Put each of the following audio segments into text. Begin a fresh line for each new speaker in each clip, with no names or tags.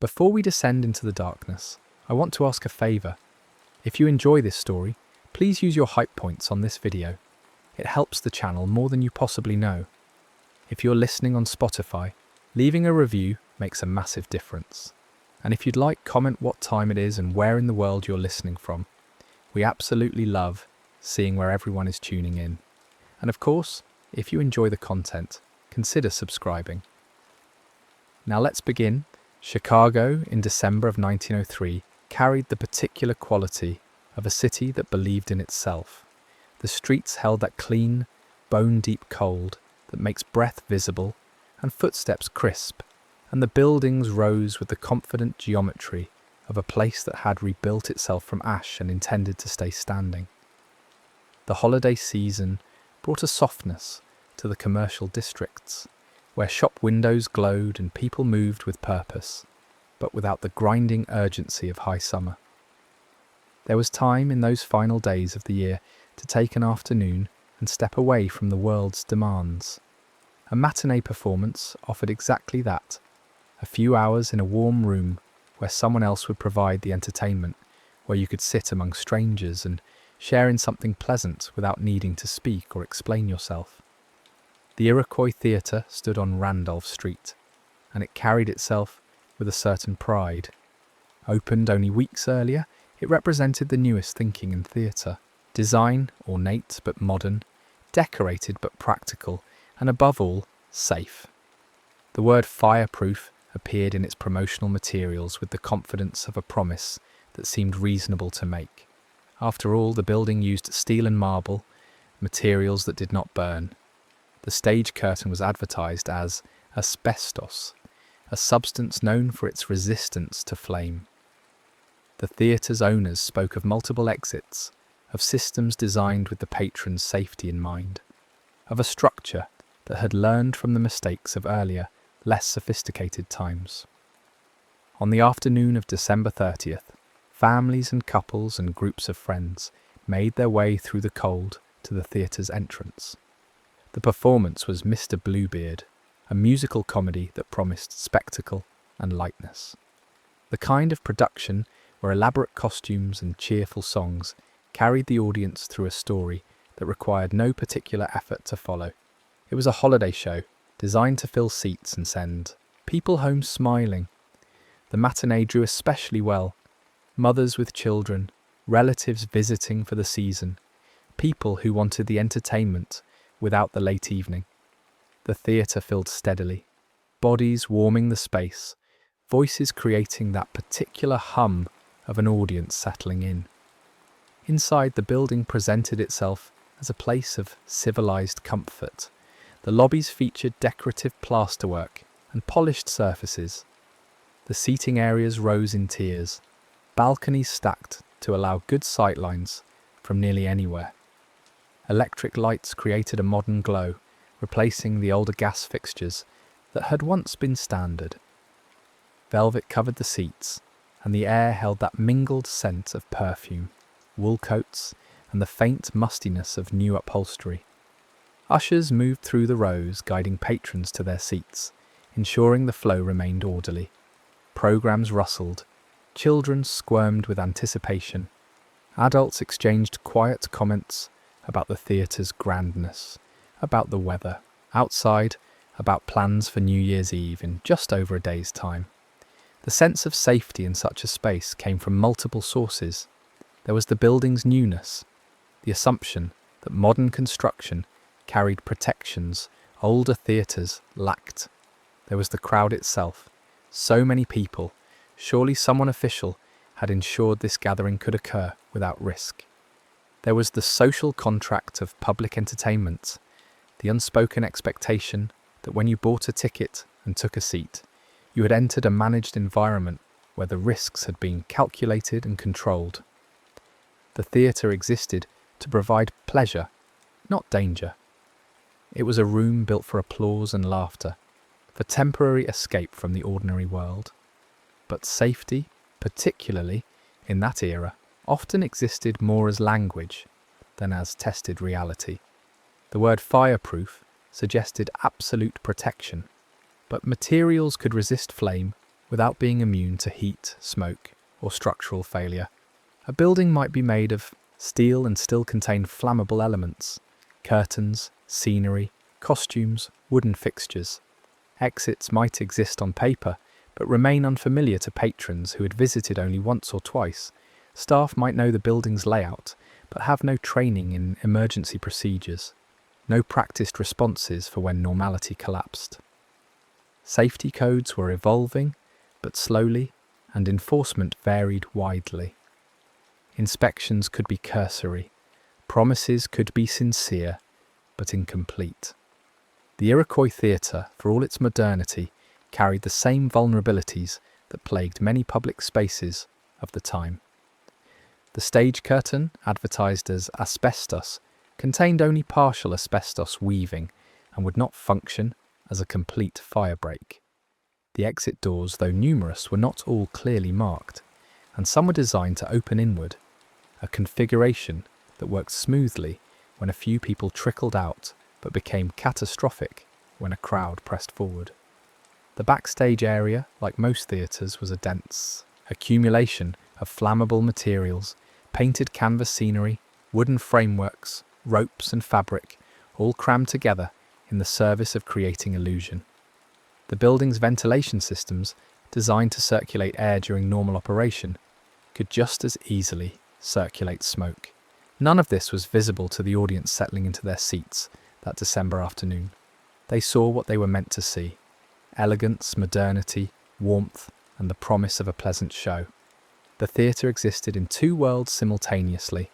Before we descend into the darkness, I want to ask a favour. If you enjoy this story, please use your hype points on this video. It helps the channel more than you possibly know. If you're listening on Spotify, leaving a review makes a massive difference. And if you'd like, comment what time it is and where in the world you're listening from. We absolutely love seeing where everyone is tuning in. And of course, if you enjoy the content, consider subscribing. Now let's begin. Chicago in December of 1903 carried the particular quality of a city that believed in itself. The streets held that clean, bone-deep cold that makes breath visible and footsteps crisp, and the buildings rose with the confident geometry of a place that had rebuilt itself from ash and intended to stay standing. The holiday season brought a softness to the commercial districts, where shop windows glowed and people moved with purpose, but without the grinding urgency of high summer. There was time in those final days of the year to take an afternoon and step away from the world's demands. A matinee performance offered exactly that, a few hours in a warm room where someone else would provide the entertainment, where you could sit among strangers and share in something pleasant without needing to speak or explain yourself. The Iroquois Theatre stood on Randolph Street, and it carried itself with a certain pride. Opened only weeks earlier, it represented the newest thinking in theatre. Design, ornate but modern, decorated but practical, and above all, safe. The word fireproof appeared in its promotional materials with the confidence of a promise that seemed reasonable to make. After all, the building used steel and marble, materials that did not burn. The stage curtain was advertised as asbestos, a substance known for its resistance to flame. The theatre's owners spoke of multiple exits, of systems designed with the patron's safety in mind, of a structure that had learned from the mistakes of earlier, less sophisticated times. On the afternoon of December 30th, families and couples and groups of friends made their way through the cold to the theatre's entrance. The performance was Mr. Bluebeard, a musical comedy that promised spectacle and lightness. The kind of production where elaborate costumes and cheerful songs carried the audience through a story that required no particular effort to follow. It was a holiday show designed to fill seats and send people home smiling. The matinee drew especially well. Mothers with children, relatives visiting for the season, people who wanted the entertainment without the late evening. The theatre filled steadily, bodies warming the space, voices creating that particular hum of an audience settling in. Inside, the building presented itself as a place of civilized comfort. The lobbies featured decorative plasterwork and polished surfaces. The seating areas rose in tiers, balconies stacked to allow good sightlines from nearly anywhere. Electric lights created a modern glow, replacing the older gas fixtures that had once been standard. Velvet covered the seats, and the air held that mingled scent of perfume, wool coats, and the faint mustiness of new upholstery. Ushers moved through the rows, guiding patrons to their seats, ensuring the flow remained orderly. Programs rustled, children squirmed with anticipation. Adults exchanged quiet comments about the theatre's grandness, about the weather, outside, about plans for New Year's Eve in just over a day's time. The sense of safety in such a space came from multiple sources. There was the building's newness, the assumption that modern construction carried protections older theatres lacked. There was the crowd itself, so many people. Surely someone official had ensured this gathering could occur without risk. There was the social contract of public entertainment, the unspoken expectation that when you bought a ticket and took a seat, you had entered a managed environment where the risks had been calculated and controlled. The theatre existed to provide pleasure, not danger. It was a room built for applause and laughter, for temporary escape from the ordinary world. But safety, particularly in that era, often existed more as language than as tested reality. The word fireproof suggested absolute protection, but materials could resist flame without being immune to heat, smoke, or structural failure. A building might be made of steel and still contain flammable elements: curtains, scenery, costumes, wooden fixtures. Exits might exist on paper, but remain unfamiliar to patrons who had visited only once or twice. Staff might know the building's layout, but have no training in emergency procedures, no practiced responses for when normality collapsed. Safety codes were evolving, but slowly, and enforcement varied widely. Inspections could be cursory, promises could be sincere, but incomplete. The Iroquois Theatre, for all its modernity, carried the same vulnerabilities that plagued many public spaces of the time. The stage curtain, advertised as asbestos, contained only partial asbestos weaving and would not function as a complete fire break. The exit doors, though numerous, were not all clearly marked, and some were designed to open inward, a configuration that worked smoothly when a few people trickled out but became catastrophic when a crowd pressed forward. The backstage area, like most theatres, was a dense accumulation of flammable materials, painted canvas scenery, wooden frameworks, ropes and fabric, all crammed together in the service of creating illusion. The building's ventilation systems, designed to circulate air during normal operation, could just as easily circulate smoke. None of this was visible to the audience settling into their seats that December afternoon. They saw what they were meant to see: elegance, modernity, warmth, and the promise of a pleasant show. The theatre existed in two worlds simultaneously: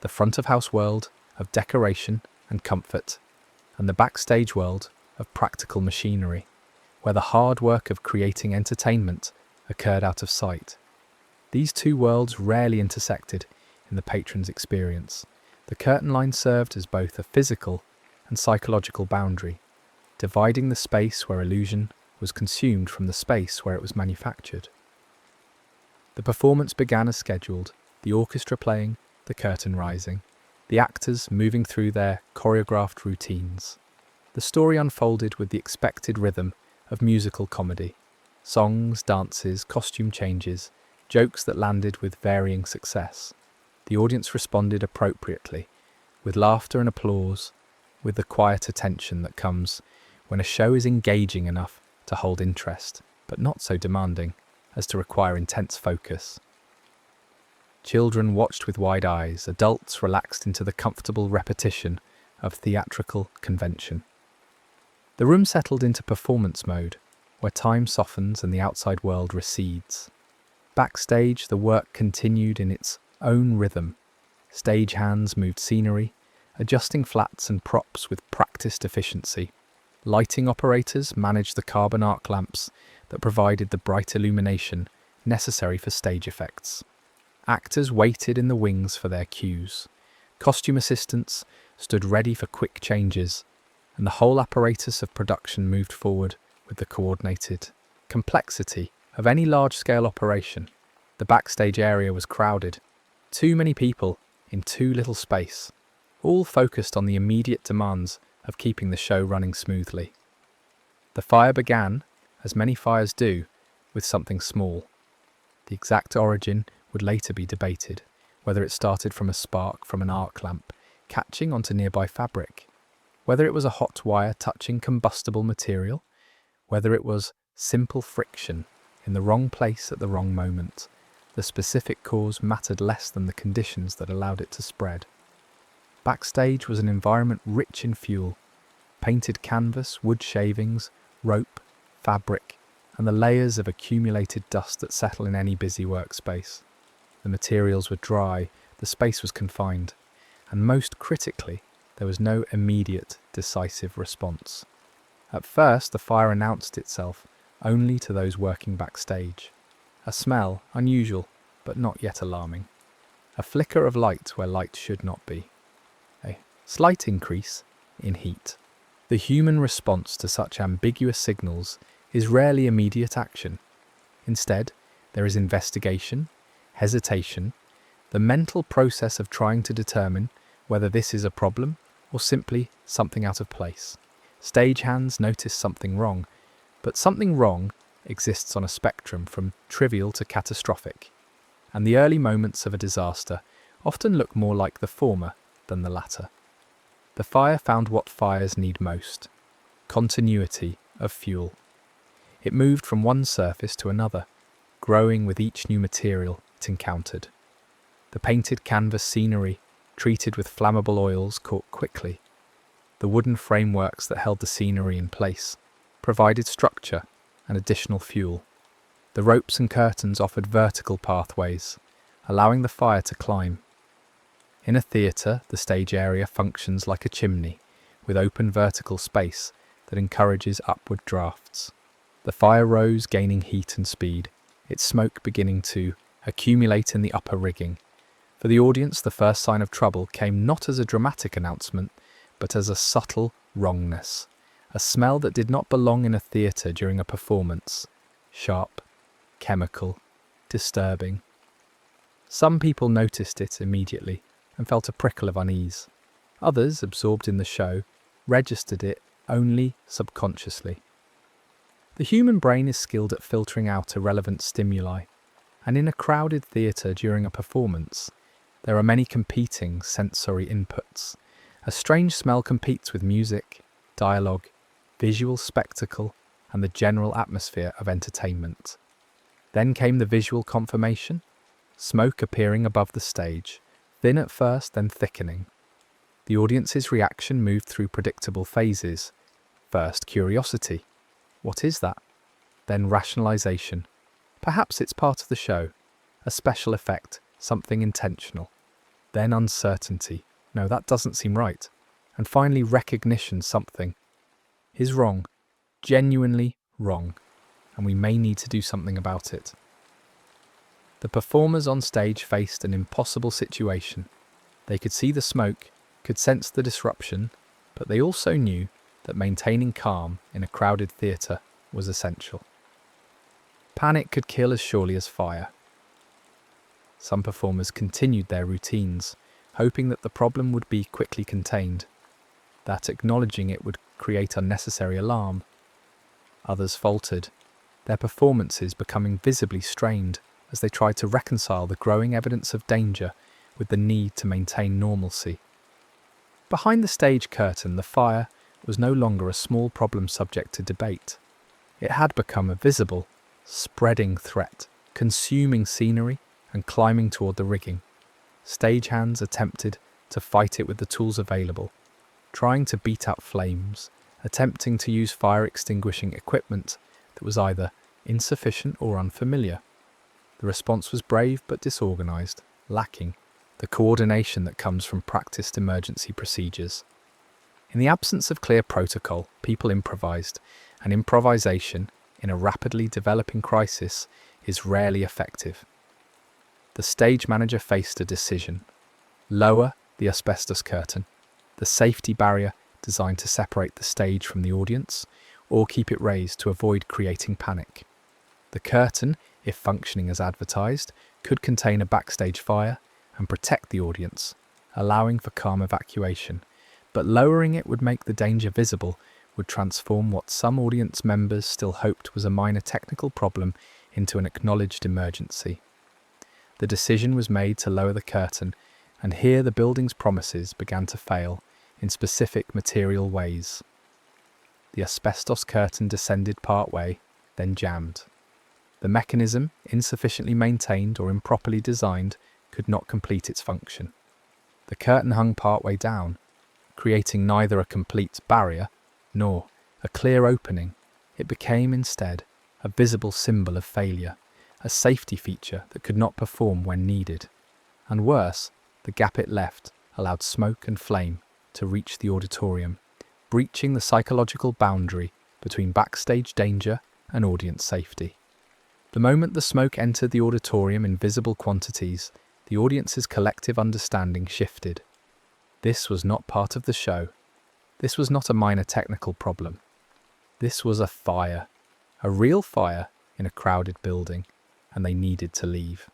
the front-of-house world of decoration and comfort, and the backstage world of practical machinery, where the hard work of creating entertainment occurred out of sight. These two worlds rarely intersected in the patron's experience. The curtain line served as both a physical and psychological boundary, dividing the space where illusion was consumed from the space where it was manufactured. The performance began as scheduled, the orchestra playing, the curtain rising, the actors moving through their choreographed routines. The story unfolded with the expected rhythm of musical comedy: songs, dances, costume changes, jokes that landed with varying success. The audience responded appropriately, with laughter and applause, with the quiet attention that comes when a show is engaging enough to hold interest, but not so demanding as to require intense focus. Children watched with wide eyes, adults relaxed into the comfortable repetition of theatrical convention. The room settled into performance mode, where time softens and the outside world recedes. Backstage, the work continued in its own rhythm. Stagehands moved scenery, adjusting flats and props with practiced efficiency. Lighting operators managed the carbon arc lamps that provided the bright illumination necessary for stage effects. Actors waited in the wings for their cues. Costume assistants stood ready for quick changes, and the whole apparatus of production moved forward with the coordinated complexity of any large-scale operation. The backstage area was crowded. Too many people in too little space, all focused on the immediate demands of keeping the show running smoothly. The fire began, as many fires do, with something small. The exact origin would later be debated, whether it started from a spark from an arc lamp catching onto nearby fabric, whether it was a hot wire touching combustible material, whether it was simple friction in the wrong place at the wrong moment. The specific cause mattered less than the conditions that allowed it to spread. Backstage was an environment rich in fuel: painted canvas, wood shavings, rope, fabric, and the layers of accumulated dust that settle in any busy workspace. The materials were dry, the space was confined, and most critically, there was no immediate, decisive response. At first, the fire announced itself only to those working backstage. A smell, unusual, but not yet alarming. A flicker of light where light should not be. A slight increase in heat. The human response to such ambiguous signals is rarely immediate action. Instead, there is investigation, hesitation, the mental process of trying to determine whether this is a problem or simply something out of place. Stagehands notice something wrong, but something wrong exists on a spectrum from trivial to catastrophic, and the early moments of a disaster often look more like the former than the latter. The fire found what fires need most: continuity of fuel. It moved from one surface to another, growing with each new material it encountered. The painted canvas scenery, treated with flammable oils, caught quickly. The wooden frameworks that held the scenery in place provided structure and additional fuel. The ropes and curtains offered vertical pathways, allowing the fire to climb. In a theatre, the stage area functions like a chimney, with open vertical space that encourages upward drafts. The fire rose, gaining heat and speed, its smoke beginning to accumulate in the upper rigging. For the audience, the first sign of trouble came not as a dramatic announcement, but as a subtle wrongness, a smell that did not belong in a theatre during a performance. Sharp, chemical, disturbing. Some people noticed it immediately and felt a prickle of unease. Others, absorbed in the show, registered it only subconsciously. The human brain is skilled at filtering out irrelevant stimuli, and in a crowded theatre during a performance, there are many competing sensory inputs. A strange smell competes with music, dialogue, visual spectacle, and the general atmosphere of entertainment. Then came the visual confirmation, smoke appearing above the stage, thin at first, then thickening. The audience's reaction moved through predictable phases. First, curiosity. What is that? Then rationalization. Perhaps it's part of the show, a special effect, something intentional. Then uncertainty. No, that doesn't seem right. And finally recognition, something is wrong, genuinely wrong, and we may need to do something about it. The performers on stage faced an impossible situation. They could see the smoke, could sense the disruption, but they also knew that maintaining calm in a crowded theatre was essential. Panic could kill as surely as fire. Some performers continued their routines, hoping that the problem would be quickly contained, that acknowledging it would create unnecessary alarm. Others faltered, their performances becoming visibly strained as they tried to reconcile the growing evidence of danger with the need to maintain normalcy. Behind the stage curtain, the fire was no longer a small problem subject to debate. It had become a visible, spreading threat, consuming scenery and climbing toward the rigging. Stagehands attempted to fight it with the tools available, trying to beat out flames, attempting to use fire extinguishing equipment that was either insufficient or unfamiliar. The response was brave but disorganized, lacking the coordination that comes from practiced emergency procedures. In the absence of clear protocol, people improvised, and improvisation in a rapidly developing crisis is rarely effective. The stage manager faced a decision: lower the asbestos curtain, the safety barrier designed to separate the stage from the audience, or keep it raised to avoid creating panic. The curtain, if functioning as advertised, could contain a backstage fire and protect the audience, allowing for calm evacuation, but lowering it would make the danger visible, would transform what some audience members still hoped was a minor technical problem into an acknowledged emergency. The decision was made to lower the curtain, and here the building's promises began to fail in specific material ways. The asbestos curtain descended part way, then jammed. The mechanism, insufficiently maintained or improperly designed, could not complete its function. The curtain hung part way down, creating neither a complete barrier nor a clear opening. It became instead a visible symbol of failure, a safety feature that could not perform when needed. And worse, the gap it left allowed smoke and flame to reach the auditorium, breaching the psychological boundary between backstage danger and audience safety. The moment the smoke entered the auditorium in visible quantities, the audience's collective understanding shifted. This was not part of the show. This was not a minor technical problem. This was a fire, a real fire in a crowded building, and they needed to leave.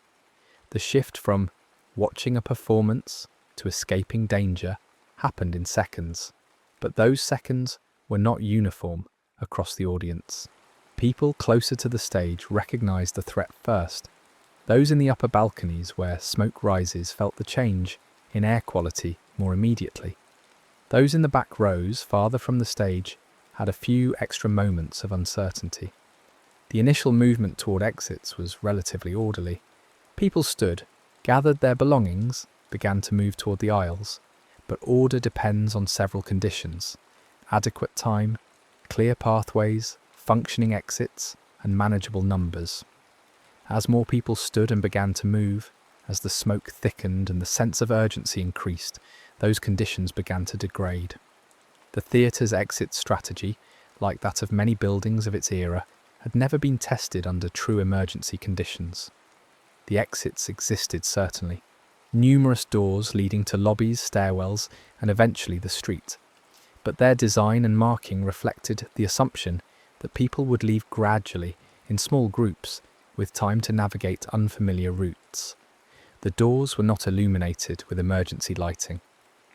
The shift from watching a performance to escaping danger happened in seconds, but those seconds were not uniform across the audience. People closer to the stage recognized the threat first. Those in the upper balconies where smoke rises felt the change in air quality more immediately. Those in the back rows, farther from the stage, had a few extra moments of uncertainty. The initial movement toward exits was relatively orderly. People stood, gathered their belongings, began to move toward the aisles, but order depends on several conditions: adequate time, clear pathways, functioning exits, and manageable numbers. As more people stood and began to move, as the smoke thickened and the sense of urgency increased, those conditions began to degrade. The theatre's exit strategy, like that of many buildings of its era, had never been tested under true emergency conditions. The exits existed certainly, numerous doors leading to lobbies, stairwells, and eventually the street. But their design and marking reflected the assumption that people would leave gradually, in small groups, with time to navigate unfamiliar routes. The doors were not illuminated with emergency lighting.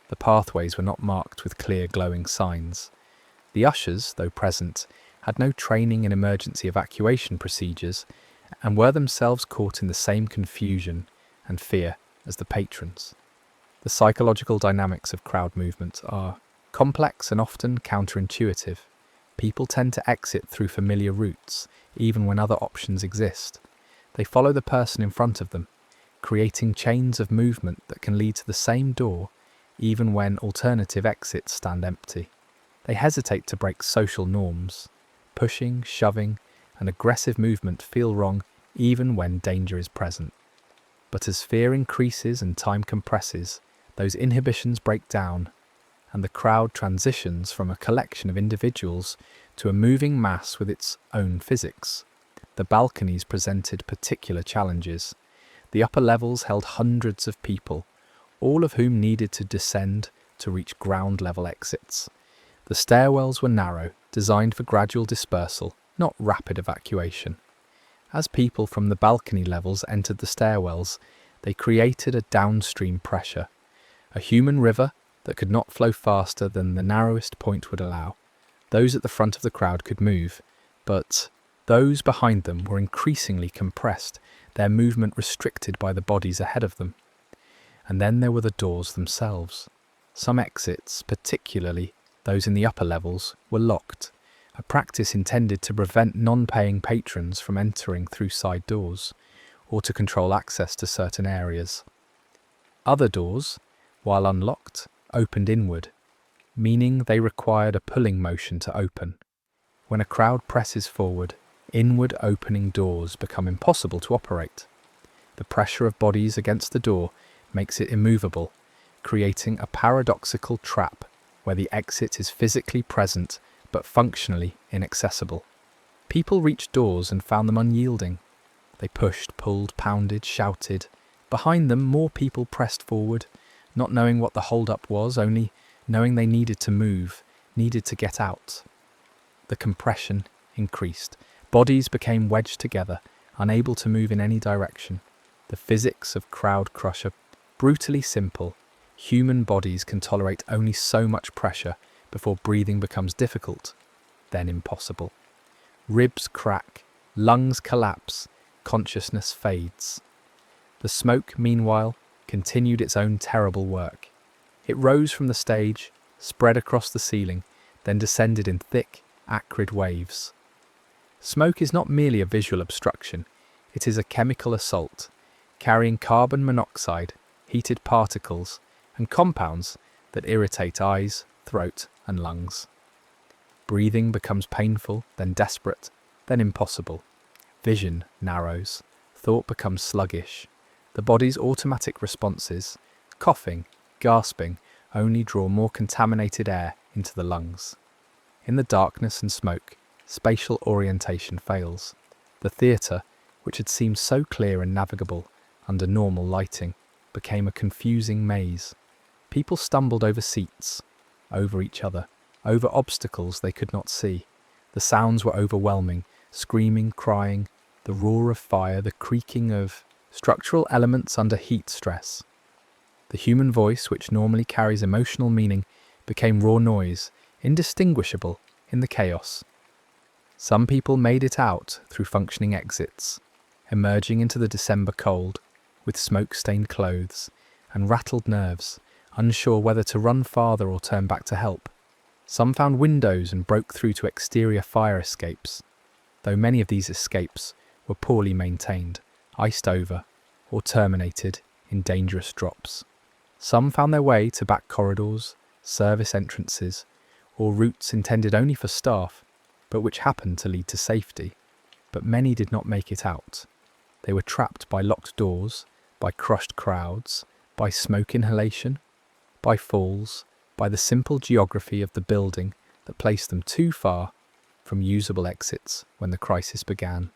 The pathways were not marked with clear glowing signs. The ushers, though present, had no training in emergency evacuation procedures and were themselves caught in the same confusion and fear as the patrons. The psychological dynamics of crowd movement are complex and often counterintuitive. People tend to exit through familiar routes, even when other options exist. They follow the person in front of them, creating chains of movement that can lead to the same door, even when alternative exits stand empty. They hesitate to break social norms. Pushing, shoving, and aggressive movement feel wrong even when danger is present. But as fear increases and time compresses, those inhibitions break down, and the crowd transitions from a collection of individuals to a moving mass with its own physics. The balconies presented particular challenges. The upper levels held hundreds of people, all of whom needed to descend to reach ground-level exits. The stairwells were narrow, designed for gradual dispersal, not rapid evacuation. As people from the balcony levels entered the stairwells, they created a downstream pressure, a human river that could not flow faster than the narrowest point would allow. Those at the front of the crowd could move, but those behind them were increasingly compressed, their movement restricted by the bodies ahead of them. And then there were the doors themselves. Some exits, particularly those in the upper levels, were locked, a practice intended to prevent non-paying patrons from entering through side doors, or to control access to certain areas. Other doors, while unlocked, opened inward, meaning they required a pulling motion to open. When a crowd presses forward, inward opening doors become impossible to operate. The pressure of bodies against the door makes it immovable, creating a paradoxical trap where the exit is physically present but functionally inaccessible. People reached doors and found them unyielding. They pushed, pulled, pounded, shouted. Behind them, more people pressed forward, not knowing what the hold-up was, only knowing they needed to move, needed to get out. The compression increased. Bodies became wedged together, unable to move in any direction. The physics of crowd crush are brutally simple. Human bodies can tolerate only so much pressure before breathing becomes difficult, then impossible. Ribs crack, lungs collapse, consciousness fades. The smoke, meanwhile, continued its own terrible work. It rose from the stage, spread across the ceiling, then descended in thick, acrid waves. Smoke is not merely a visual obstruction, it is a chemical assault, carrying carbon monoxide, heated particles, and compounds that irritate eyes, throat, and lungs. Breathing becomes painful, then desperate, then impossible. Vision narrows, thought becomes sluggish. The body's automatic responses, coughing, gasping, only draw more contaminated air into the lungs. In the darkness and smoke, spatial orientation fails. The theatre, which had seemed so clear and navigable under normal lighting, became a confusing maze. People stumbled over seats, over each other, over obstacles they could not see. The sounds were overwhelming, screaming, crying, the roar of fire, the creaking of structural elements under heat stress. The human voice, which normally carries emotional meaning, became raw noise, indistinguishable in the chaos. Some people made it out through functioning exits, emerging into the December cold with smoke-stained clothes and rattled nerves, unsure whether to run farther or turn back to help. Some found windows and broke through to exterior fire escapes, though many of these escapes were poorly maintained, iced over, or terminated in dangerous drops. Some found their way to back corridors, service entrances, or routes intended only for staff, but which happened to lead to safety. But many did not make it out. They were trapped by locked doors, by crushed crowds, by smoke inhalation, by falls, by the simple geography of the building that placed them too far from usable exits when the crisis began.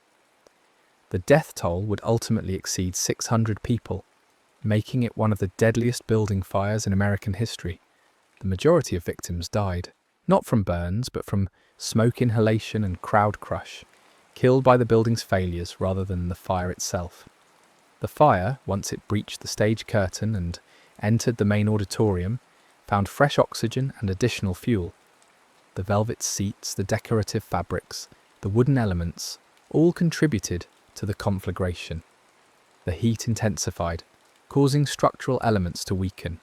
The death toll would ultimately exceed 600 people, making it one of the deadliest building fires in American history. The majority of victims died, not from burns, but from smoke inhalation and crowd crush, killed by the building's failures rather than the fire itself. The fire, once it breached the stage curtain and entered the main auditorium, found fresh oxygen and additional fuel. The velvet seats, the decorative fabrics, the wooden elements, all contributed to the conflagration. The heat intensified, causing structural elements to weaken.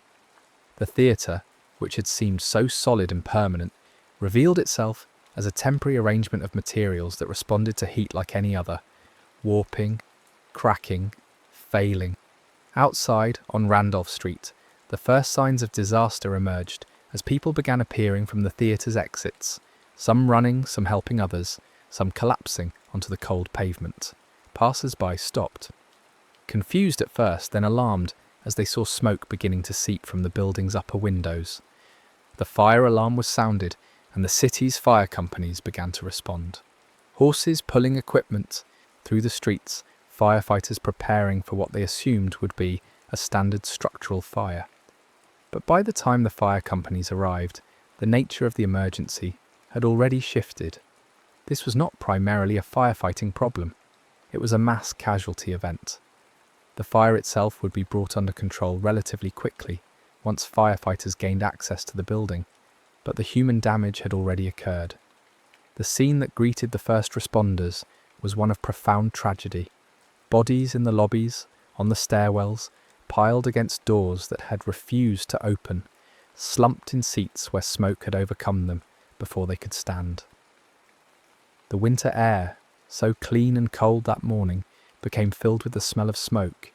The theatre, which had seemed so solid and permanent, revealed itself as a temporary arrangement of materials that responded to heat like any other, warping, cracking, failing. Outside, on Randolph Street, the first signs of disaster emerged as people began appearing from the theatre's exits, some running, some helping others, some collapsing onto the cold pavement. Passers-by stopped, confused at first, then alarmed as they saw smoke beginning to seep from the building's upper windows. The fire alarm was sounded, and the city's fire companies began to respond. Horses pulling equipment through the streets, firefighters preparing for what they assumed would be a standard structural fire. But by the time the fire companies arrived, the nature of the emergency had already shifted. This was not primarily a firefighting problem. It was a mass casualty event. The fire itself would be brought under control relatively quickly once firefighters gained access to the building, but the human damage had already occurred. The scene that greeted the first responders was one of profound tragedy. Bodies in the lobbies, on the stairwells, piled against doors that had refused to open, slumped in seats where smoke had overcome them before they could stand. The winter air, so clean and cold that morning, became filled with the smell of smoke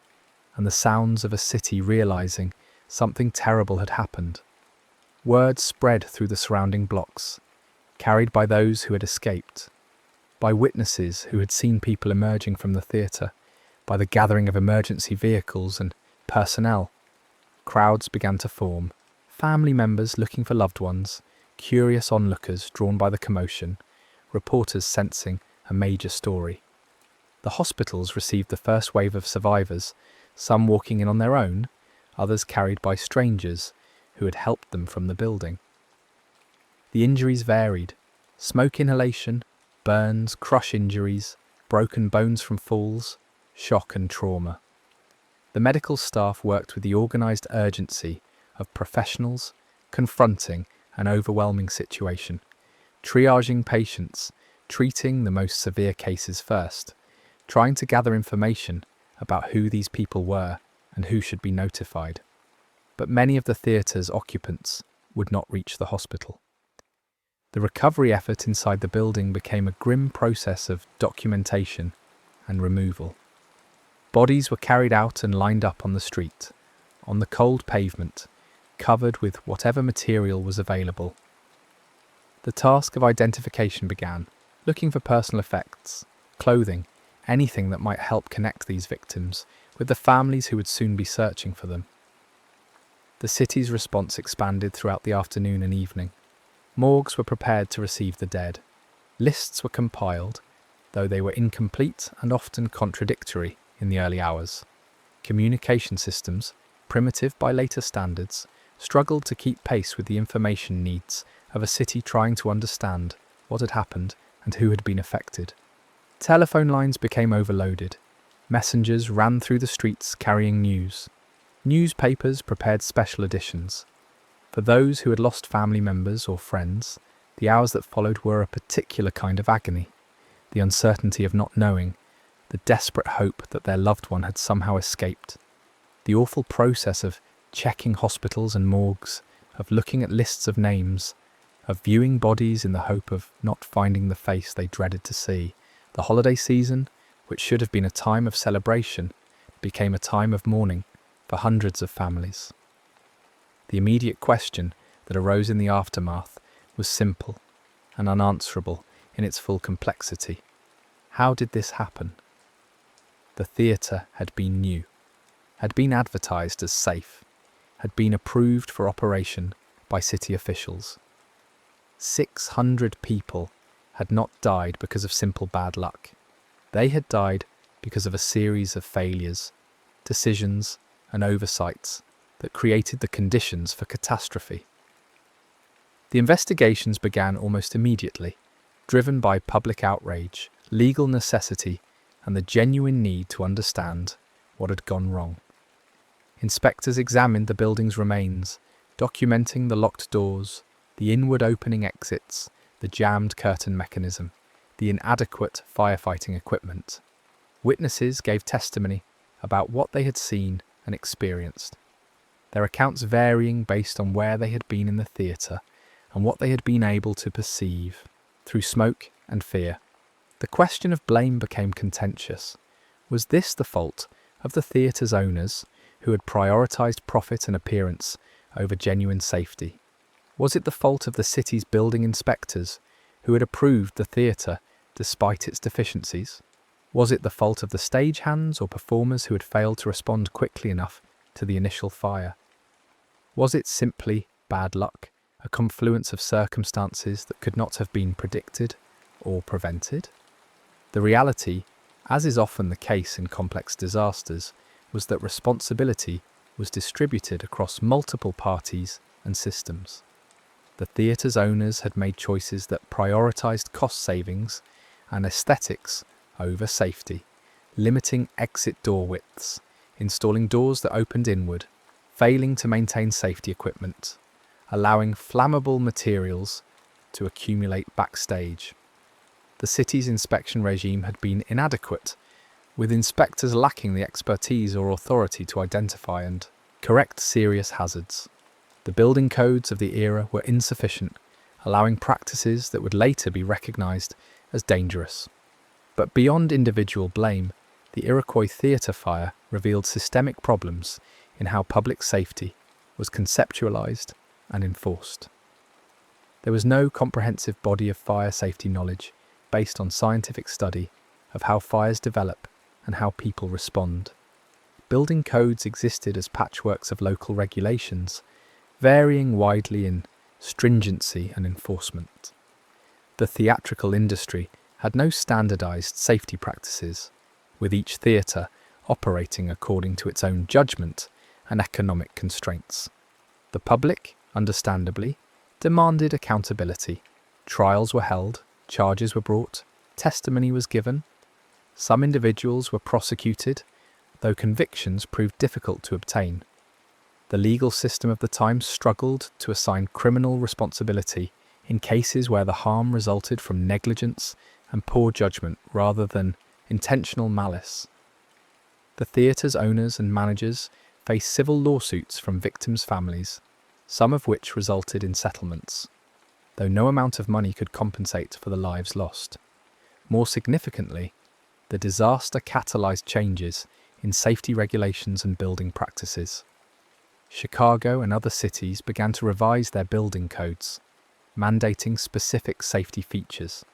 and the sounds of a city realizing something terrible had happened. Word spread through the surrounding blocks, carried by those who had escaped, by witnesses who had seen people emerging from the theatre, by the gathering of emergency vehicles and personnel. Crowds began to form, family members looking for loved ones, curious onlookers drawn by the commotion, reporters sensing a major story. The hospitals received the first wave of survivors, some walking in on their own, others carried by strangers who had helped them from the building. The injuries varied: smoke inhalation, burns, crush injuries, broken bones from falls, shock and trauma. The medical staff worked with the organised urgency of professionals confronting an overwhelming situation, triaging patients, treating the most severe cases first, trying to gather information about who these people were and who should be notified. But many of the theatre's occupants would not reach the hospital. The recovery effort inside the building became a grim process of documentation and removal. Bodies were carried out and lined up on the street, on the cold pavement, covered with whatever material was available. The task of identification began, looking for personal effects, clothing, anything that might help connect these victims with the families who would soon be searching for them. The city's response expanded throughout the afternoon and evening. Morgues were prepared to receive the dead. Lists were compiled, though they were incomplete and often contradictory in the early hours. Communication systems, primitive by later standards, struggled to keep pace with the information needs of a city trying to understand what had happened and who had been affected. Telephone lines became overloaded. Messengers ran through the streets carrying news. Newspapers prepared special editions. For those who had lost family members or friends, the hours that followed were a particular kind of agony. the uncertainty of not knowing, the desperate hope that their loved one had somehow escaped, the awful process of checking hospitals and morgues, of looking at lists of names, of viewing bodies in the hope of not finding the face they dreaded to see. The holiday season, which should have been a time of celebration, became a time of mourning for hundreds of families. The immediate question that arose in the aftermath was simple and unanswerable in its full complexity. How did this happen? The theatre had been new, had been advertised as safe, had been approved for operation by city officials. 600 people had not died because of simple bad luck. They had died because of a series of failures, decisions, and oversights that created the conditions for catastrophe. The investigations began almost immediately, driven by public outrage, legal necessity, and the genuine need to understand what had gone wrong. Inspectors examined the building's remains, documenting the locked doors, the inward opening exits, the jammed curtain mechanism, the inadequate firefighting equipment. Witnesses gave testimony about what they had seen and experienced, their accounts varying based on where they had been in the theatre and what they had been able to perceive through smoke and fear. The question of blame became contentious. Was this the fault of the theatre's owners, who had prioritised profit and appearance over genuine safety? Was it the fault of the city's building inspectors, who had approved the theatre despite its deficiencies? Was it the fault of the stagehands or performers who had failed to respond quickly enough to the initial fire? Was it simply bad luck, a confluence of circumstances that could not have been predicted or prevented? The reality, as is often the case in complex disasters, was that responsibility was distributed across multiple parties and systems. The theatre's owners had made choices that prioritised cost savings and aesthetics over safety, limiting exit door widths, installing doors that opened inward, failing to maintain safety equipment, allowing flammable materials to accumulate backstage. The city's inspection regime had been inadequate, with inspectors lacking the expertise or authority to identify and correct serious hazards. The building codes of the era were insufficient, allowing practices that would later be recognised as dangerous. But beyond individual blame, the Iroquois Theatre Fire revealed systemic problems in how public safety was conceptualised and enforced. There was no comprehensive body of fire safety knowledge based on scientific study of how fires develop and how people respond. Building codes existed as patchworks of local regulations, varying widely in stringency and enforcement. The theatrical industry had no standardised safety practices, with each theatre operating according to its own judgment and economic constraints. The public, understandably, demanded accountability. Trials were held, charges were brought, testimony was given. Some individuals were prosecuted, though convictions proved difficult to obtain. The legal system of the time struggled to assign criminal responsibility in cases where the harm resulted from negligence and poor judgment rather than intentional malice. The theatre's owners and managers faced civil lawsuits from victims' families, some of which resulted in settlements, though no amount of money could compensate for the lives lost. More significantly, the disaster catalysed changes in safety regulations and building practices. Chicago and other cities began to revise their building codes, mandating specific safety features.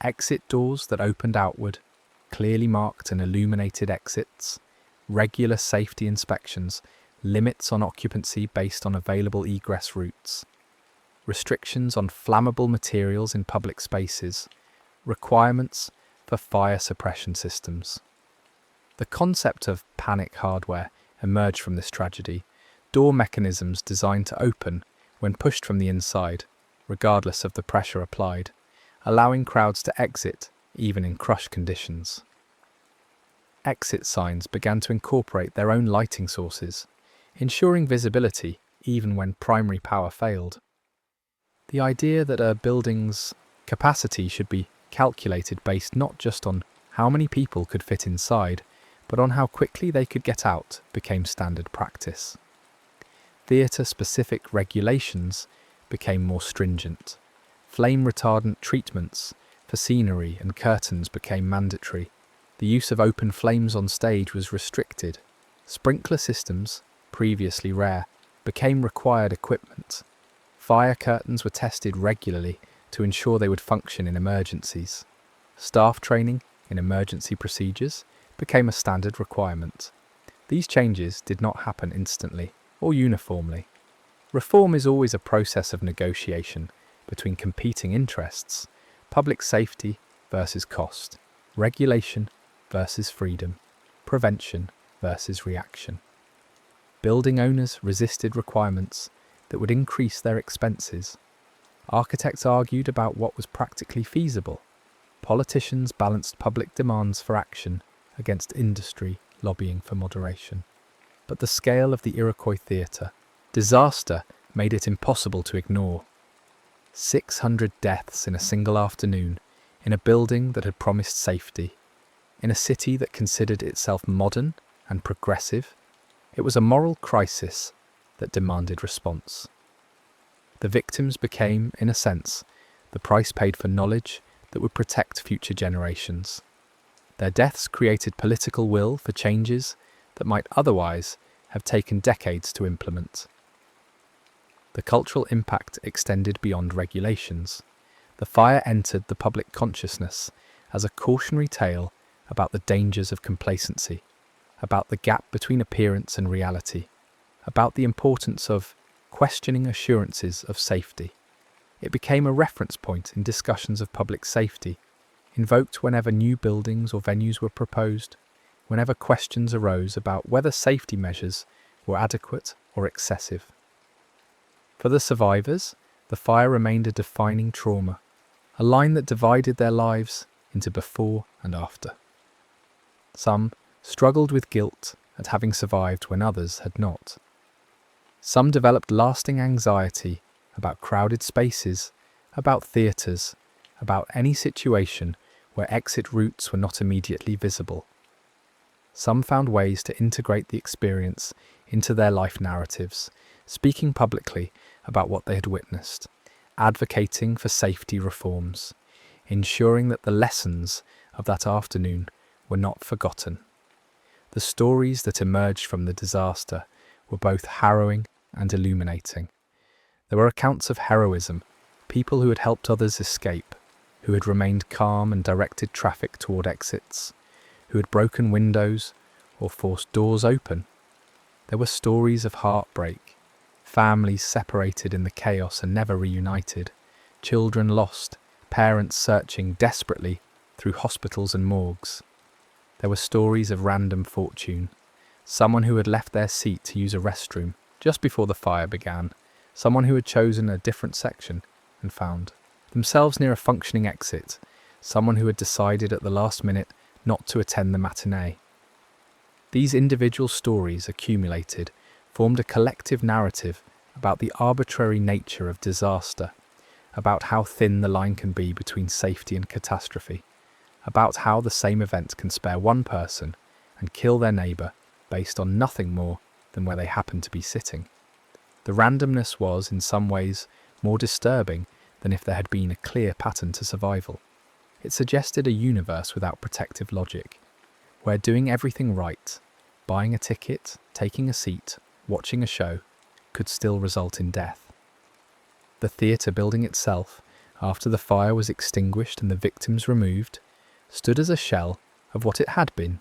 Exit doors that opened outward, clearly marked and illuminated exits, regular safety inspections, limits on occupancy based on available egress routes, restrictions on flammable materials in public spaces, requirements for fire suppression systems. The concept of panic hardware emerged from this tragedy, door mechanisms designed to open when pushed from the inside, regardless of the pressure applied, allowing crowds to exit even in crushed conditions. Exit signs began to incorporate their own lighting sources, ensuring visibility even when primary power failed. The idea that a building's capacity should be calculated based not just on how many people could fit inside, but on how quickly they could get out, became standard practice. Theatre-specific regulations became more stringent. Flame-retardant treatments for scenery and curtains became mandatory. The use of open flames on stage was restricted. Sprinkler systems, previously rare, became required equipment. Fire curtains were tested regularly to ensure they would function in emergencies. Staff training in emergency procedures became a standard requirement. These changes did not happen instantly or uniformly. Reform is always a process of negotiation between competing interests: public safety versus cost, regulation versus freedom, prevention versus reaction. Building owners resisted requirements that would increase their expenses. Architects argued about what was practically feasible. Politicians balanced public demands for action against industry lobbying for moderation. But the scale of the Iroquois Theatre disaster made it impossible to ignore. 600 deaths in a single afternoon in a building that had promised safety, in a city that considered itself modern and progressive. It was a moral crisis that demanded response. The victims became, in a sense, the price paid for knowledge that would protect future generations. Their deaths created political will for changes that might otherwise have taken decades to implement. The cultural impact extended beyond regulations. The fire entered the public consciousness as a cautionary tale about the dangers of complacency, about the gap between appearance and reality, about the importance of questioning assurances of safety. It became a reference point in discussions of public safety, invoked whenever new buildings or venues were proposed, whenever questions arose about whether safety measures were adequate or excessive. For the survivors, the fire remained a defining trauma, a line that divided their lives into before and after. Some struggled with guilt at having survived when others had not. Some developed lasting anxiety about crowded spaces, about theatres, about any situation where exit routes were not immediately visible. Some found ways to integrate the experience into their life narratives, speaking publicly about what they had witnessed, advocating for safety reforms, ensuring that the lessons of that afternoon were not forgotten. The stories that emerged from the disaster were both harrowing and illuminating. There were accounts of heroism, people who had helped others escape, who had remained calm and directed traffic toward exits, who had broken windows or forced doors open. There were stories of heartbreak, families separated in the chaos and never reunited, children lost, parents searching desperately through hospitals and morgues. There were stories of random fortune, someone who had left their seat to use a restroom just before the fire began, someone who had chosen a different section and found themselves near a functioning exit, someone who had decided at the last minute not to attend the matinee. These individual stories accumulated formed a collective narrative about the arbitrary nature of disaster, about how thin the line can be between safety and catastrophe, about how the same event can spare one person and kill their neighbour based on nothing more than where they happen to be sitting. The randomness was, in some ways, more disturbing than if there had been a clear pattern to survival. It suggested a universe without protective logic, where doing everything right, buying a ticket, taking a seat, watching a show, could still result in death. The theatre building itself, after the fire was extinguished and the victims removed, stood as a shell of what it had been.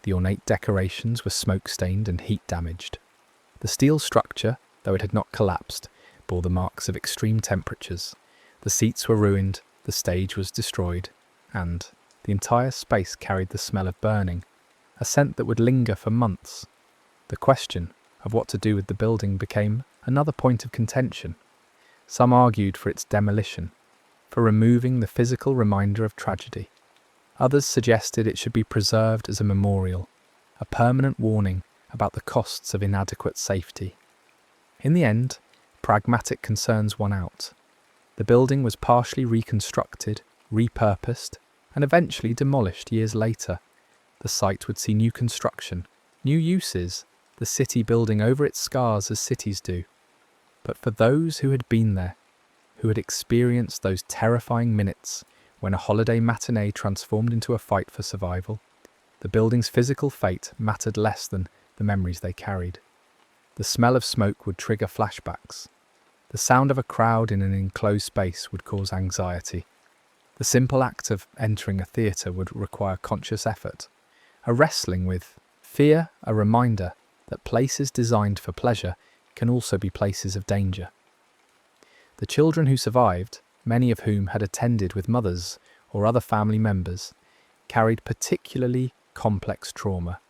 The ornate decorations were smoke-stained and heat-damaged. The steel structure, though it had not collapsed, bore the marks of extreme temperatures. The seats were ruined, the stage was destroyed, and the entire space carried the smell of burning, a scent that would linger for months. The question of what to do with the building became another point of contention. Some argued for its demolition, for removing the physical reminder of tragedy. Others suggested it should be preserved as a memorial, a permanent warning about the costs of inadequate safety. In the end, pragmatic concerns won out. The building was partially reconstructed, repurposed, and eventually demolished years later. The site would see new construction, new uses, the city building over its scars as cities do. But for those who had been there, who had experienced those terrifying minutes when a holiday matinee transformed into a fight for survival, the building's physical fate mattered less than the memories they carried. The smell of smoke would trigger flashbacks. The sound of a crowd in an enclosed space would cause anxiety. The simple act of entering a theatre would require conscious effort, a wrestling with fear, a reminder that places designed for pleasure can also be places of danger. The children who survived, many of whom had attended with mothers or other family members, carried particularly complex trauma.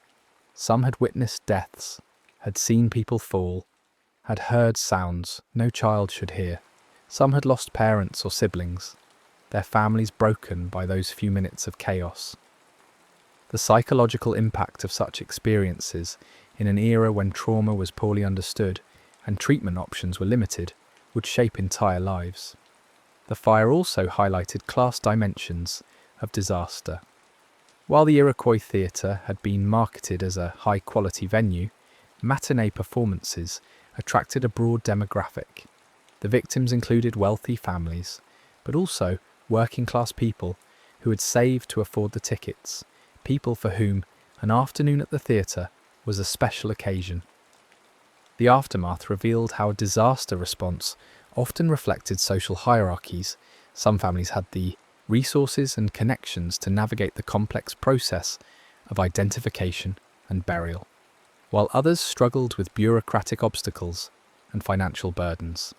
Some had witnessed deaths, had seen people fall, had heard sounds no child should hear. Some had lost parents or siblings, their families broken by those few minutes of chaos. The psychological impact of such experiences in an era when trauma was poorly understood and treatment options were limited would shape entire lives. The fire also highlighted class dimensions of disaster. While the Iroquois Theatre had been marketed as a high-quality venue, matinee performances attracted a broad demographic. The victims included wealthy families, but also working-class people who had saved to afford the tickets, people for whom an afternoon at the theatre was a special occasion. The aftermath revealed how a disaster response often reflected social hierarchies. Some families had the resources and connections to navigate the complex process of identification and burial, while others struggled with bureaucratic obstacles and financial burdens.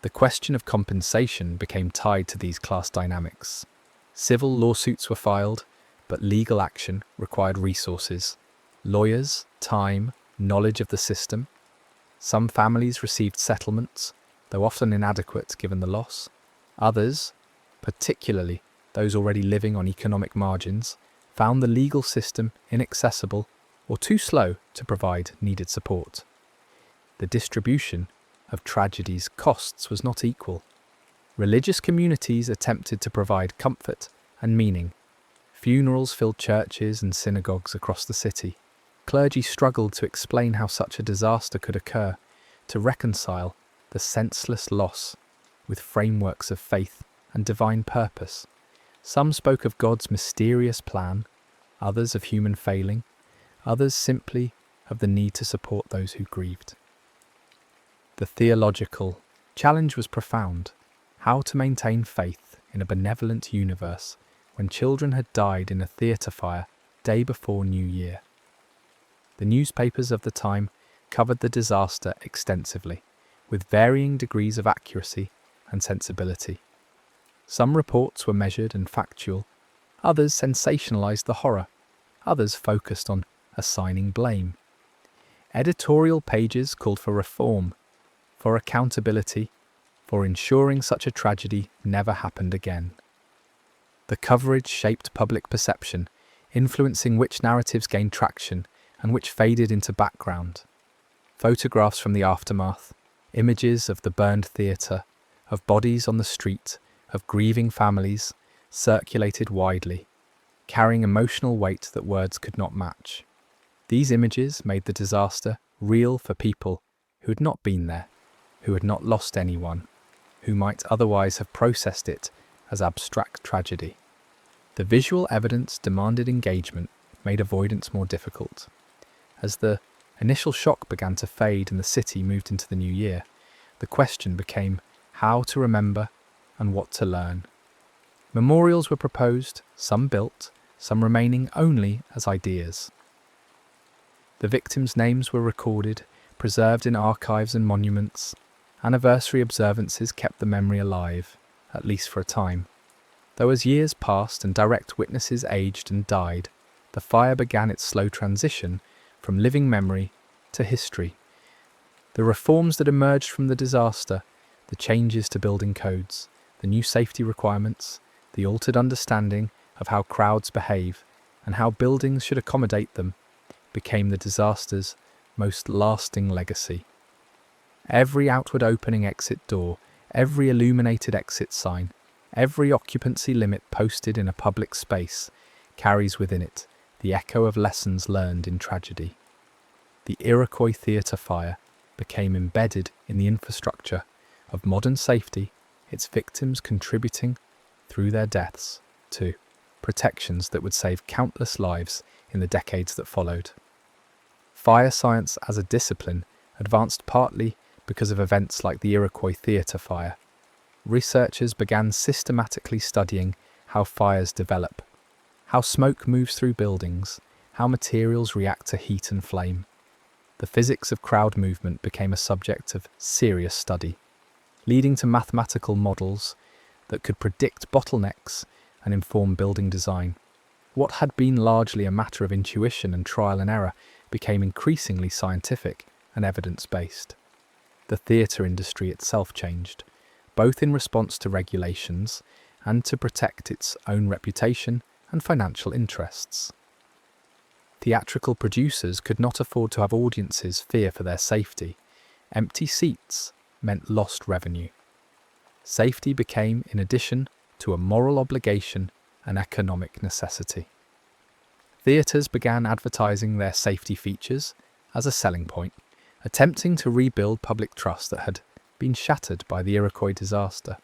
The question of compensation became tied to these class dynamics. Civil lawsuits were filed, but legal action required resources, lawyers, time, knowledge of the system. Some families received settlements, though often inadequate given the loss. Others, particularly those already living on economic margins, found the legal system inaccessible or too slow to provide needed support. The distribution of tragedy's costs was not equal. Religious communities attempted to provide comfort and meaning. Funerals filled churches and synagogues across the city. Clergy struggled to explain how such a disaster could occur, to reconcile the senseless loss with frameworks of faith and divine purpose. Some spoke of God's mysterious plan, others of human failing, others simply of the need to support those who grieved. The theological challenge was profound: how to maintain faith in a benevolent universe when children had died in a theatre fire day before New Year. The newspapers of the time covered the disaster extensively, with varying degrees of accuracy and sensibility. Some reports were measured and factual, others sensationalized the horror, others focused on assigning blame. Editorial pages called for reform, for accountability, for ensuring such a tragedy never happened again. The coverage shaped public perception, influencing which narratives gained traction and which faded into background. Photographs from the aftermath, images of the burned theatre, of bodies on the street, of grieving families, circulated widely, carrying emotional weight that words could not match. These images made the disaster real for people who had not been there, who had not lost anyone, who might otherwise have processed it as abstract tragedy. The visual evidence demanded engagement, made avoidance more difficult. As the initial shock began to fade and the city moved into the new year, the question became how to remember and what to learn. Memorials were proposed, some built, some remaining only as ideas. The victims' names were recorded, preserved in archives and monuments. Anniversary observances kept the memory alive, at least for a time. Though as years passed and direct witnesses aged and died, the fire began its slow transition from living memory to history. The reforms that emerged from the disaster, the changes to building codes, the new safety requirements, the altered understanding of how crowds behave and how buildings should accommodate them, became the disaster's most lasting legacy. Every outward opening exit door, every illuminated exit sign, Every occupancy limit posted in a public space carries within it the echo of lessons learned in tragedy. The Iroquois Theatre Fire became embedded in the infrastructure of modern safety, its victims contributing, through their deaths, to protections that would save countless lives in the decades that followed. Fire science as a discipline advanced partly because of events like the Iroquois Theatre Fire. Researchers began systematically studying how fires develop, how smoke moves through buildings, how materials react to heat and flame. The physics of crowd movement became a subject of serious study, leading to mathematical models that could predict bottlenecks and inform building design. What had been largely a matter of intuition and trial and error became increasingly scientific and evidence-based. The theatre industry itself changed, both in response to regulations and to protect its own reputation and financial interests. Theatrical producers could not afford to have audiences fear for their safety. Empty seats meant lost revenue. Safety became, in addition to a moral obligation, an economic necessity. Theatres began advertising their safety features as a selling point, attempting to rebuild public trust that had been shattered by the Iroquois disaster.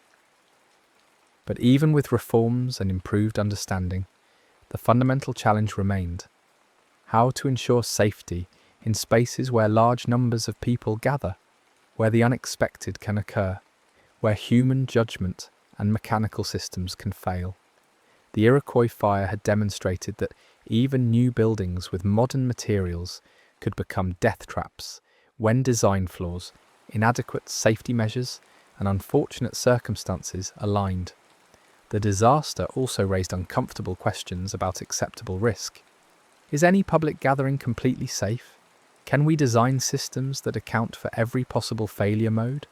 But even with reforms and improved understanding, the fundamental challenge remained: how to ensure safety in spaces where large numbers of people gather, where the unexpected can occur, where human judgment and mechanical systems can fail. The Iroquois fire had demonstrated that even new buildings with modern materials could become death traps when design flaws, inadequate safety measures, and unfortunate circumstances aligned. The disaster also raised uncomfortable questions about acceptable risk. Is any public gathering completely safe? Can we design systems that account for every possible failure mode?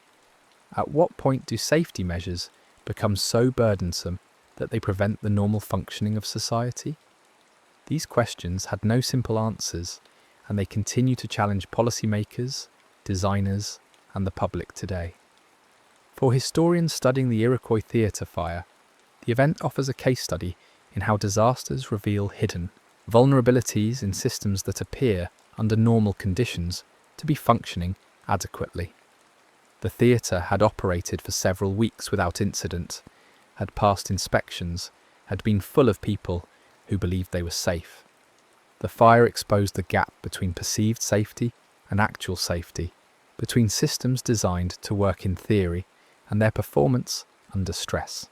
At what point do safety measures become so burdensome that they prevent the normal functioning of society? These questions had no simple answers, and they continue to challenge policymakers, designers, and the public today. For historians studying the Iroquois Theatre Fire, the event offers a case study in how disasters reveal hidden vulnerabilities in systems that appear, under normal conditions, to be functioning adequately. The theatre had operated for several weeks without incident, had passed inspections, had been full of people who believed they were safe. The fire exposed the gap between perceived safety and actual safety, between systems designed to work in theory and their performance under stress.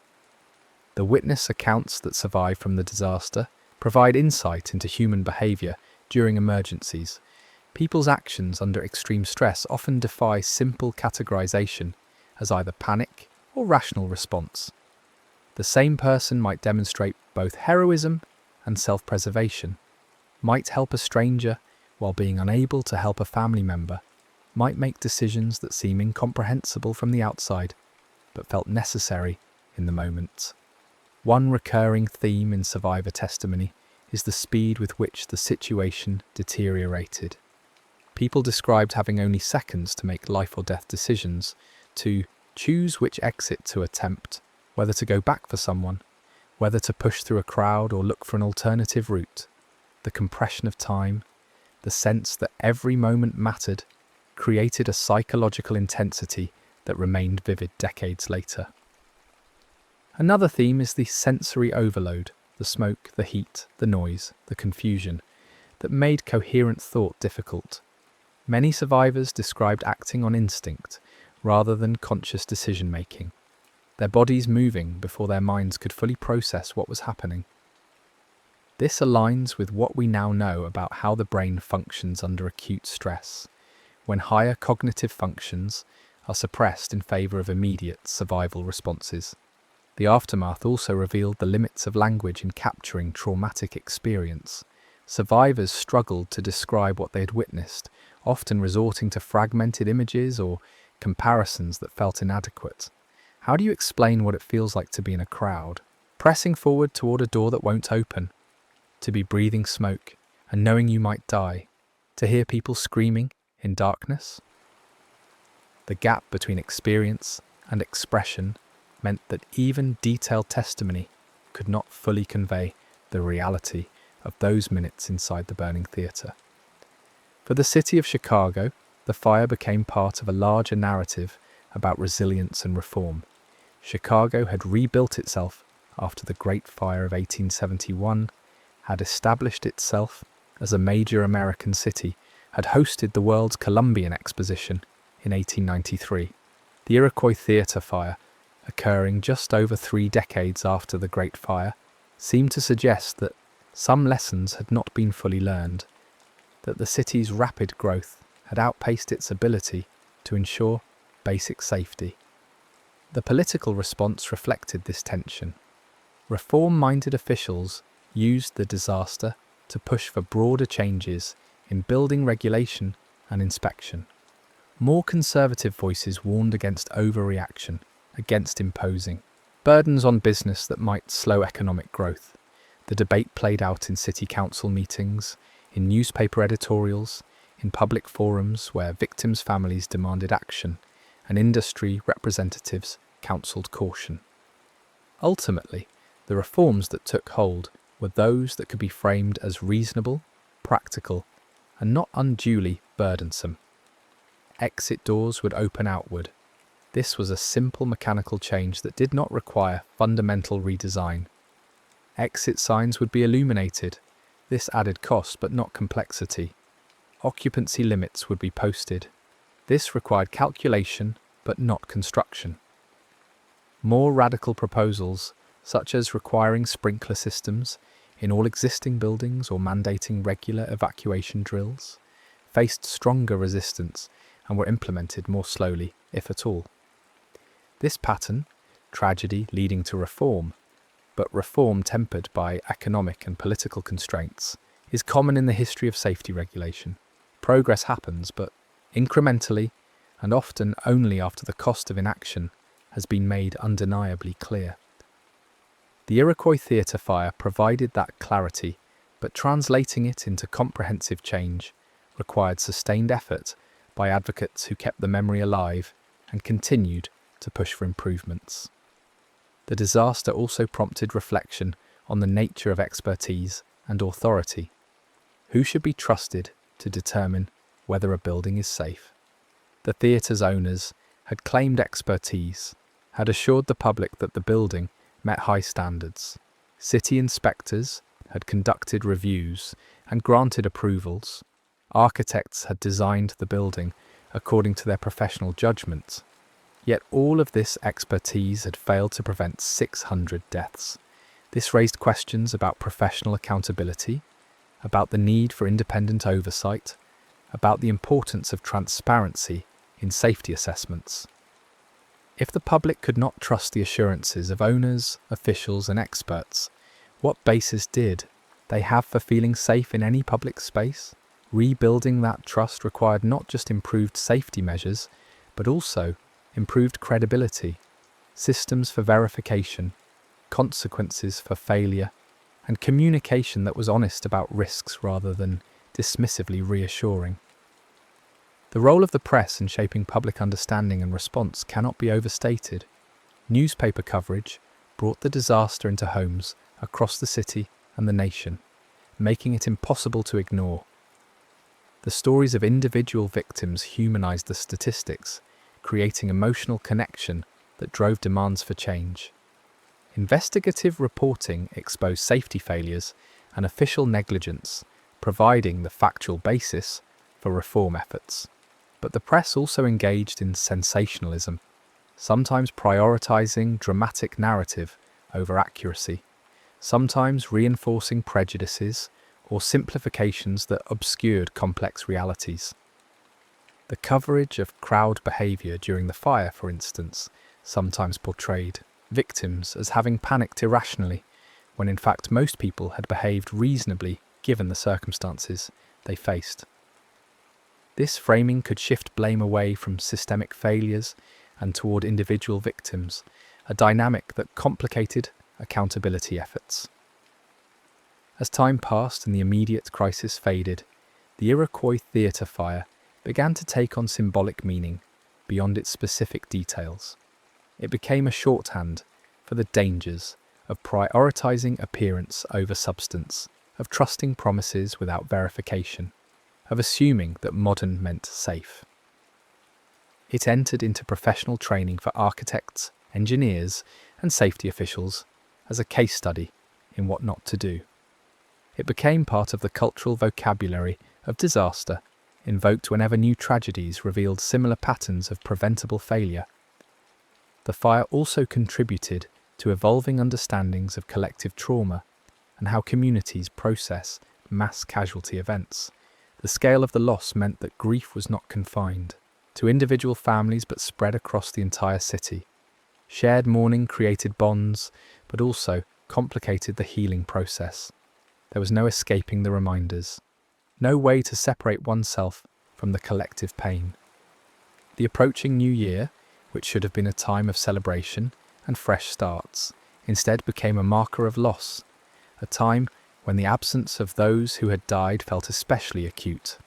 The witness accounts that survive from the disaster provide insight into human behaviour during emergencies. People's actions under extreme stress often defy simple categorization as either panic or rational response. The same person might demonstrate both heroism and self-preservation, might help a stranger while being unable to help a family member, might make decisions that seem incomprehensible from the outside, but felt necessary in the moment. One recurring theme in survivor testimony is the speed with which the situation deteriorated. People described having only seconds to make life or death decisions, to choose which exit to attempt, whether to go back for someone, whether to push through a crowd or look for an alternative route. The compression of time, the sense that every moment mattered, created a psychological intensity that remained vivid decades later. Another theme is the sensory overload, the smoke, the heat, the noise, the confusion, that made coherent thought difficult. Many survivors described acting on instinct rather than conscious decision-making, their bodies moving before their minds could fully process what was happening. This aligns with what we now know about how the brain functions under acute stress, when higher cognitive functions are suppressed in favour of immediate survival responses. The aftermath also revealed the limits of language in capturing traumatic experience. Survivors struggled to describe what they had witnessed, often resorting to fragmented images or comparisons that felt inadequate. How do you explain what it feels like to be in a crowd, pressing forward toward a door that won't open, to be breathing smoke and knowing you might die, to hear people screaming in darkness? The gap between experience and expression meant that even detailed testimony could not fully convey the reality of those minutes inside the burning theatre. For the city of Chicago, the fire became part of a larger narrative about resilience and reform. Chicago had rebuilt itself after the Great Fire of 1871, had established itself as a major American city, had hosted the World's Columbian Exposition in 1893. The Iroquois Theatre Fire, occurring just over 3 decades after the Great Fire, seemed to suggest that some lessons had not been fully learned, that the city's rapid growth had outpaced its ability to ensure basic safety. The political response reflected this tension. Reform-minded officials used the disaster to push for broader changes in building regulation and inspection. More conservative voices warned against overreaction, against imposing burdens on business that might slow economic growth. The debate played out in city council meetings, in newspaper editorials, in public forums where victims' families demanded action and industry representatives counselled caution. Ultimately, the reforms that took hold were those that could be framed as reasonable, practical, and not unduly burdensome. Exit doors would open outward. This was a simple mechanical change that did not require fundamental redesign. Exit signs would be illuminated. This added cost but not complexity. Occupancy limits would be posted. This required calculation but not construction. More radical proposals, such as requiring sprinkler systems in all existing buildings or mandating regular evacuation drills, faced stronger resistance and were implemented more slowly, if at all. This pattern, tragedy leading to reform, but reform tempered by economic and political constraints, is common in the history of safety regulation. Progress happens, but incrementally, and often only after the cost of inaction has been made undeniably clear. The Iroquois Theatre Fire provided that clarity, but translating it into comprehensive change required sustained effort by advocates who kept the memory alive and continued to push for improvements. The disaster also prompted reflection on the nature of expertise and authority. Who should be trusted to determine whether a building is safe? The theatre's owners had claimed expertise, had assured the public that the building met high standards. City inspectors had conducted reviews and granted approvals. Architects had designed the building according to their professional judgment. Yet all of this expertise had failed to prevent 600 deaths. This raised questions about professional accountability, about the need for independent oversight, about the importance of transparency in safety assessments. If the public could not trust the assurances of owners, officials, and experts, what basis did they have for feeling safe in any public space? Rebuilding that trust required not just improved safety measures, but also improved credibility, systems for verification, consequences for failure, and communication that was honest about risks rather than dismissively reassuring. The role of the press in shaping public understanding and response cannot be overstated. Newspaper coverage brought the disaster into homes across the city and the nation, making it impossible to ignore. The stories of individual victims humanized the statistics, creating emotional connection that drove demands for change. Investigative reporting exposed safety failures and official negligence, providing the factual basis for reform efforts. But the press also engaged in sensationalism, sometimes prioritizing dramatic narrative over accuracy, sometimes reinforcing prejudices or simplifications that obscured complex realities. The coverage of crowd behavior during the fire, for instance, sometimes portrayed victims as having panicked irrationally, when in fact most people had behaved reasonably given the circumstances they faced. This framing could shift blame away from systemic failures and toward individual victims, a dynamic that complicated accountability efforts. As time passed and the immediate crisis faded, the Iroquois Theatre Fire began to take on symbolic meaning beyond its specific details. It became a shorthand for the dangers of prioritizing appearance over substance, of trusting promises without verification, of assuming that modern meant safe. It entered into professional training for architects, engineers, and safety officials as a case study in what not to do. It became part of the cultural vocabulary of disaster, invoked whenever new tragedies revealed similar patterns of preventable failure. The fire also contributed to evolving understandings of collective trauma and how communities process mass casualty events. The scale of the loss meant that grief was not confined to individual families but spread across the entire city. Shared mourning created bonds, but also complicated the healing process. There was no escaping the reminders, no way to separate oneself from the collective pain. The approaching new year, which should have been a time of celebration and fresh starts, instead became a marker of loss, a time when the absence of those who had died felt especially acute.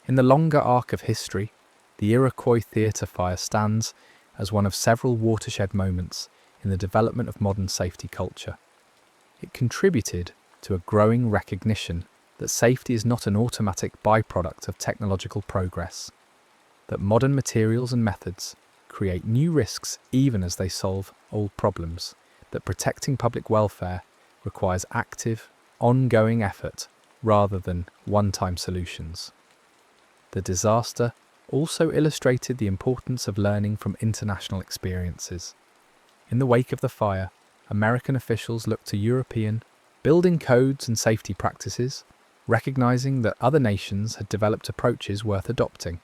In the longer arc of history, the Iroquois Theatre Fire stands as one of several watershed moments in the development of modern safety culture. It contributed to a growing recognition that safety is not an automatic byproduct of technological progress, that modern materials and methods create new risks even as they solve old problems, that protecting public welfare requires active, ongoing effort rather than one-time solutions. The disaster also illustrated the importance of learning from international experiences. In the wake of the fire, American officials looked to European building codes and safety practices, recognizing that other nations had developed approaches worth adopting.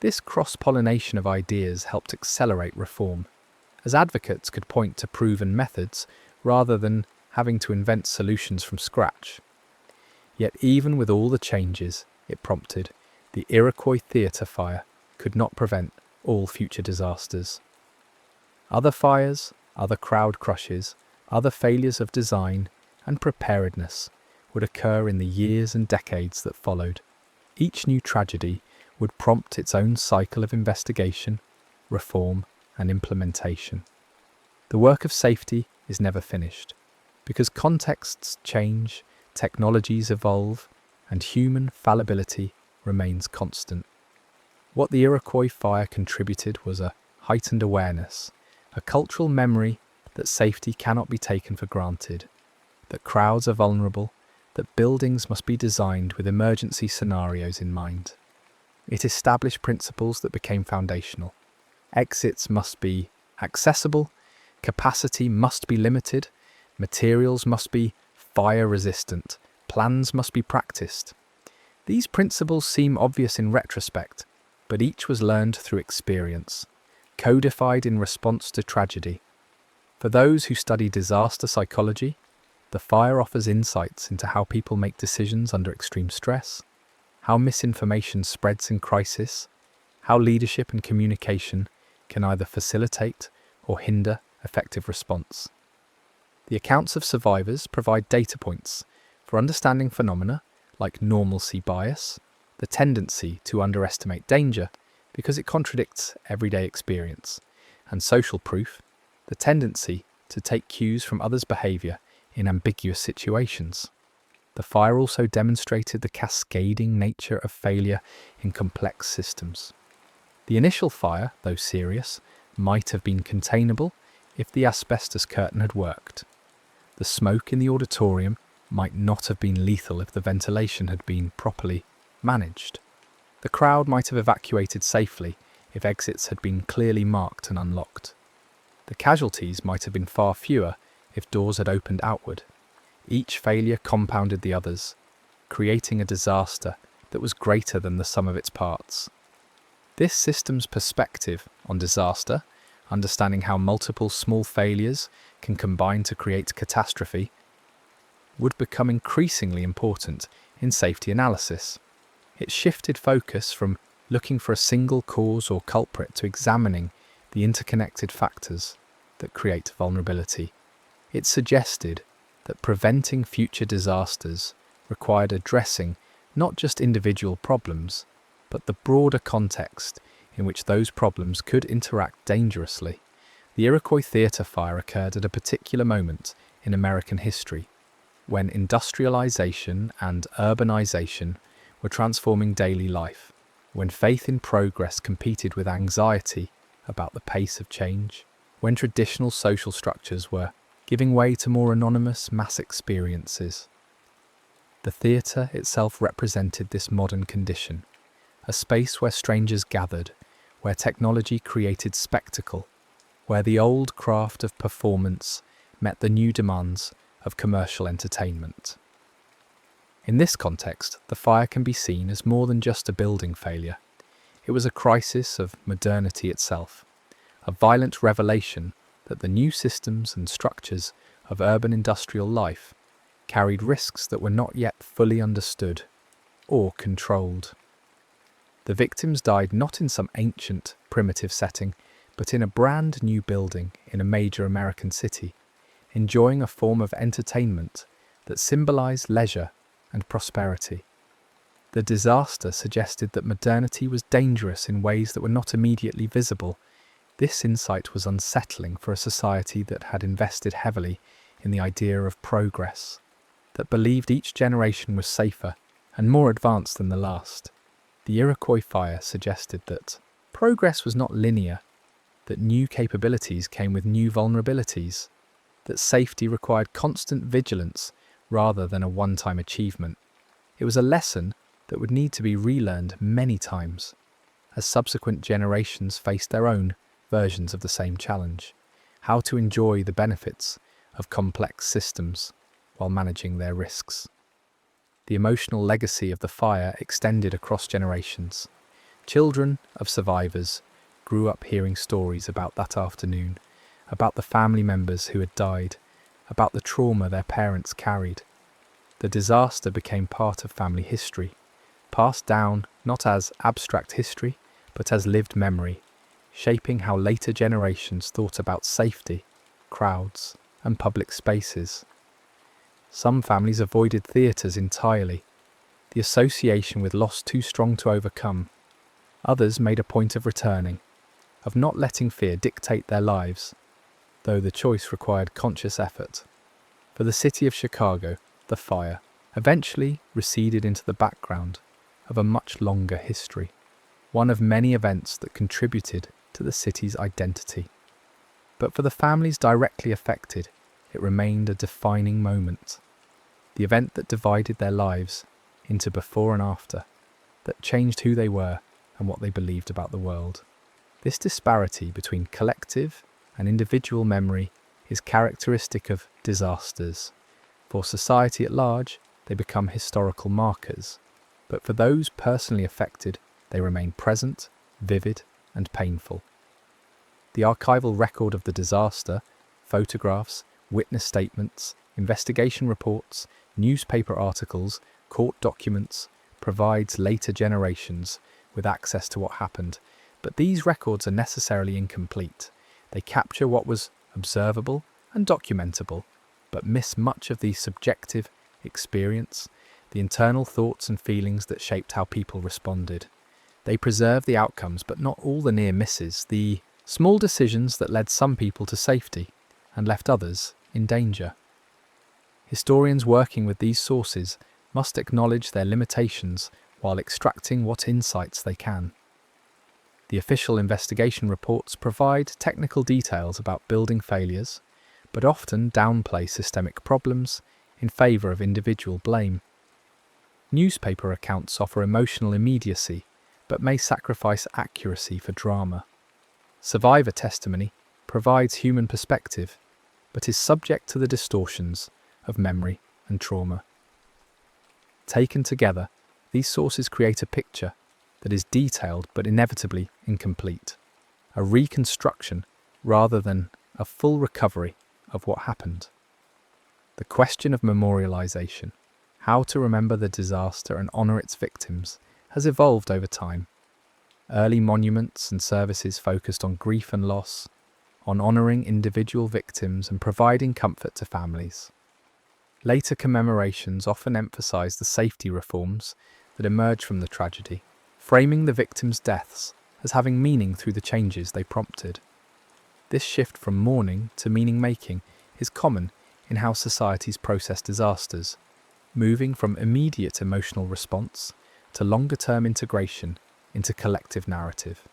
This cross-pollination of ideas helped accelerate reform, as advocates could point to proven methods rather than having to invent solutions from scratch. Yet even with all the changes it prompted, the Iroquois Theatre Fire could not prevent all future disasters. Other fires, other crowd crushes, other failures of design and preparedness would occur in the years and decades that followed. Each new tragedy would prompt its own cycle of investigation, reform, and implementation. The work of safety is never finished, because contexts change, technologies evolve, and human fallibility remains constant. What the Iroquois Fire contributed was a heightened awareness, a cultural memory that safety cannot be taken for granted, that crowds are vulnerable, that buildings must be designed with emergency scenarios in mind. It established principles that became foundational. Exits must be accessible, capacity must be limited, materials must be fire-resistant, plans must be practiced. These principles seem obvious in retrospect, but each was learned through experience, codified in response to tragedy. For those who study disaster psychology, the fire offers insights into how people make decisions under extreme stress, how misinformation spreads in crisis, how leadership and communication can either facilitate or hinder effective response. The accounts of survivors provide data points for understanding phenomena like normalcy bias, the tendency to underestimate danger because it contradicts everyday experience, and social proof, the tendency to take cues from others' behaviour in ambiguous situations. The fire also demonstrated the cascading nature of failure in complex systems. The initial fire, though serious, might have been containable if the asbestos curtain had worked. The smoke in the auditorium might not have been lethal if the ventilation had been properly managed. The crowd might have evacuated safely if exits had been clearly marked and unlocked. The casualties might have been far fewer if doors had opened outward. Each failure compounded the others, creating a disaster that was greater than the sum of its parts. This system's perspective on disaster, understanding how multiple small failures can combine to create catastrophe, would become increasingly important in safety analysis. It shifted focus from looking for a single cause or culprit to examining the interconnected factors that create vulnerability. It suggested that preventing future disasters required addressing not just individual problems, but the broader context in which those problems could interact dangerously. The Iroquois Theatre Fire occurred at a particular moment in American history, when industrialization and urbanization were transforming daily life, when faith in progress competed with anxiety about the pace of change, when traditional social structures were giving way to more anonymous mass experiences. The theatre itself represented this modern condition, a space where strangers gathered, where technology created spectacle, where the old craft of performance met the new demands of commercial entertainment. In this context, the fire can be seen as more than just a building failure. It was a crisis of modernity itself, a violent revelation that the new systems and structures of urban industrial life carried risks that were not yet fully understood or controlled. The victims died not in some ancient, primitive setting, but in a brand new building in a major American city, enjoying a form of entertainment that symbolized leisure and prosperity. The disaster suggested that modernity was dangerous in ways that were not immediately visible. This insight was unsettling for a society that had invested heavily in the idea of progress, that believed each generation was safer and more advanced than the last. The Iroquois Fire suggested that progress was not linear, that new capabilities came with new vulnerabilities, that safety required constant vigilance rather than a one-time achievement. It was a lesson that would need to be relearned many times, as subsequent generations faced their own versions of the same challenge: how to enjoy the benefits of complex systems while managing their risks. The emotional legacy of the fire extended across generations. Children of survivors grew up hearing stories about that afternoon, about the family members who had died, about the trauma their parents carried. The disaster became part of family history, passed down not as abstract history, but as lived memory, shaping how later generations thought about safety, crowds, and public spaces. Some families avoided theatres entirely, the association with loss too strong to overcome. Others made a point of returning, of not letting fear dictate their lives, though the choice required conscious effort. For the city of Chicago, the fire eventually receded into the background of a much longer history, one of many events that contributed to the city's identity. But for the families directly affected, it remained a defining moment, the event that divided their lives into before and after, that changed who they were and what they believed about the world. This disparity between collective and individual memory is characteristic of disasters. For society at large, they become historical markers, but for those personally affected, they remain present, vivid, and painful. The archival record of the disaster, photographs, witness statements, investigation reports, newspaper articles, court documents, provides later generations with access to what happened, but these records are necessarily incomplete. They capture what was observable and documentable, but miss much of the subjective experience, the internal thoughts and feelings that shaped how people responded. They preserve the outcomes, but not all the near misses, the small decisions that led some people to safety and left others in danger. Historians working with these sources must acknowledge their limitations while extracting what insights they can. The official investigation reports provide technical details about building failures, but often downplay systemic problems in favour of individual blame. Newspaper accounts offer emotional immediacy, but may sacrifice accuracy for drama. Survivor testimony provides human perspective, but is subject to the distortions of memory and trauma. Taken together, these sources create a picture that is detailed but inevitably incomplete, a reconstruction rather than a full recovery of what happened. The question of memorialization, how to remember the disaster and honour its victims, has evolved over time. Early monuments and services focused on grief and loss, on honouring individual victims and providing comfort to families. Later commemorations often emphasise the safety reforms that emerge from the tragedy, framing the victims' deaths as having meaning through the changes they prompted. This shift from mourning to meaning-making is common in how societies process disasters, moving from immediate emotional response to longer-term integration into collective narrative.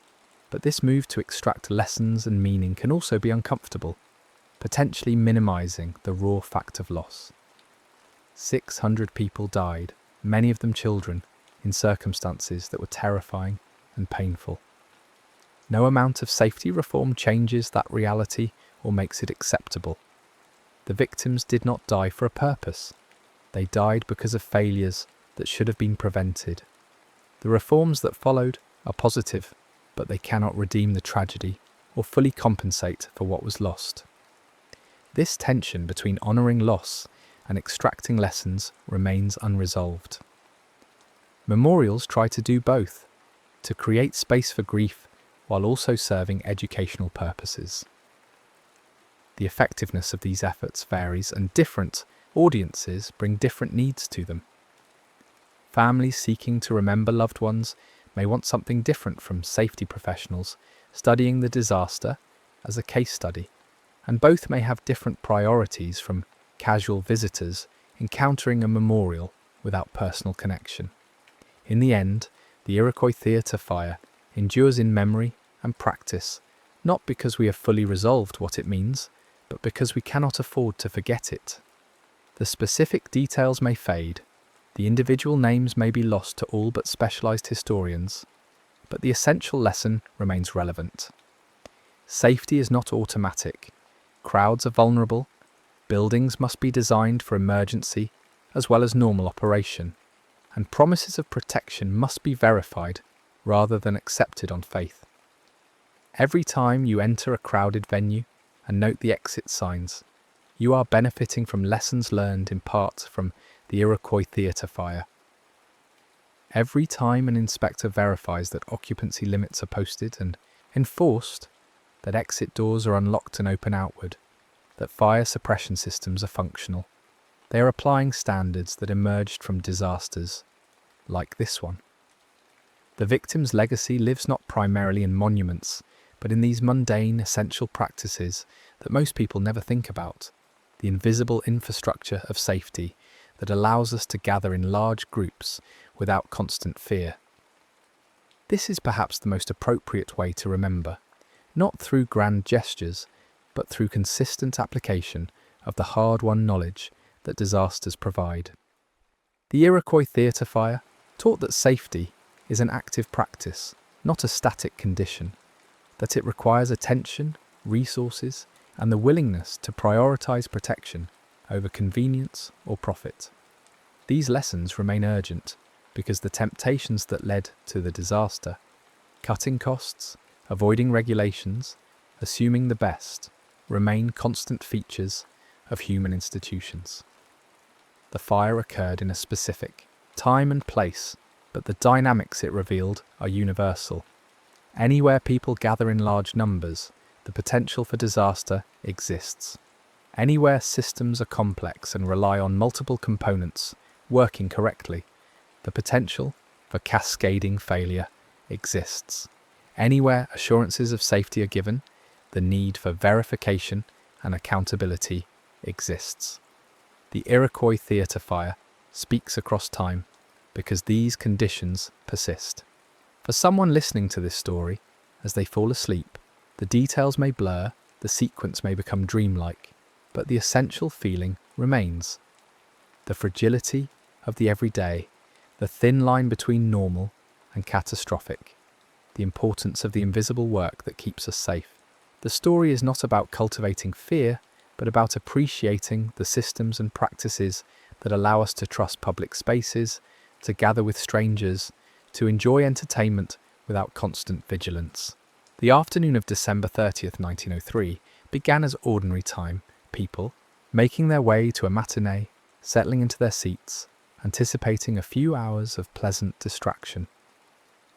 But this move to extract lessons and meaning can also be uncomfortable, potentially minimizing the raw fact of loss. 600 people died, many of them children, in circumstances that were terrifying and painful. No amount of safety reform changes that reality or makes it acceptable. The victims did not die for a purpose. They died because of failures that should have been prevented. The reforms that followed are positive, but they cannot redeem the tragedy or fully compensate for what was lost. This tension between honouring loss and extracting lessons remains unresolved. Memorials try to do both, to create space for grief while also serving educational purposes. The effectiveness of these efforts varies, and different audiences bring different needs to them. Families seeking to remember loved ones may want something different from safety professionals studying the disaster as a case study, and both may have different priorities from casual visitors encountering a memorial without personal connection. In the end, the Iroquois Theatre Fire endures in memory and practice, not because we have fully resolved what it means, but because we cannot afford to forget it. The specific details may fade, the individual names may be lost to all but specialised historians, but the essential lesson remains relevant. Safety is not automatic. Crowds are vulnerable. Buildings must be designed for emergency as well as normal operation, and promises of protection must be verified rather than accepted on faith. Every time you enter a crowded venue and note the exit signs, you are benefiting from lessons learned in part from the Iroquois Theatre Fire. Every time an inspector verifies that occupancy limits are posted and enforced, that exit doors are unlocked and open outward, that fire suppression systems are functional, they are applying standards that emerged from disasters like this one. The victim's legacy lives not primarily in monuments, but in these mundane, essential practices that most people never think about, the invisible infrastructure of safety that allows us to gather in large groups without constant fear. This is perhaps the most appropriate way to remember, not through grand gestures, but through consistent application of the hard-won knowledge that disasters provide. The Iroquois Theatre Fire taught that safety is an active practice, not a static condition, that it requires attention, resources, and the willingness to prioritise protection over convenience or profit. These lessons remain urgent because the temptations that led to the disaster, cutting costs, avoiding regulations, assuming the best, remain constant features of human institutions. The fire occurred in a specific time and place, but the dynamics it revealed are universal. Anywhere people gather in large numbers, the potential for disaster exists. Anywhere systems are complex and rely on multiple components working correctly, the potential for cascading failure exists. Anywhere assurances of safety are given, the need for verification and accountability exists. The Iroquois Theatre Fire speaks across time because these conditions persist. For someone listening to this story, as they fall asleep, the details may blur, the sequence may become dreamlike, but the essential feeling remains. The fragility of the everyday, the thin line between normal and catastrophic, the importance of the invisible work that keeps us safe. The story is not about cultivating fear, but about appreciating the systems and practices that allow us to trust public spaces, to gather with strangers, to enjoy entertainment without constant vigilance. The afternoon of December 30th, 1903 began as ordinary time, people making their way to a matinee, settling into their seats, anticipating a few hours of pleasant distraction.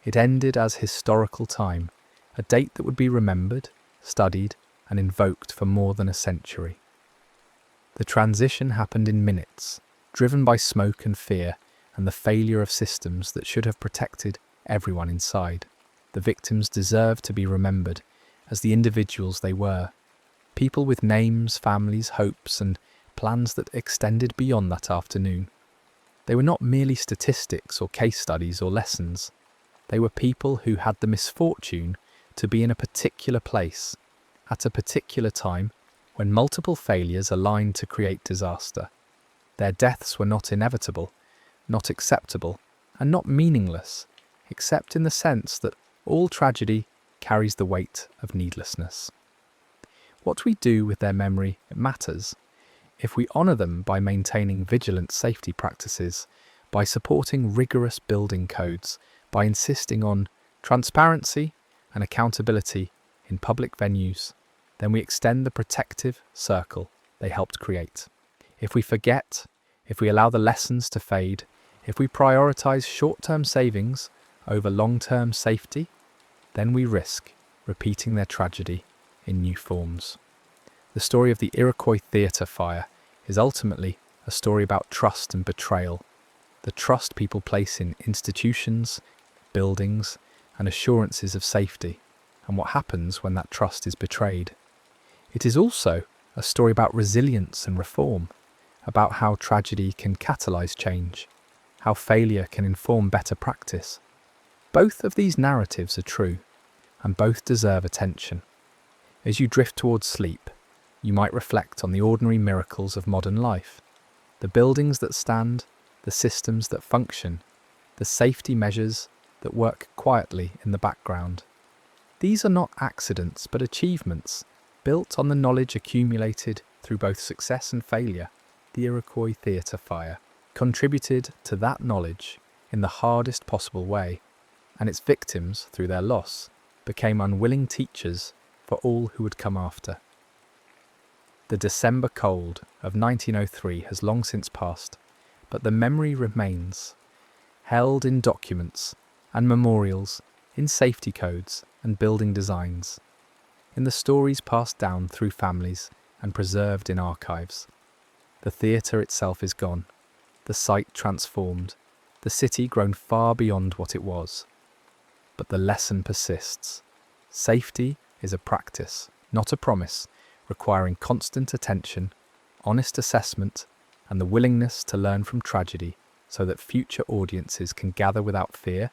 It ended as historical time, a date that would be remembered, studied, and invoked for more than a century. The transition happened in minutes, driven by smoke and fear and the failure of systems that should have protected everyone inside. The victims deserve to be remembered as the individuals they were, People with names, families, hopes, and plans that extended beyond that afternoon. They were not merely statistics or case studies or lessons. They were people who had the misfortune to be in a particular place, at a particular time, when multiple failures aligned to create disaster. Their deaths were not inevitable, not acceptable, and not meaningless, except in the sense that all tragedy carries the weight of needlessness. What we do with their memory matters. If we honour them by maintaining vigilant safety practices, by supporting rigorous building codes, by insisting on transparency and accountability in public venues, then we extend the protective circle they helped create. If we forget, if we allow the lessons to fade, if we prioritise short-term savings over long-term safety, then we risk repeating their tragedy in new forms. The story of the Iroquois Theatre Fire is ultimately a story about trust and betrayal, the trust people place in institutions, buildings, and assurances of safety, and what happens when that trust is betrayed. It is also a story about resilience and reform, about how tragedy can catalyse change, how failure can inform better practice. Both of these narratives are true, and both deserve attention. As you drift towards sleep, you might reflect on the ordinary miracles of modern life, the buildings that stand, the systems that function, the safety measures that work quietly in the background. These are not accidents but achievements, built on the knowledge accumulated through both success and failure. The Iroquois Theatre Fire contributed to that knowledge in the hardest possible way, and its victims, through their loss, became unwilling teachers for all who would come after. The December cold of 1903 has long since passed, but the memory remains, held in documents and memorials, in safety codes and building designs, in the stories passed down through families and preserved in archives. The theatre itself is gone, the site transformed, the city grown far beyond what it was. But the lesson persists. Safety is a practice, not a promise, requiring constant attention, honest assessment, and the willingness to learn from tragedy so that future audiences can gather without fear,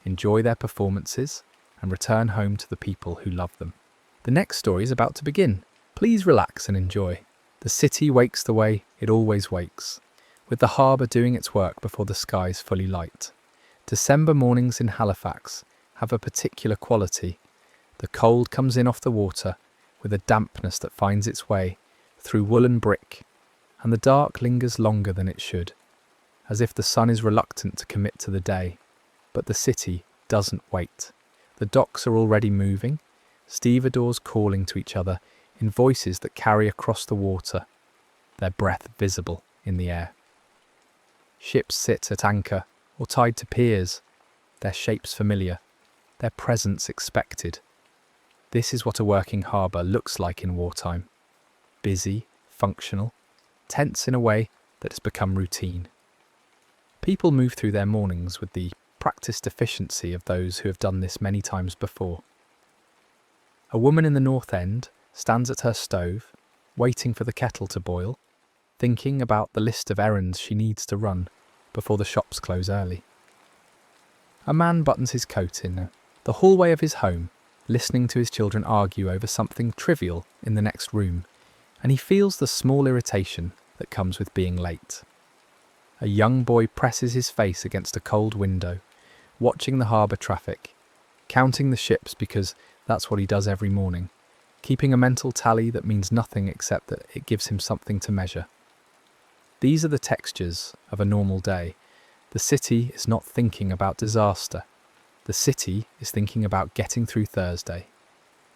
enjoy their performances, and return home to the people who love them. The next story is about to begin. Please relax and enjoy. The city wakes the way it always wakes, with the harbour doing its work before the skies fully light. December mornings in Halifax have a particular quality. The cold comes in off the water with a dampness that finds its way through wool and brick, and the dark lingers longer than it should, as if the sun is reluctant to commit to the day. But the city doesn't wait. The docks are already moving, stevedores calling to each other in voices that carry across the water, their breath visible in the air. Ships sit at anchor or tied to piers, their shapes familiar, their presence expected. This is what a working harbour looks like in wartime. Busy, functional, tense in a way that has become routine. People move through their mornings with the practiced efficiency of those who have done this many times before. A woman in the North End stands at her stove, waiting for the kettle to boil, thinking about the list of errands she needs to run before the shops close early. A man buttons his coat in the hallway of his home, listening to his children argue over something trivial in the next room, and he feels the small irritation that comes with being late. A young boy presses his face against a cold window, watching the harbour traffic, counting the ships because that's what he does every morning, keeping a mental tally that means nothing except that it gives him something to measure. These are the textures of a normal day. The city is not thinking about disaster. The city is thinking about getting through Thursday.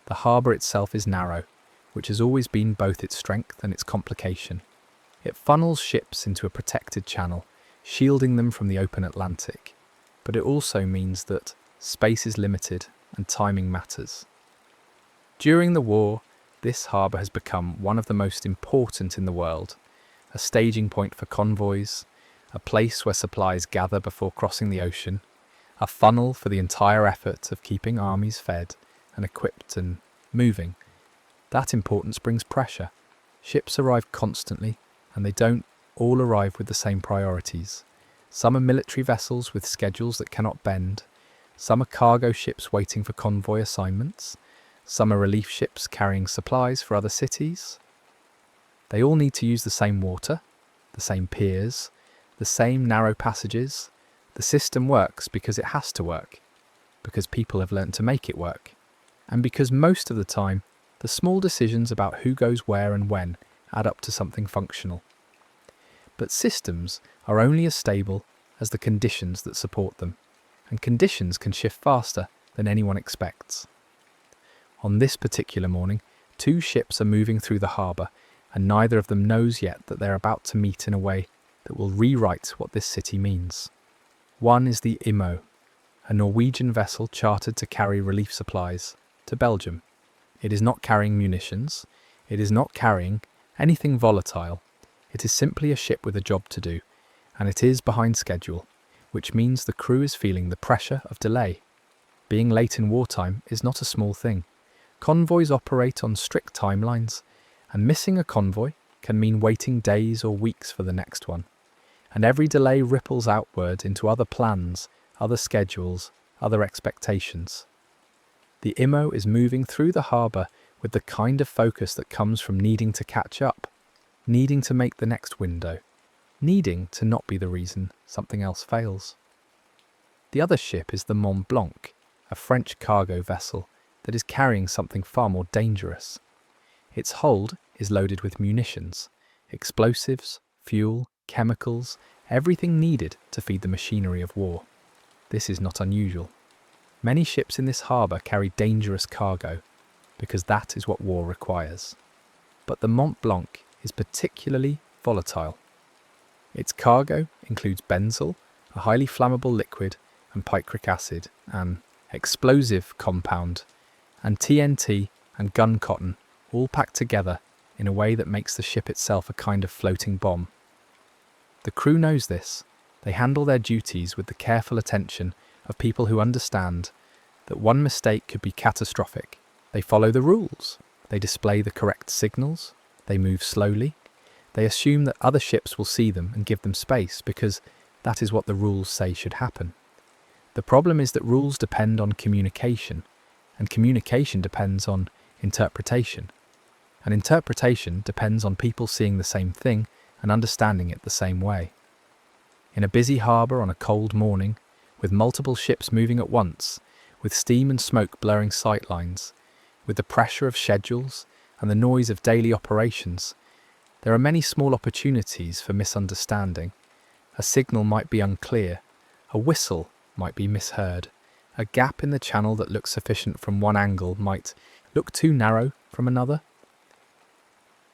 The harbour itself is narrow, which has always been both its strength and its complication. It funnels ships into a protected channel, shielding them from the open Atlantic. But it also means that space is limited and timing matters. During the war, this harbour has become one of the most important in the world, a staging point for convoys, a place where supplies gather before crossing the ocean, a funnel for the entire effort of keeping armies fed and equipped and moving. That importance brings pressure. Ships arrive constantly, and they don't all arrive with the same priorities. Some are military vessels with schedules that cannot bend. Some are cargo ships waiting for convoy assignments. Some are relief ships carrying supplies for other cities. They all need to use the same water, the same piers, the same narrow passages. The system works because it has to work, because people have learned to make it work, and because most of the time, the small decisions about who goes where and when add up to something functional. But systems are only as stable as the conditions that support them, and conditions can shift faster than anyone expects. On this particular morning, 2 ships are moving through the harbour, and neither of them knows yet that they're about to meet in a way that will rewrite what this city means. One is the Imo, a Norwegian vessel chartered to carry relief supplies to Belgium. It is not carrying munitions. It is not carrying anything volatile. It is simply a ship with a job to do, and it is behind schedule, which means the crew is feeling the pressure of delay. Being late in wartime is not a small thing. Convoys operate on strict timelines, and missing a convoy can mean waiting days or weeks for the next one. And every delay ripples outward into other plans, other schedules, other expectations. The Imo is moving through the harbour with the kind of focus that comes from needing to catch up, needing to make the next window, needing to not be the reason something else fails. The other ship is the Mont Blanc, a French cargo vessel that is carrying something far more dangerous. Its hold is loaded with munitions, explosives, fuel, chemicals, everything needed to feed the machinery of war. This is not unusual. Many ships in this harbour carry dangerous cargo, because that is what war requires. But the Mont Blanc is particularly volatile. Its cargo includes benzol, a highly flammable liquid, and picric acid, an explosive compound, and TNT and gun cotton, all packed together in a way that makes the ship itself a kind of floating bomb. The crew knows this. They handle their duties with the careful attention of people who understand that one mistake could be catastrophic. They follow the rules. They display the correct signals. They move slowly. They assume that other ships will see them and give them space because that is what the rules say should happen. The problem is that rules depend on communication, and communication depends on interpretation. And interpretation depends on people seeing the same thing and understanding it the same way. In a busy harbour on a cold morning, with multiple ships moving at once, with steam and smoke blurring sightlines, with the pressure of schedules and the noise of daily operations, there are many small opportunities for misunderstanding. A signal might be unclear, a whistle might be misheard, a gap in the channel that looks sufficient from one angle might look too narrow from another.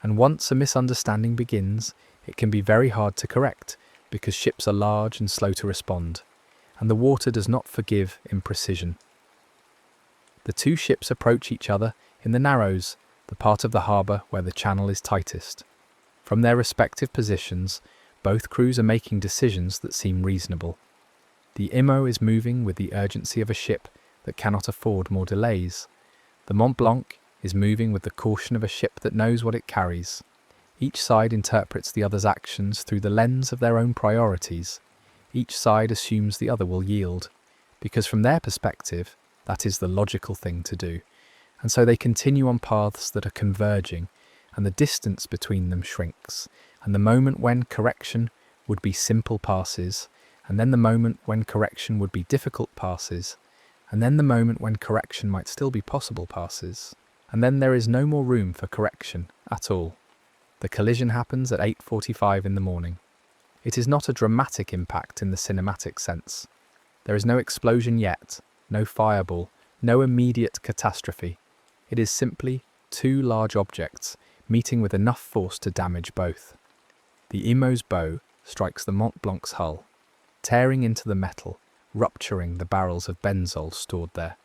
And once a misunderstanding begins, it can be very hard to correct because ships are large and slow to respond, and the water does not forgive imprecision. The 2 ships approach each other in the Narrows, the part of the harbour where the channel is tightest. From their respective positions, both crews are making decisions that seem reasonable. The Imo is moving with the urgency of a ship that cannot afford more delays. The Mont Blanc is moving with the caution of a ship that knows what it carries. Each side interprets the other's actions through the lens of their own priorities. Each side assumes the other will yield, because from their perspective, that is the logical thing to do. And so they continue on paths that are converging, and the distance between them shrinks, and the moment when correction would be simple passes, and then the moment when correction would be difficult passes, and then the moment when correction might still be possible passes, and then there is no more room for correction at all. The collision happens at 8:45 in the morning. It is not a dramatic impact in the cinematic sense. There is no explosion yet, no fireball, no immediate catastrophe. It is simply 2 large objects meeting with enough force to damage both. The Imo's bow strikes the Mont Blanc's hull, tearing into the metal, rupturing the barrels of benzol stored there.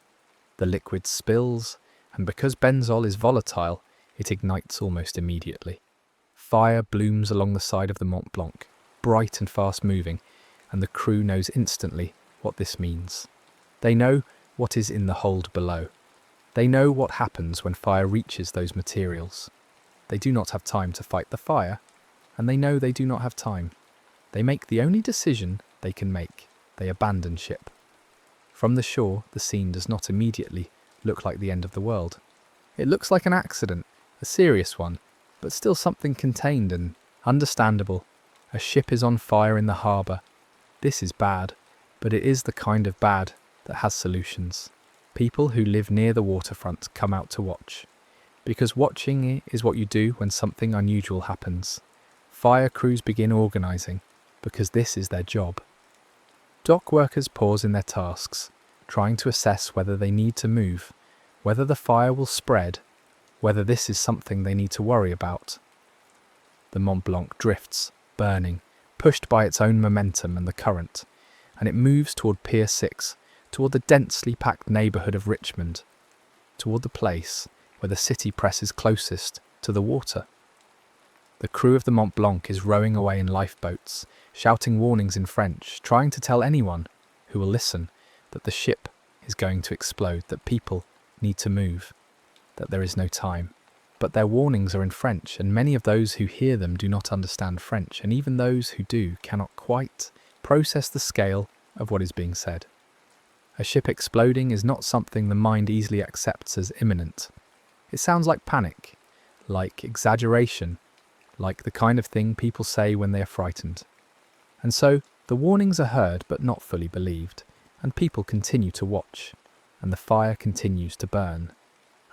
The liquid spills, and because benzol is volatile, it ignites almost immediately. Fire blooms along the side of the Mont Blanc, bright and fast-moving, and the crew knows instantly what this means. They know what is in the hold below. They know what happens when fire reaches those materials. They do not have time to fight the fire, and they know they do not have time. They make the only decision they can make. They abandon ship. From the shore, the scene does not immediately look like the end of the world. It looks like an accident, a serious one, but still something contained and understandable. A ship is on fire in the harbour. This is bad, but it is the kind of bad that has solutions. People who live near the waterfront come out to watch, because watching is what you do when something unusual happens. Fire crews begin organising, because this is their job. Dock workers pause in their tasks, trying to assess whether they need to move, whether the fire will spread, whether this is something they need to worry about. The Mont Blanc drifts, burning, pushed by its own momentum and the current, and it moves toward Pier 6, toward the densely packed neighbourhood of Richmond, toward the place where the city presses closest to the water. The crew of the Mont Blanc is rowing away in lifeboats, shouting warnings in French, trying to tell anyone who will listen that the ship is going to explode, that people need to move, that there is no time. But their warnings are in French, and many of those who hear them do not understand French, and even those who do cannot quite process the scale of what is being said. A ship exploding is not something the mind easily accepts as imminent. It sounds like panic, like exaggeration, like the kind of thing people say when they are frightened. And so the warnings are heard but not fully believed, and people continue to watch, and the fire continues to burn,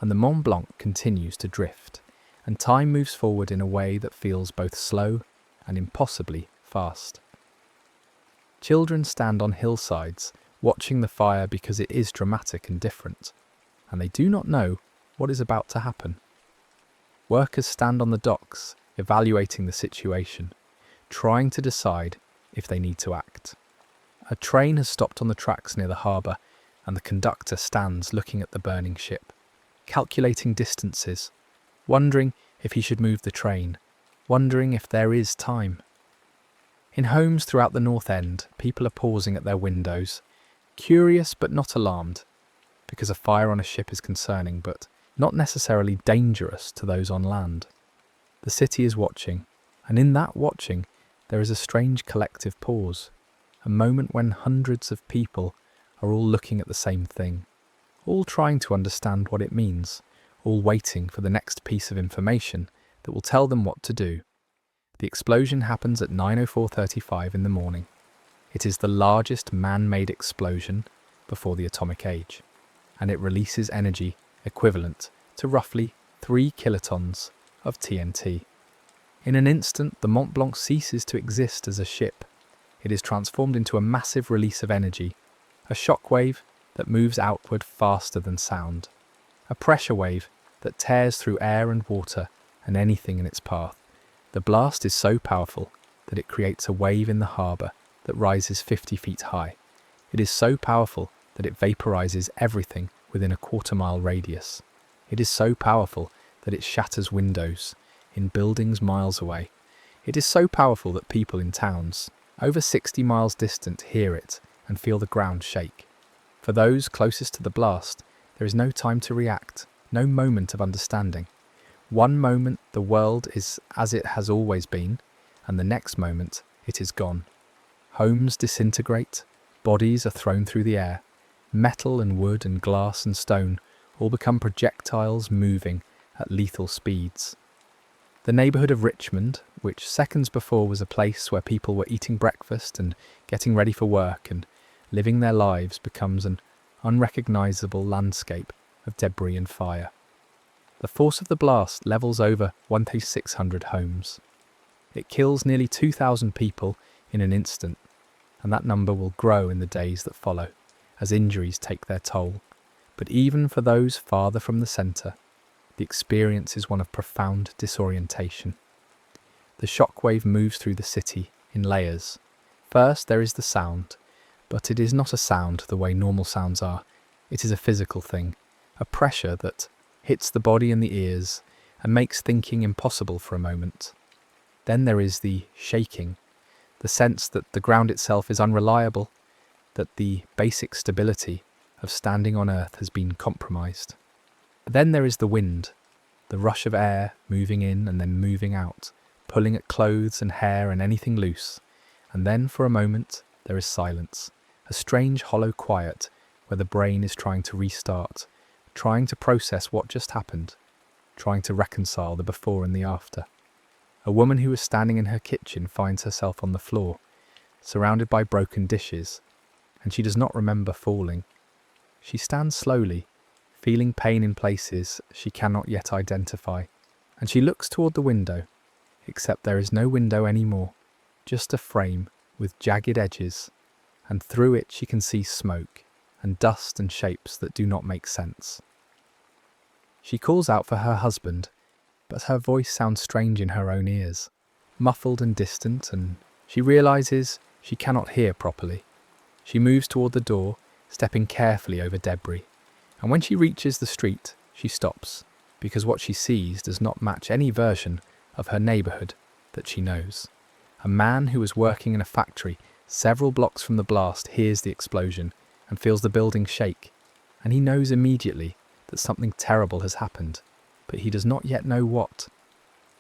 and the Mont Blanc continues to drift, and time moves forward in a way that feels both slow and impossibly fast. Children stand on hillsides, watching the fire because it is dramatic and different, and they do not know what is about to happen. Workers stand on the docks, evaluating the situation, trying to decide if they need to act. A train has stopped on the tracks near the harbour, and the conductor stands looking at the burning ship, calculating distances, wondering if he should move the train, wondering if there is time. In homes throughout the North End, people are pausing at their windows, curious but not alarmed, because a fire on a ship is concerning but not necessarily dangerous to those on land. The city is watching, and in that watching there is a strange collective pause, a moment when hundreds of people are all looking at the same thing, all trying to understand what it means, all waiting for the next piece of information that will tell them what to do. The explosion happens at 9:04:35 in the morning. It is the largest man-made explosion before the atomic age, and it releases energy equivalent to roughly 3 kilotons of TNT. In an instant, the Mont Blanc ceases to exist as a ship. It is transformed into a massive release of energy, a shock wave that moves outward faster than sound, a pressure wave that tears through air and water and anything in its path. The blast is so powerful that it creates a wave in the harbour that rises 50 feet high. It is so powerful that it vaporizes everything within a quarter-mile radius. It is so powerful that it shatters windows in buildings miles away. It is so powerful that people in towns over 60 miles distant hear it and feel the ground shake. For those closest to the blast, there is no time to react, no moment of understanding. One moment the world is as it has always been, and the next moment it is gone. Homes disintegrate, bodies are thrown through the air, metal and wood and glass and stone all become projectiles moving at lethal speeds. The neighbourhood of Richmond, which seconds before was a place where people were eating breakfast and getting ready for work and living their lives, becomes an unrecognisable landscape of debris and fire. The force of the blast levels over 1,600 homes. It kills nearly 2,000 people in an instant, and that number will grow in the days that follow, as injuries take their toll. But even for those farther from the centre, the experience is one of profound disorientation. The shockwave moves through the city in layers. First there is the sound, but it is not a sound the way normal sounds are. It is a physical thing, a pressure that hits the body and the ears and makes thinking impossible for a moment. Then there is the shaking, the sense that the ground itself is unreliable, that the basic stability of standing on earth has been compromised. Then there is the wind, the rush of air moving in and then moving out, pulling at clothes and hair and anything loose. And then for a moment there is silence, a strange hollow quiet where the brain is trying to restart, trying to process what just happened, trying to reconcile the before and the after. A woman who was standing in her kitchen finds herself on the floor, surrounded by broken dishes, and she does not remember falling. She stands slowly, feeling pain in places she cannot yet identify, and she looks toward the window, except there is no window anymore, just a frame with jagged edges, and through it she can see smoke and dust and shapes that do not make sense. She calls out for her husband, but her voice sounds strange in her own ears, muffled and distant, and she realizes she cannot hear properly. She moves toward the door, stepping carefully over debris, and when she reaches the street, she stops, because what she sees does not match any version of her neighborhood that she knows. A man who was working in a factory several blocks from the blast hears the explosion and feels the building shake, and he knows immediately that something terrible has happened, but he does not yet know what.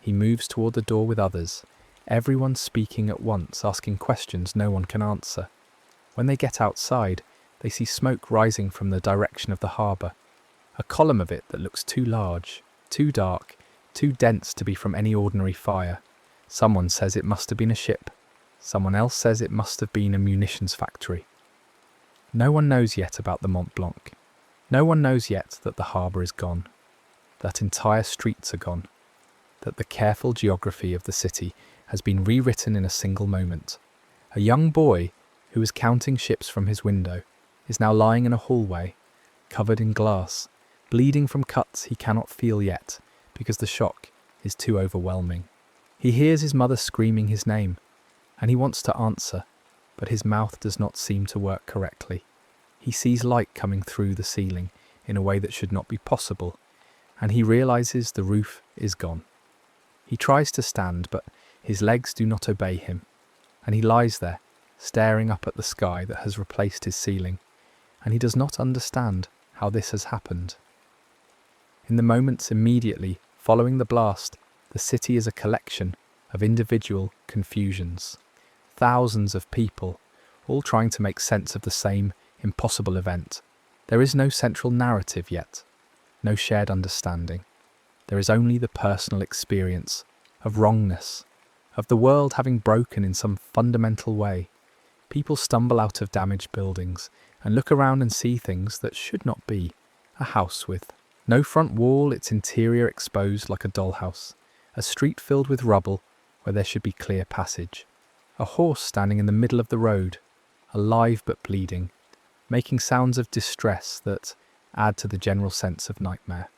He moves toward the door with others, everyone speaking at once, asking questions no one can answer. When they get outside, they see smoke rising from the direction of the harbour, a column of it that looks too large, too dark, too dense to be from any ordinary fire. Someone says it must have been a ship. Someone else says it must have been a munitions factory. No one knows yet about the Mont Blanc. No one knows yet that the harbour is gone, that entire streets are gone, that the careful geography of the city has been rewritten in a single moment. A young boy who was counting ships from his window is now lying in a hallway, covered in glass, bleeding from cuts he cannot feel yet because the shock is too overwhelming. He hears his mother screaming his name, and he wants to answer, but his mouth does not seem to work correctly. He sees light coming through the ceiling in a way that should not be possible, and he realizes the roof is gone. He tries to stand, but his legs do not obey him, and he lies there, staring up at the sky that has replaced his ceiling, and he does not understand how this has happened. In the moments immediately following the blast, the city is a collection of individual confusions. Thousands of people, all trying to make sense of the same impossible event. There is no central narrative yet, no shared understanding. There is only the personal experience of wrongness, of the world having broken in some fundamental way. People stumble out of damaged buildings and look around and see things that should not be. A house with no front wall, its interior exposed like a dollhouse. A street filled with rubble where there should be clear passage. A horse standing in the middle of the road, alive but bleeding, making sounds of distress that add to the general sense of nightmare.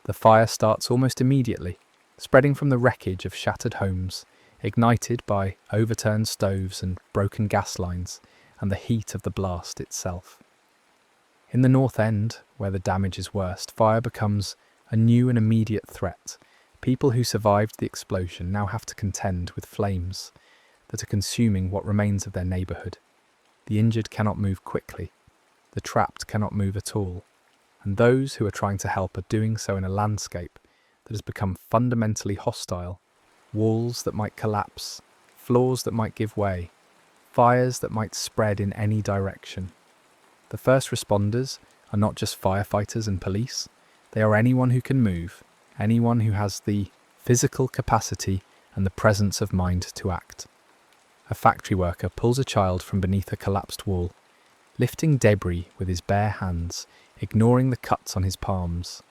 The fire starts almost immediately, spreading from the wreckage of shattered homes, ignited by overturned stoves and broken gas lines and the heat of the blast itself. In the north end, where the damage is worst, fire becomes a new and immediate threat. People who survived the explosion now have to contend with flames that are consuming what remains of their neighbourhood. The injured cannot move quickly, the trapped cannot move at all, and those who are trying to help are doing so in a landscape that has become fundamentally hostile. Walls that might collapse, floors that might give way, fires that might spread in any direction. The first responders are not just firefighters and police, they are anyone who can move, anyone who has the physical capacity and the presence of mind to act. A factory worker pulls a child from beneath a collapsed wall, lifting debris with his bare hands, ignoring the cuts on his palms.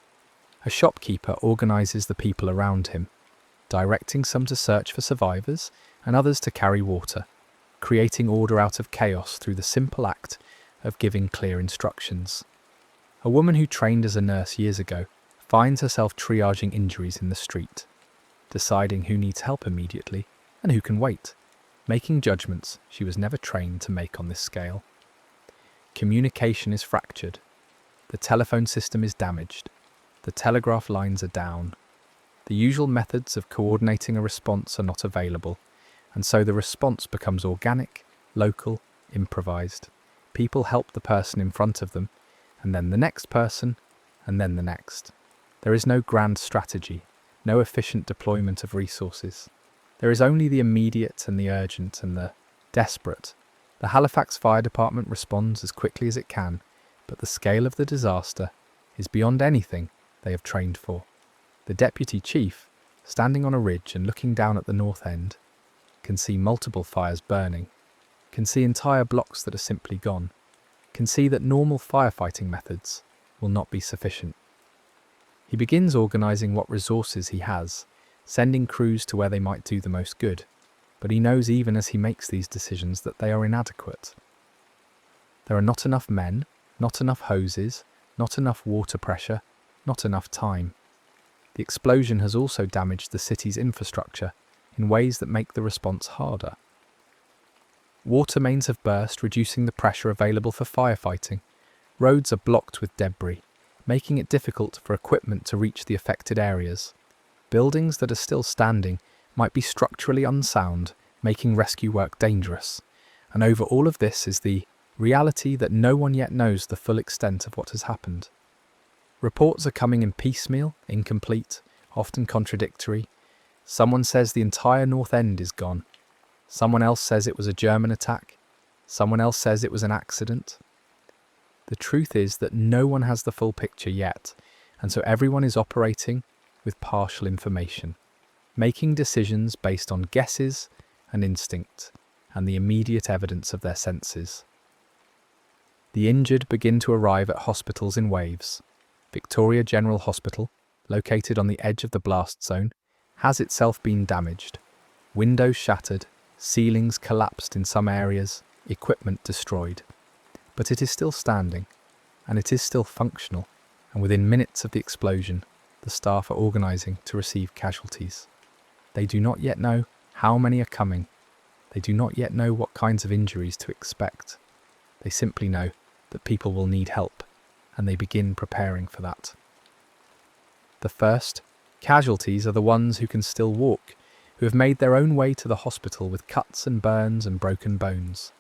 A shopkeeper organises the people around him, directing some to search for survivors and others to carry water, creating order out of chaos through the simple act of giving clear instructions. A woman who trained as a nurse years ago finds herself triaging injuries in the street, deciding who needs help immediately and who can wait, making judgments she was never trained to make on this scale. Communication is fractured. The telephone system is damaged. The telegraph lines are down. The usual methods of coordinating a response are not available, and so the response becomes organic, local, improvised. People help the person in front of them, and then the next person, and then the next. There is no grand strategy, no efficient deployment of resources. There is only the immediate and the urgent and the desperate. The Halifax Fire Department responds as quickly as it can, but the scale of the disaster is beyond anything they have trained for. The deputy chief, standing on a ridge and looking down at the north end, can see multiple fires burning, can see entire blocks that are simply gone, can see that normal firefighting methods will not be sufficient. He begins organising what resources he has, sending crews to where they might do the most good, but he knows even as he makes these decisions that they are inadequate. There are not enough men, not enough hoses, not enough water pressure, not enough time. The explosion has also damaged the city's infrastructure in ways that make the response harder. Water mains have burst, reducing the pressure available for firefighting. Roads are blocked with debris, making it difficult for equipment to reach the affected areas. Buildings that are still standing might be structurally unsound, making rescue work dangerous. And over all of this is the reality that no one yet knows the full extent of what has happened. Reports are coming in piecemeal, incomplete, often contradictory. Someone says the entire North End is gone. Someone else says it was a German attack. Someone else says it was an accident. The truth is that no one has the full picture yet, and so everyone is operating with partial information, making decisions based on guesses and instinct and the immediate evidence of their senses. The injured begin to arrive at hospitals in waves. Victoria General Hospital, located on the edge of the blast zone, has itself been damaged. Windows shattered, ceilings collapsed in some areas, equipment destroyed. But it is still standing, and it is still functional, and within minutes of the explosion, the staff are organising to receive casualties. They do not yet know how many are coming. They do not yet know what kinds of injuries to expect. They simply know that people will need help, and they begin preparing for that. The first casualties are the ones who can still walk, who have made their own way to the hospital with cuts and burns and broken bones.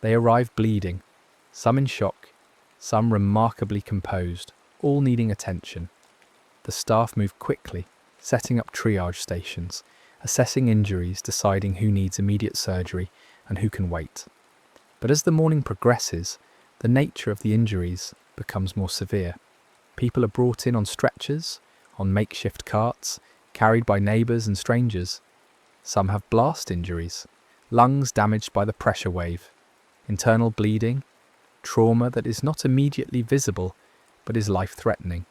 They arrive bleeding, some in shock, some remarkably composed, all needing attention. The staff move quickly, setting up triage stations, assessing injuries, deciding who needs immediate surgery and who can wait. But as the morning progresses, the nature of the injuries becomes more severe. People are brought in on stretchers, on makeshift carts, carried by neighbours and strangers. Some have blast injuries, lungs damaged by the pressure wave, internal bleeding, trauma that is not immediately visible but is life-threatening.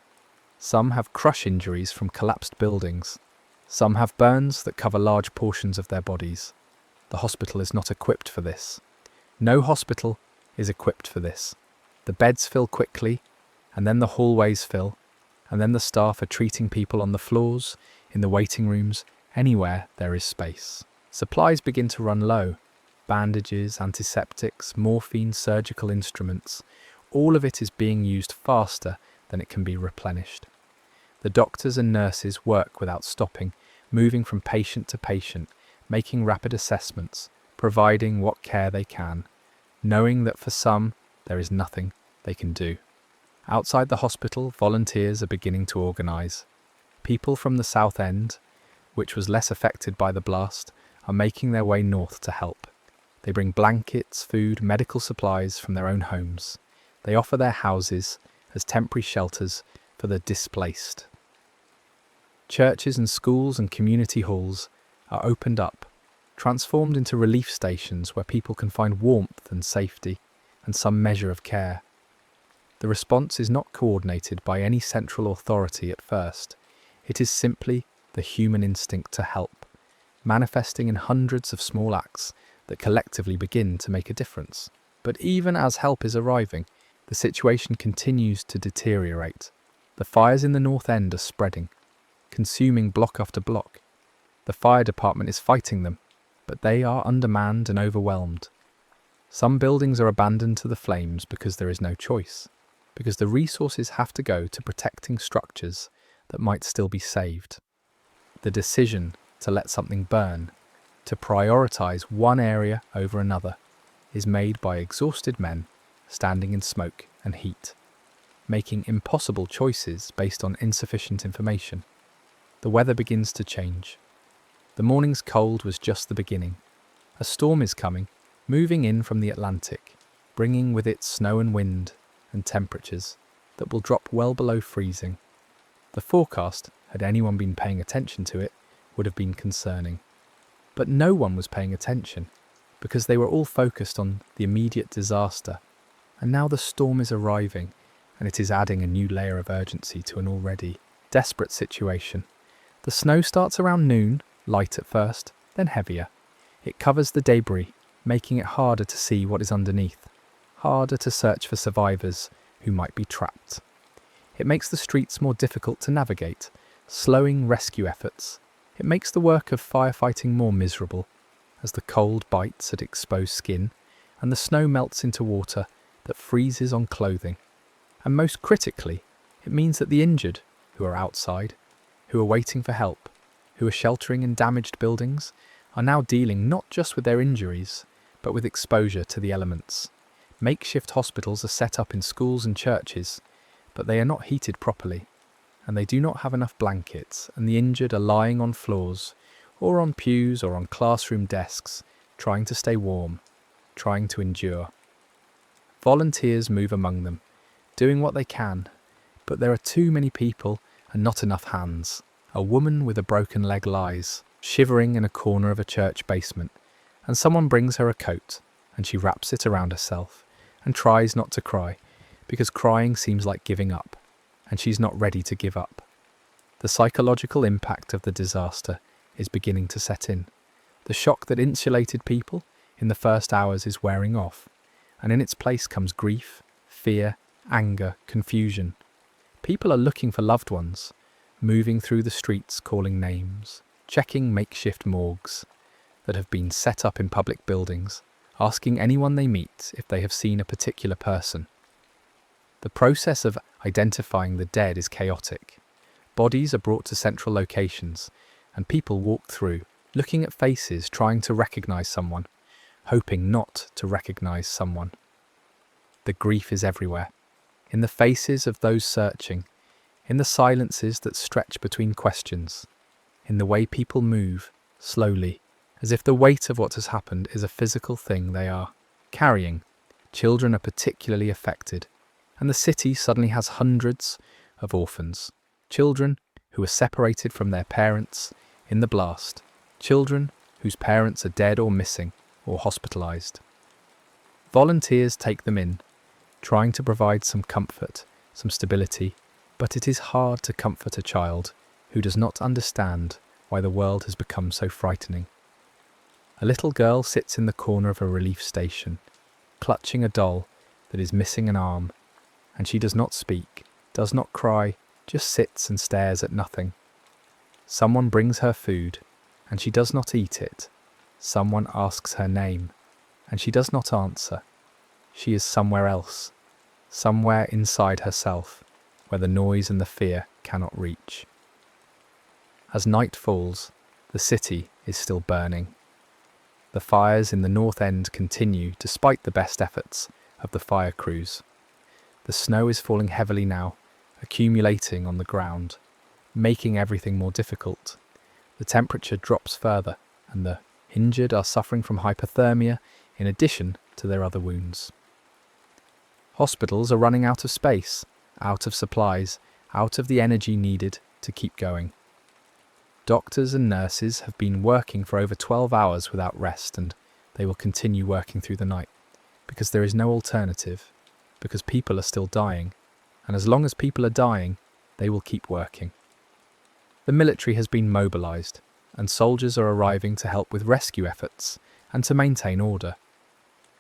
Some have crush injuries from collapsed buildings. Some have burns that cover large portions of their bodies. The hospital is not equipped for this. No hospital is equipped for this. The beds fill quickly, and then the hallways fill, and then the staff are treating people on the floors, in the waiting rooms, anywhere there is space. Supplies begin to run low. Bandages, antiseptics, morphine, surgical instruments, all of it is being used faster than it can be replenished. The doctors and nurses work without stopping, moving from patient to patient, making rapid assessments, providing what care they can, knowing that for some there is nothing they can do. Outside the hospital, volunteers are beginning to organise. People from the South End, which was less affected by the blast, are making their way north to help. They bring blankets, food, medical supplies from their own homes. They offer their houses as temporary shelters for the displaced. Churches and schools and community halls are opened up, transformed into relief stations where people can find warmth and safety and some measure of care. The response is not coordinated by any central authority at first. It is simply the human instinct to help, manifesting in hundreds of small acts that collectively begin to make a difference. But even as help is arriving, the situation continues to deteriorate. The fires in the North End are spreading, consuming block after block. The fire department is fighting them, but they are undermanned and overwhelmed. Some buildings are abandoned to the flames because there is no choice, because the resources have to go to protecting structures that might still be saved. The decision to let something burn, to prioritise one area over another, is made by exhausted men standing in smoke and heat. making impossible choices based on insufficient information. The weather begins to change. The morning's cold was just the beginning. A storm is coming, moving in from the Atlantic, bringing with it snow and wind and temperatures that will drop well below freezing. The forecast, had anyone been paying attention to it, would have been concerning. But no one was paying attention, because they were all focused on the immediate disaster. And now the storm is arriving, and it is adding a new layer of urgency to an already desperate situation. The snow starts around noon, light at first, then heavier. It covers the debris, making it harder to see what is underneath, harder to search for survivors who might be trapped. It makes the streets more difficult to navigate, slowing rescue efforts. It makes the work of firefighting more miserable, as the cold bites at exposed skin and the snow melts into water that freezes on clothing. And most critically, it means that the injured, who are outside, who are waiting for help, who are sheltering in damaged buildings, are now dealing not just with their injuries, but with exposure to the elements. Makeshift hospitals are set up in schools and churches, but they are not heated properly, and they do not have enough blankets, and the injured are lying on floors, or on pews or on classroom desks, trying to stay warm, trying to endure. Volunteers move among them, doing what they can, but there are too many people and not enough hands. A woman with a broken leg lies, shivering in a corner of a church basement, and someone brings her a coat, and she wraps it around herself, and tries not to cry, because crying seems like giving up, and she's not ready to give up. The psychological impact of the disaster is beginning to set in. The shock that insulated people in the first hours is wearing off, and in its place comes grief, fear, anger, confusion. People are looking for loved ones, moving through the streets calling names, checking makeshift morgues that have been set up in public buildings, asking anyone they meet if they have seen a particular person. The process of identifying the dead is chaotic. Bodies are brought to central locations, and people walk through, looking at faces, trying to recognize someone, hoping not to recognize someone. The grief is everywhere, in the faces of those searching, in the silences that stretch between questions, in the way people move, slowly, as if the weight of what has happened is a physical thing they are carrying. Children are particularly affected, and the city suddenly has hundreds of orphans, children who are separated from their parents in the blast, children whose parents are dead or missing or hospitalized. Volunteers take them in, trying to provide some comfort, some stability, but it is hard to comfort a child who does not understand why the world has become so frightening. A little girl sits in the corner of a relief station, clutching a doll that is missing an arm, and she does not speak, does not cry, just sits and stares at nothing. Someone brings her food, and she does not eat it. Someone asks her name, and she does not answer. She is somewhere else, somewhere inside herself, where the noise and the fear cannot reach. As night falls, the city is still burning. The fires in the north end continue despite the best efforts of the fire crews. The snow is falling heavily now, accumulating on the ground, making everything more difficult. The temperature drops further, and the injured are suffering from hypothermia in addition to their other wounds. Hospitals are running out of space, out of supplies, out of the energy needed to keep going. Doctors and nurses have been working for over 12 hours without rest, and they will continue working through the night, because there is no alternative, because people are still dying, and as long as people are dying, they will keep working. The military has been mobilized, and soldiers are arriving to help with rescue efforts and to maintain order.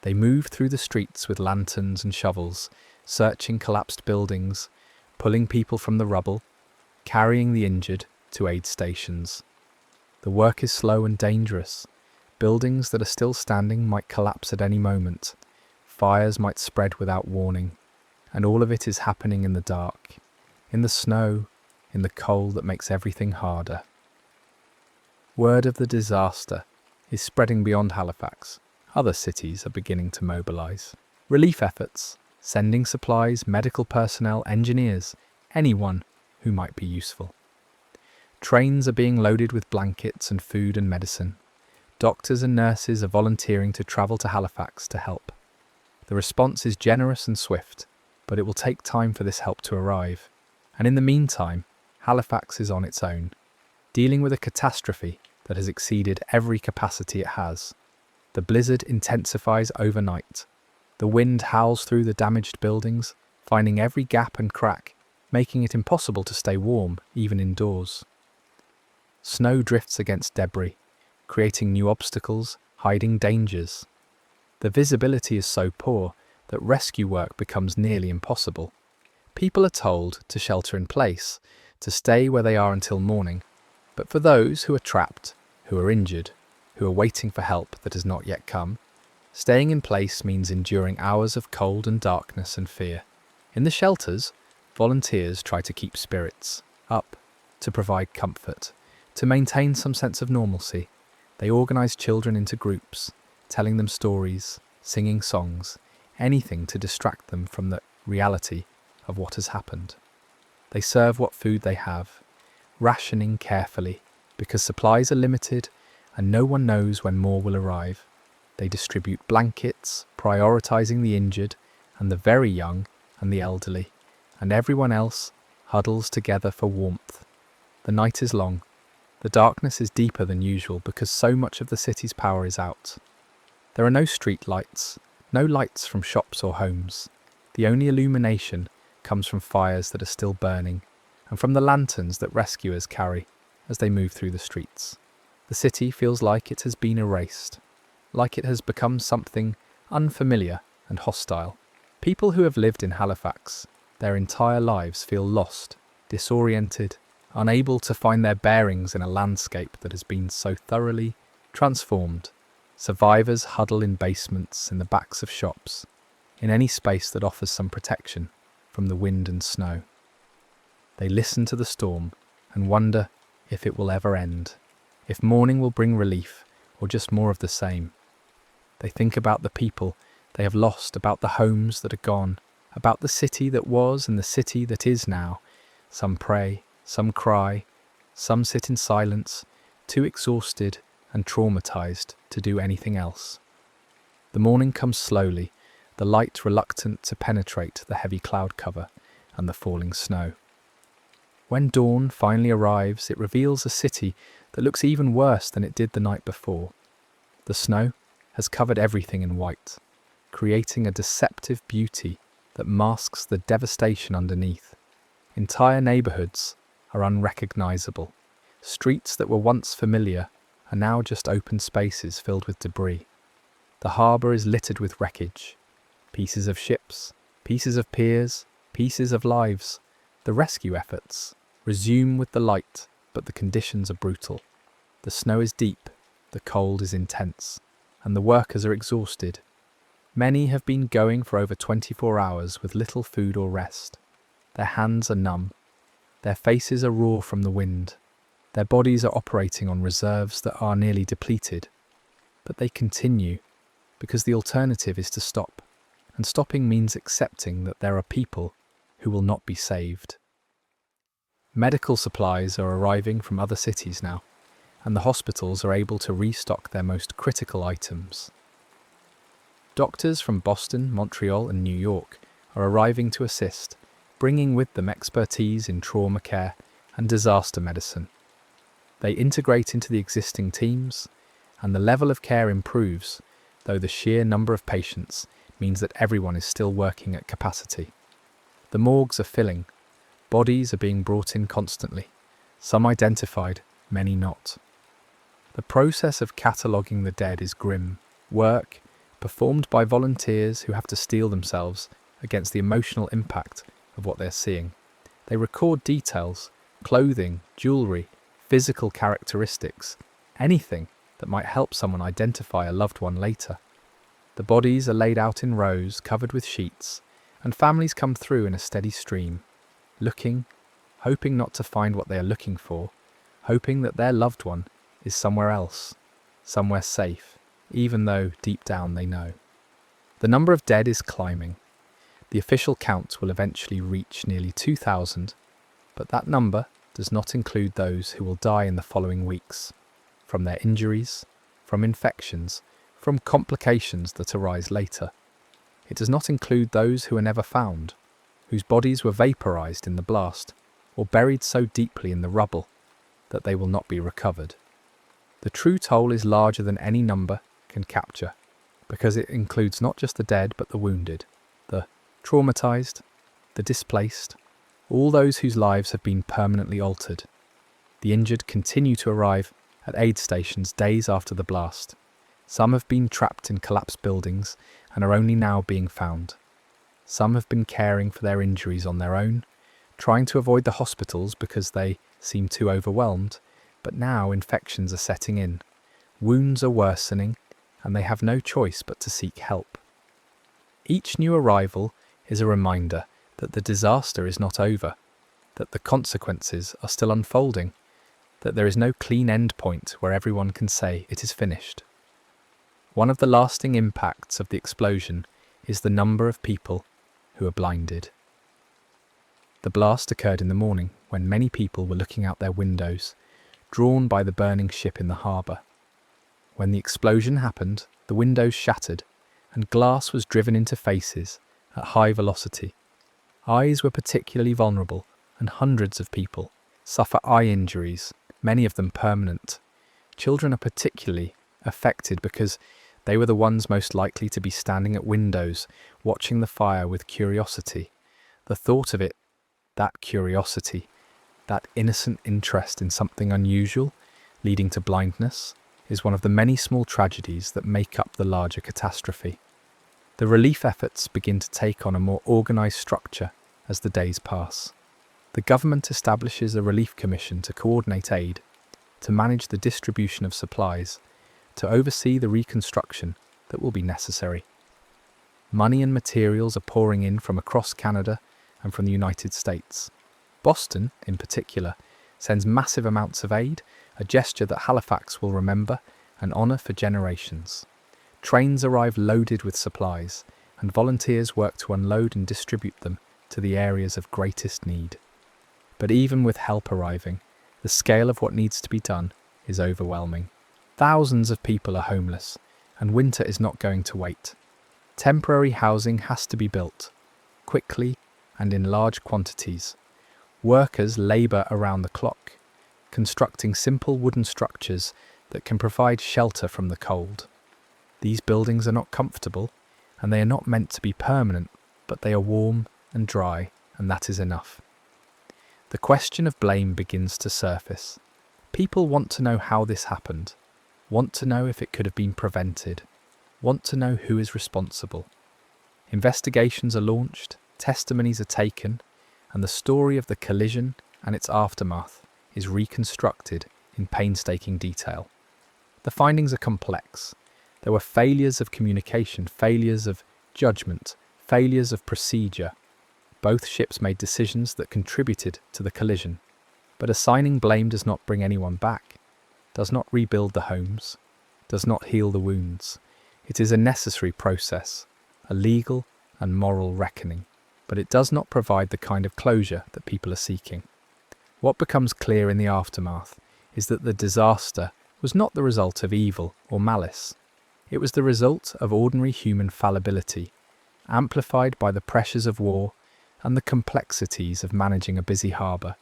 They move through the streets with lanterns and shovels, searching collapsed buildings, pulling people from the rubble, carrying the injured to aid stations. The work is slow and dangerous. Buildings that are still standing might collapse at any moment. Fires might spread without warning. And all of it is happening in the dark, in the snow, in the cold that makes everything harder. Word of the disaster is spreading beyond Halifax. Other cities are beginning to mobilise. Relief efforts sending supplies, medical personnel, engineers, anyone who might be useful. Trains are being loaded with blankets and food and medicine. Doctors and nurses are volunteering to travel to Halifax to help. The response is generous and swift, but it will take time for this help to arrive. And in the meantime, Halifax is on its own, dealing with a catastrophe that has exceeded every capacity it has. The blizzard intensifies overnight. The wind howls through the damaged buildings, finding every gap and crack, making it impossible to stay warm, even indoors. Snow drifts against debris, creating new obstacles, hiding dangers. The visibility is so poor that rescue work becomes nearly impossible. People are told to shelter in place, to stay where they are until morning. But for those who are trapped, who are injured, who are waiting for help that has not yet come, staying in place means enduring hours of cold and darkness and fear. In the shelters, volunteers try to keep spirits up, to provide comfort, to maintain some sense of normalcy. They organise children into groups, telling them stories, singing songs, anything to distract them from the reality of what has happened. They serve what food they have, rationing carefully, because supplies are limited and no one knows when more will arrive. They distribute blankets, prioritising the injured and the very young and the elderly, and everyone else huddles together for warmth. The night is long. The darkness is deeper than usual because so much of the city's power is out. There are no street lights, no lights from shops or homes. The only illumination comes from fires that are still burning and from the lanterns that rescuers carry as they move through the streets. The city feels like it has been erased, like it has become something unfamiliar and hostile. People who have lived in Halifax their entire lives feel lost, disoriented, unable to find their bearings in a landscape that has been so thoroughly transformed. Survivors huddle in basements, in the backs of shops, in any space that offers some protection from the wind and snow. They listen to the storm and wonder if it will ever end, if morning will bring relief or just more of the same. They think about the people they have lost, about the homes that are gone, about the city that was and the city that is now. Some pray, some cry, some sit in silence, too exhausted and traumatized to do anything else. The morning comes slowly, the light reluctant to penetrate the heavy cloud cover and the falling snow. When dawn finally arrives, it reveals a city that looks even worse than it did the night before. The snow has covered everything in white, creating a deceptive beauty that masks the devastation underneath. Entire neighbourhoods are unrecognisable. Streets that were once familiar are now just open spaces filled with debris. The harbour is littered with wreckage. Pieces of ships, pieces of piers, pieces of lives. The rescue efforts resume with the light, but the conditions are brutal. The snow is deep, the cold is intense, and the workers are exhausted. Many have been going for over 24 hours with little food or rest. Their hands are numb. Their faces are raw from the wind. Their bodies are operating on reserves that are nearly depleted. But they continue because the alternative is to stop. And stopping means accepting that there are people who will not be saved. Medical supplies are arriving from other cities now, and the hospitals are able to restock their most critical items. Doctors from Boston, Montreal and New York are arriving to assist, bringing with them expertise in trauma care and disaster medicine. They integrate into the existing teams, and the level of care improves, though the sheer number of patients means that everyone is still working at capacity. The morgues are filling. Bodies are being brought in constantly, some identified, many not. The process of cataloguing the dead is grim, work performed by volunteers who have to steel themselves against the emotional impact of what they're seeing. They record details, clothing, jewellery, physical characteristics, anything that might help someone identify a loved one later. The bodies are laid out in rows, covered with sheets, and families come through in a steady stream, looking, hoping not to find what they are looking for, hoping that their loved one is somewhere else, somewhere safe, even though deep down they know. The number of dead is climbing. The official count will eventually reach nearly 2,000, but that number does not include those who will die in the following weeks, from their injuries, from infections, from complications that arise later. It does not include those who are never found, whose bodies were vaporized in the blast, or buried so deeply in the rubble that they will not be recovered. The true toll is larger than any number can capture, because it includes not just the dead but the wounded, the traumatized, the displaced, all those whose lives have been permanently altered. The injured continue to arrive at aid stations days after the blast. Some have been trapped in collapsed buildings and are only now being found. Some have been caring for their injuries on their own, trying to avoid the hospitals because they seem too overwhelmed, but now infections are setting in, wounds are worsening, and they have no choice but to seek help. Each new arrival is a reminder that the disaster is not over, that the consequences are still unfolding, that there is no clean end point where everyone can say it is finished. One of the lasting impacts of the explosion is the number of people who are blinded. The blast occurred in the morning when many people were looking out their windows, drawn by the burning ship in the harbour. When the explosion happened, the windows shattered and glass was driven into faces at high velocity. Eyes were particularly vulnerable, and hundreds of people suffer eye injuries, many of them permanent. Children are particularly affected because they were the ones most likely to be standing at windows, watching the fire with curiosity. The thought of it, that curiosity, that innocent interest in something unusual, leading to blindness, is one of the many small tragedies that make up the larger catastrophe. The relief efforts begin to take on a more organised structure as the days pass. The government establishes a relief commission to coordinate aid, to manage the distribution of supplies, to oversee the reconstruction that will be necessary. Money and materials are pouring in from across Canada and from the United States. Boston, in particular, sends massive amounts of aid, a gesture that Halifax will remember and honour for generations. Trains arrive loaded with supplies, and volunteers work to unload and distribute them to the areas of greatest need. But even with help arriving, the scale of what needs to be done is overwhelming. Thousands of people are homeless, and winter is not going to wait. Temporary housing has to be built, quickly and in large quantities. Workers labour around the clock, constructing simple wooden structures that can provide shelter from the cold. These buildings are not comfortable, and they are not meant to be permanent, but they are warm and dry, and that is enough. The question of blame begins to surface. People want to know how this happened, want to know if it could have been prevented, want to know who is responsible. Investigations are launched, testimonies are taken, and the story of the collision and its aftermath is reconstructed in painstaking detail. The findings are complex. There were failures of communication, failures of judgment, failures of procedure. Both ships made decisions that contributed to the collision. But assigning blame does not bring anyone back, does not rebuild the homes, does not heal the wounds. It is a necessary process, a legal and moral reckoning, but it does not provide the kind of closure that people are seeking. What becomes clear in the aftermath is that the disaster was not the result of evil or malice. It was the result of ordinary human fallibility, amplified by the pressures of war and the complexities of managing a busy harbour.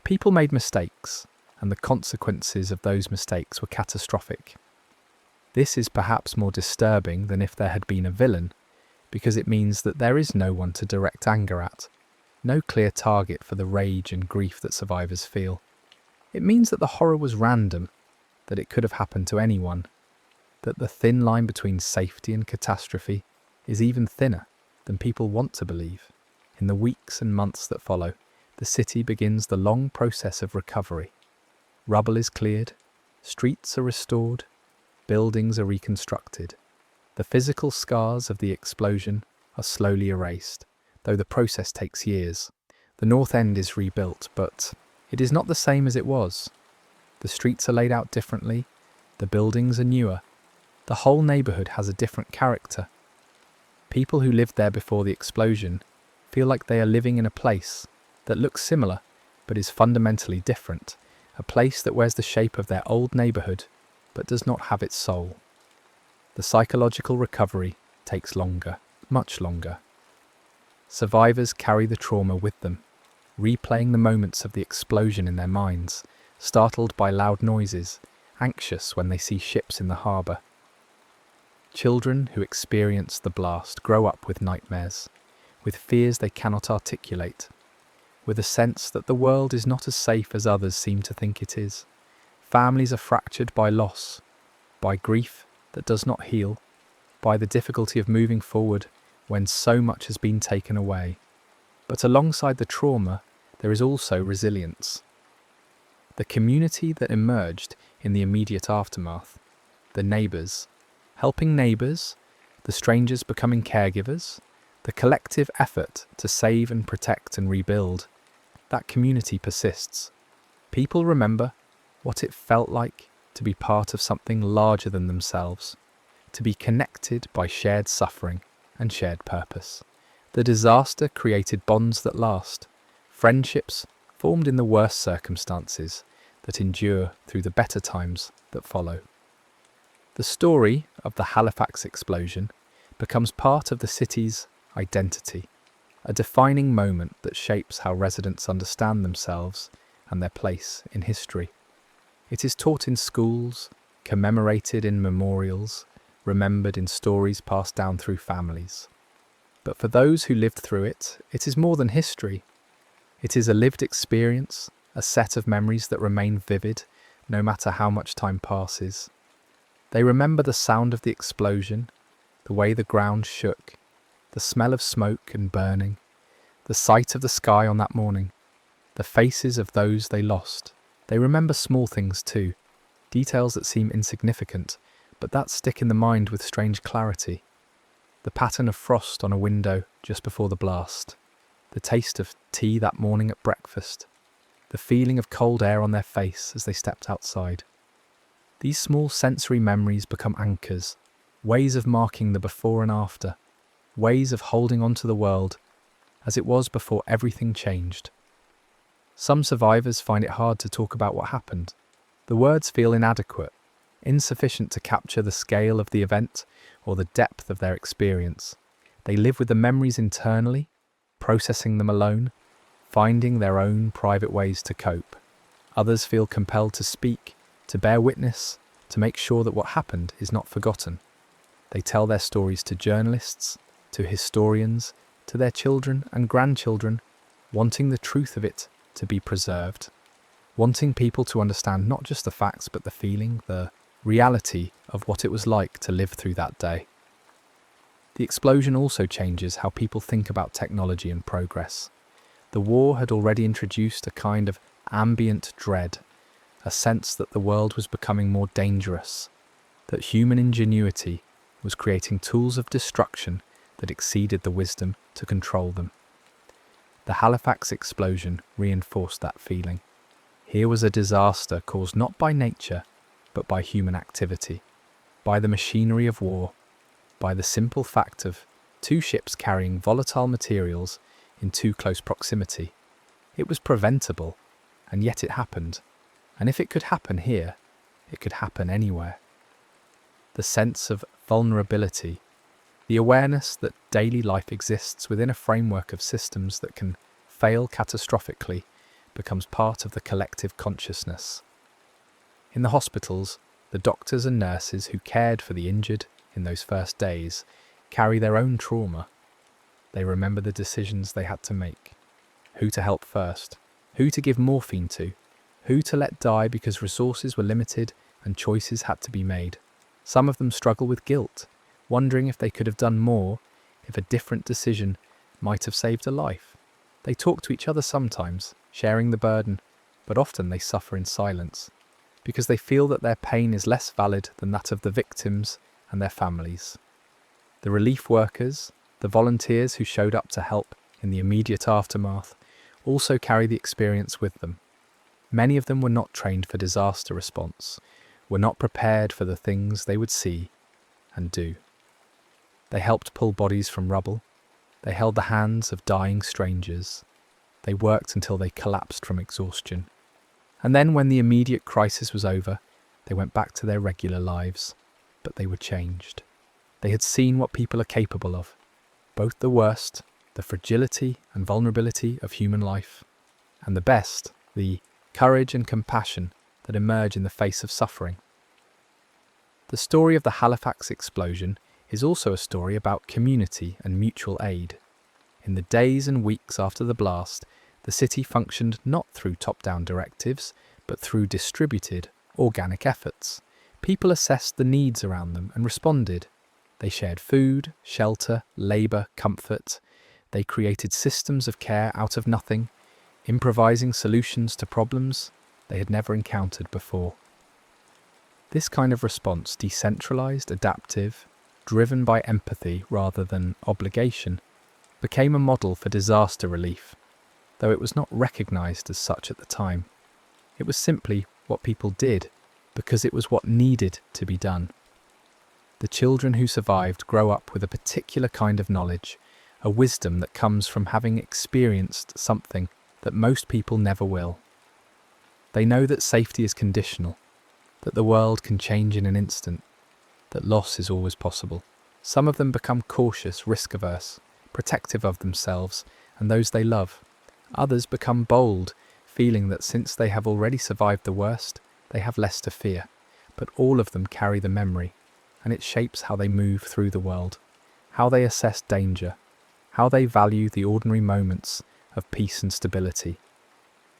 People made mistakes, and the consequences of those mistakes were catastrophic. This is perhaps more disturbing than if there had been a villain, because it means that there is no one to direct anger at, no clear target for the rage and grief that survivors feel. It means that the horror was random, that it could have happened to anyone, that the thin line between safety and catastrophe is even thinner than people want to believe. In the weeks and months that follow, the city begins the long process of recovery. Rubble is cleared, streets are restored, buildings are reconstructed. The physical scars of the explosion are slowly erased, though the process takes years. The North End is rebuilt, but it is not the same as it was. The streets are laid out differently, the buildings are newer, the whole neighbourhood has a different character. People who lived there before the explosion feel like they are living in a place that looks similar but is fundamentally different, a place that wears the shape of their old neighbourhood but does not have its soul. The psychological recovery takes longer, much longer. Survivors carry the trauma with them, replaying the moments of the explosion in their minds, startled by loud noises, anxious when they see ships in the harbour. Children who experience the blast grow up with nightmares, with fears they cannot articulate, with a sense that the world is not as safe as others seem to think it is. Families are fractured by loss, by grief that does not heal, by the difficulty of moving forward when so much has been taken away. But alongside the trauma, there is also resilience. The community that emerged in the immediate aftermath, the neighbours, helping neighbours, the strangers becoming caregivers, the collective effort to save and protect and rebuild, that community persists. People remember what it felt like to be part of something larger than themselves, to be connected by shared suffering and shared purpose. The disaster created bonds that last, friendships formed in the worst circumstances that endure through the better times that follow. The story of the Halifax explosion becomes part of the city's identity, a defining moment that shapes how residents understand themselves and their place in history. It is taught in schools, commemorated in memorials, remembered in stories passed down through families. But for those who lived through it, it is more than history. It is a lived experience, a set of memories that remain vivid no matter how much time passes. They remember the sound of the explosion, the way the ground shook, the smell of smoke and burning, the sight of the sky on that morning, the faces of those they lost. They remember small things too, details that seem insignificant, but that stick in the mind with strange clarity. The pattern of frost on a window just before the blast, the taste of tea that morning at breakfast, the feeling of cold air on their face as they stepped outside. These small sensory memories become anchors, ways of marking the before and after, ways of holding on to the world as it was before everything changed. Some survivors find it hard to talk about what happened. The words feel inadequate, insufficient to capture the scale of the event or the depth of their experience. They live with the memories internally, processing them alone, finding their own private ways to cope. Others feel compelled to speak, to bear witness, to make sure that what happened is not forgotten. They tell their stories to journalists, to historians, to their children and grandchildren, wanting the truth of it to be preserved, wanting people to understand not just the facts but the feeling, the reality of what it was like to live through that day. The explosion also changes how people think about technology and progress. The war had already introduced a kind of ambient dread, a sense that the world was becoming more dangerous, that human ingenuity was creating tools of destruction that exceeded the wisdom to control them. The Halifax explosion reinforced that feeling. Here was a disaster caused not by nature, but by human activity, by the machinery of war, by the simple fact of two ships carrying volatile materials in too close proximity. It was preventable, and yet it happened. And if it could happen here, it could happen anywhere. The sense of vulnerability, the awareness that daily life exists within a framework of systems that can fail catastrophically, becomes part of the collective consciousness. In the hospitals, the doctors and nurses who cared for the injured in those first days carry their own trauma. They remember the decisions they had to make, who to help first, who to give morphine to, who to let die because resources were limited and choices had to be made. Some of them struggle with guilt, wondering if they could have done more, if a different decision might have saved a life. They talk to each other sometimes, sharing the burden, but often they suffer in silence, because they feel that their pain is less valid than that of the victims and their families. The relief workers, the volunteers who showed up to help in the immediate aftermath, also carry the experience with them. Many of them were not trained for disaster response, were not prepared for the things they would see and do. They helped pull bodies from rubble. They held the hands of dying strangers. They worked until they collapsed from exhaustion. And then when the immediate crisis was over, they went back to their regular lives. But they were changed. They had seen what people are capable of, both the worst, the fragility and vulnerability of human life, and the best, the courage and compassion that emerge in the face of suffering. The story of the Halifax explosion is also a story about community and mutual aid. In the days and weeks after the blast, the city functioned not through top-down directives, but through distributed, organic efforts. People assessed the needs around them and responded. They shared food, shelter, labour, comfort. They created systems of care out of nothing, improvising solutions to problems they had never encountered before. This kind of response, decentralised, adaptive, driven by empathy rather than obligation, became a model for disaster relief, though it was not recognised as such at the time. It was simply what people did, because it was what needed to be done. The children who survived grow up with a particular kind of knowledge, a wisdom that comes from having experienced something that most people never will. They know that safety is conditional, that the world can change in an instant, that loss is always possible. Some of them become cautious, risk-averse, protective of themselves and those they love. Others become bold, feeling that since they have already survived the worst, they have less to fear. But all of them carry the memory, and it shapes how they move through the world, how they assess danger, how they value the ordinary moments of peace and stability.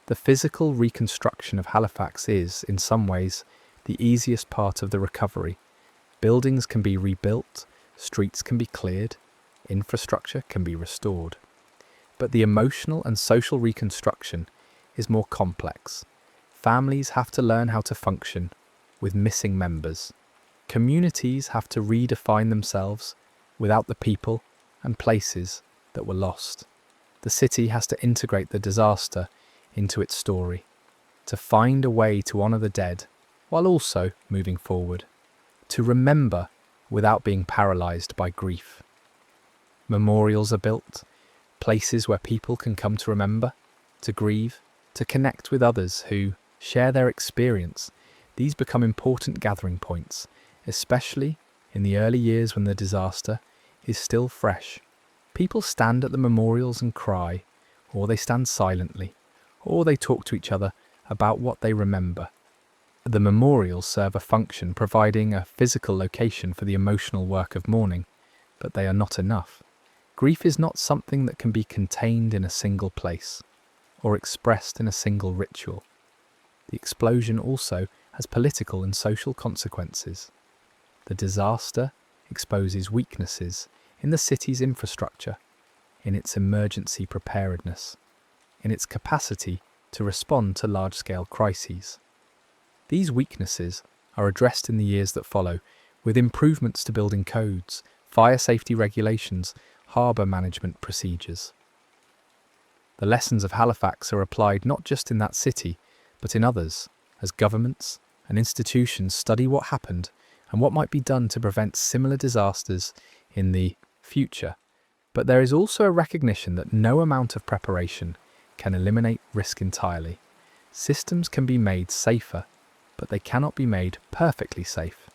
The physical reconstruction of Halifax is, in some ways, the easiest part of the recovery. Buildings can be rebuilt, streets can be cleared, infrastructure can be restored. But the emotional and social reconstruction is more complex. Families have to learn how to function with missing members. Communities have to redefine themselves without the people and places that were lost. The city has to integrate the disaster into its story, to find a way to honour the dead while also moving forward, to remember without being paralysed by grief. Memorials are built, places where people can come to remember, to grieve, to connect with others who share their experience. These become important gathering points, especially in the early years when the disaster is still fresh. People stand at the memorials and cry, or they stand silently, or they talk to each other about what they remember. The memorials serve a function, providing a physical location for the emotional work of mourning, but they are not enough. Grief is not something that can be contained in a single place, or expressed in a single ritual. The explosion also has political and social consequences. The disaster exposes weaknesses in the city's infrastructure, in its emergency preparedness, in its capacity to respond to large-scale crises. These weaknesses are addressed in the years that follow, with improvements to building codes, fire safety regulations, harbour management procedures. The lessons of Halifax are applied not just in that city, but in others, as governments and institutions study what happened and what might be done to prevent similar disasters in the future. But there is also a recognition that no amount of preparation can eliminate risk entirely. Systems can be made safer, but they cannot be made perfectly safe.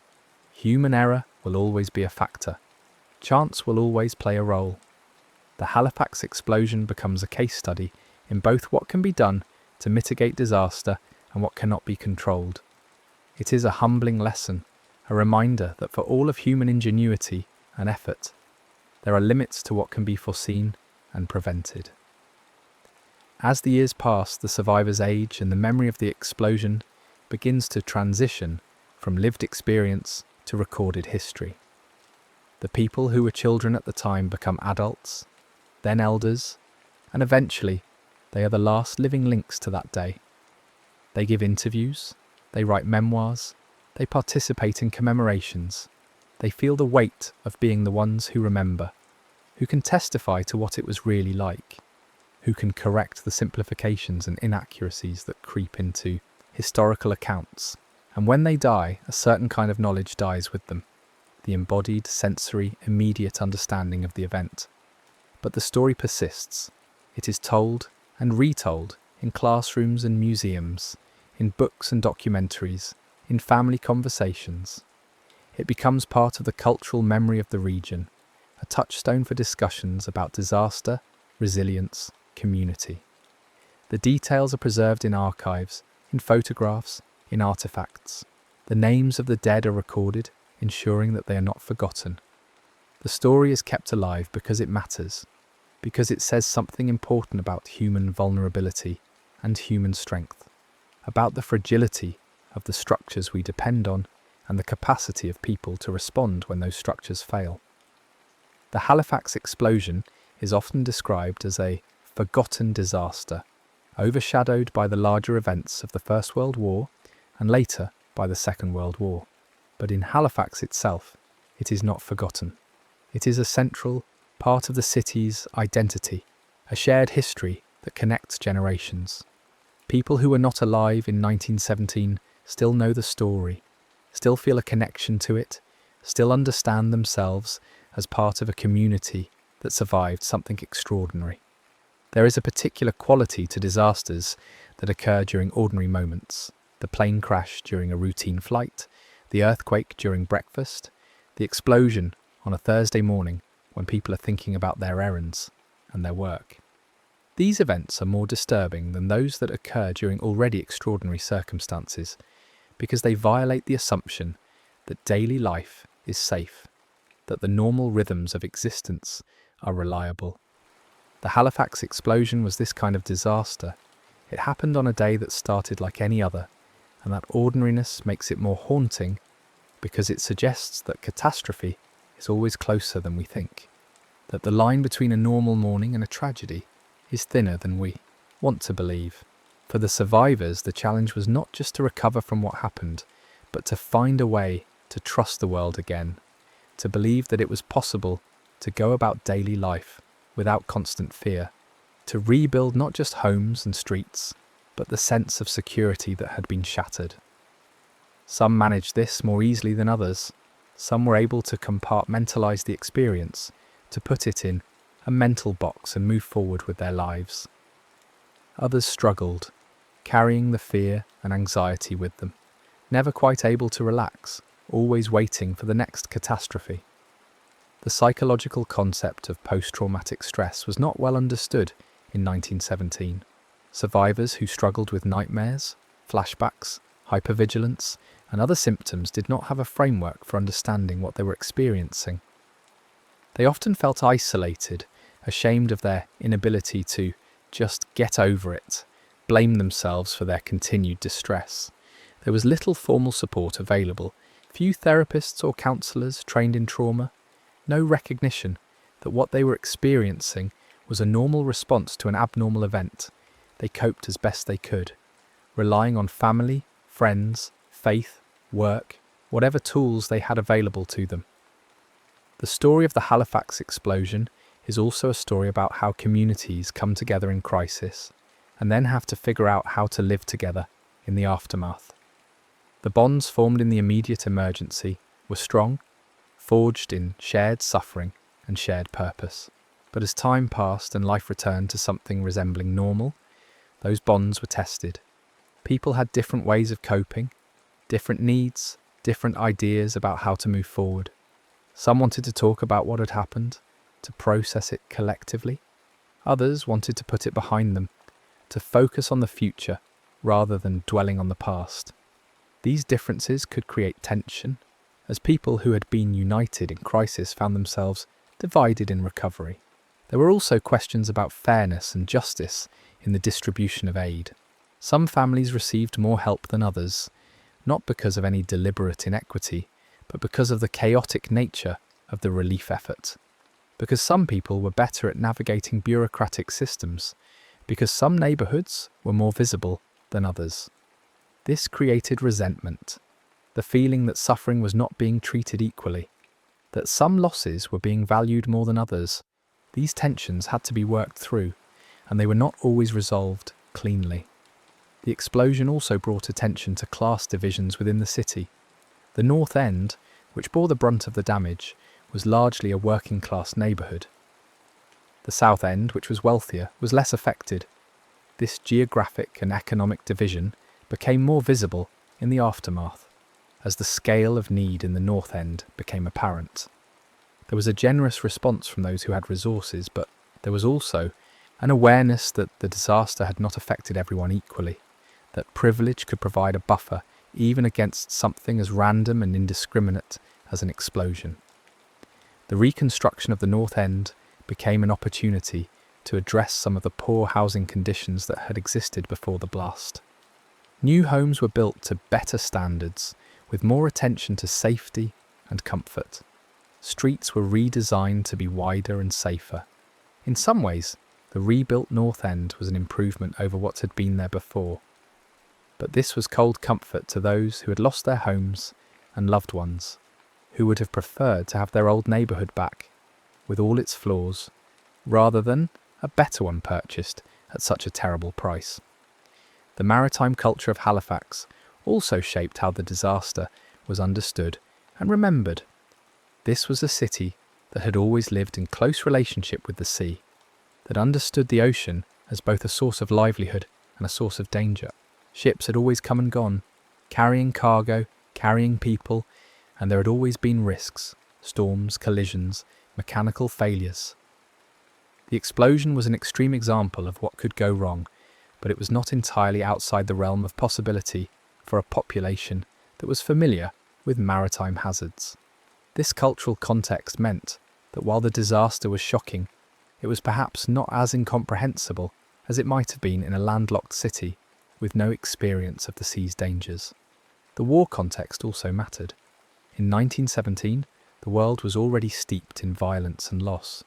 Human error will always be a factor. Chance will always play a role. The Halifax explosion becomes a case study in both what can be done to mitigate disaster and what cannot be controlled. It is a humbling lesson, a reminder that for all of human ingenuity and effort, there are limits to what can be foreseen and prevented. As the years pass, the survivors age and the memory of the explosion begins to transition from lived experience to recorded history. The people who were children at the time become adults, then elders, and eventually they are the last living links to that day. They give interviews, they write memoirs, they participate in commemorations. They feel the weight of being the ones who remember, who can testify to what it was really like, who can correct the simplifications and inaccuracies that creep into historical accounts. And when they die, a certain kind of knowledge dies with them. the embodied, sensory, immediate understanding of the event. But the story persists. It is told and retold in classrooms and museums, in books and documentaries, in family conversations. It becomes part of the cultural memory of the region, a touchstone for discussions about disaster, resilience, community. The details are preserved in archives, in photographs, in artifacts. The names of the dead are recorded, ensuring that they are not forgotten. The story is kept alive because it matters, because it says something important about human vulnerability and human strength, about the fragility of the structures we depend on and the capacity of people to respond when those structures fail. The Halifax explosion is often described as a forgotten disaster, overshadowed by the larger events of the First World War and later by the Second World War. But in Halifax itself, it is not forgotten. It is a central part of the city's identity, a shared history that connects generations. People who were not alive in 1917 still know the story, still feel a connection to it, still understand themselves as part of a community that survived something extraordinary. There is a particular quality to disasters that occur during ordinary moments. The plane crash during a routine flight, the earthquake during breakfast, the explosion on a Thursday morning when people are thinking about their errands and their work. These events are more disturbing than those that occur during already extraordinary circumstances because they violate the assumption that daily life is safe, that the normal rhythms of existence are reliable. The Halifax explosion was this kind of disaster. It happened on a day that started like any other, and that ordinariness makes it more haunting because it suggests that catastrophe is always closer than we think, that the line between a normal morning and a tragedy is thinner than we want to believe. For the survivors, the challenge was not just to recover from what happened, but to find a way to trust the world again, to believe that it was possible to go about daily life without constant fear, to rebuild not just homes and streets, but the sense of security that had been shattered. Some managed this more easily than others. Some were able to compartmentalize the experience, to put it in a mental box and move forward with their lives. Others struggled, carrying the fear and anxiety with them, never quite able to relax, always waiting for the next catastrophe. The psychological concept of post-traumatic stress was not well understood in 1917. Survivors who struggled with nightmares, flashbacks, hypervigilance, and other symptoms did not have a framework for understanding what they were experiencing. They often felt isolated, ashamed of their inability to just get over it, blame themselves for their continued distress. There was little formal support available, few therapists or counsellors trained in trauma, no recognition that what they were experiencing was a normal response to an abnormal event. They coped as best they could, relying on family, friends, faith, work, whatever tools they had available to them. The story of the Halifax explosion is also a story about how communities come together in crisis and then have to figure out how to live together in the aftermath. The bonds formed in the immediate emergency were strong, forged in shared suffering and shared purpose. But as time passed and life returned to something resembling normal, those bonds were tested. People had different ways of coping, different needs, different ideas about how to move forward. Some wanted to talk about what had happened, to process it collectively. Others wanted to put it behind them, to focus on the future rather than dwelling on the past. These differences could create tension, as people who had been united in crisis found themselves divided in recovery. There were also questions about fairness and justice in the distribution of aid. Some families received more help than others, not because of any deliberate inequity, but because of the chaotic nature of the relief effort. Because some people were better at navigating bureaucratic systems, because some neighbourhoods were more visible than others. This created resentment, the feeling that suffering was not being treated equally, that some losses were being valued more than others. These tensions had to be worked through, and they were not always resolved cleanly. The explosion also brought attention to class divisions within the city. The North End, which bore the brunt of the damage, was largely a working-class neighbourhood. The South End, which was wealthier, was less affected. This geographic and economic division became more visible in the aftermath, as the scale of need in the North End became apparent. There was a generous response from those who had resources, but there was also an awareness that the disaster had not affected everyone equally, that privilege could provide a buffer even against something as random and indiscriminate as an explosion. The reconstruction of the North End became an opportunity to address some of the poor housing conditions that had existed before the blast. New homes were built to better standards, with more attention to safety and comfort. Streets were redesigned to be wider and safer. In some ways, the rebuilt North End was an improvement over what had been there before. But this was cold comfort to those who had lost their homes and loved ones, who would have preferred to have their old neighbourhood back, with all its flaws, rather than a better one purchased at such a terrible price. The maritime culture of Halifax also shaped how the disaster was understood and remembered. This was a city that had always lived in close relationship with the sea, that understood the ocean as both a source of livelihood and a source of danger. Ships had always come and gone, carrying cargo, carrying people, and there had always been risks, storms, collisions, mechanical failures. The explosion was an extreme example of what could go wrong, but it was not entirely outside the realm of possibility for a population that was familiar with maritime hazards. This cultural context meant that while the disaster was shocking, it was perhaps not as incomprehensible as it might have been in a landlocked city with no experience of the sea's dangers. The war context also mattered. In 1917, the world was already steeped in violence and loss.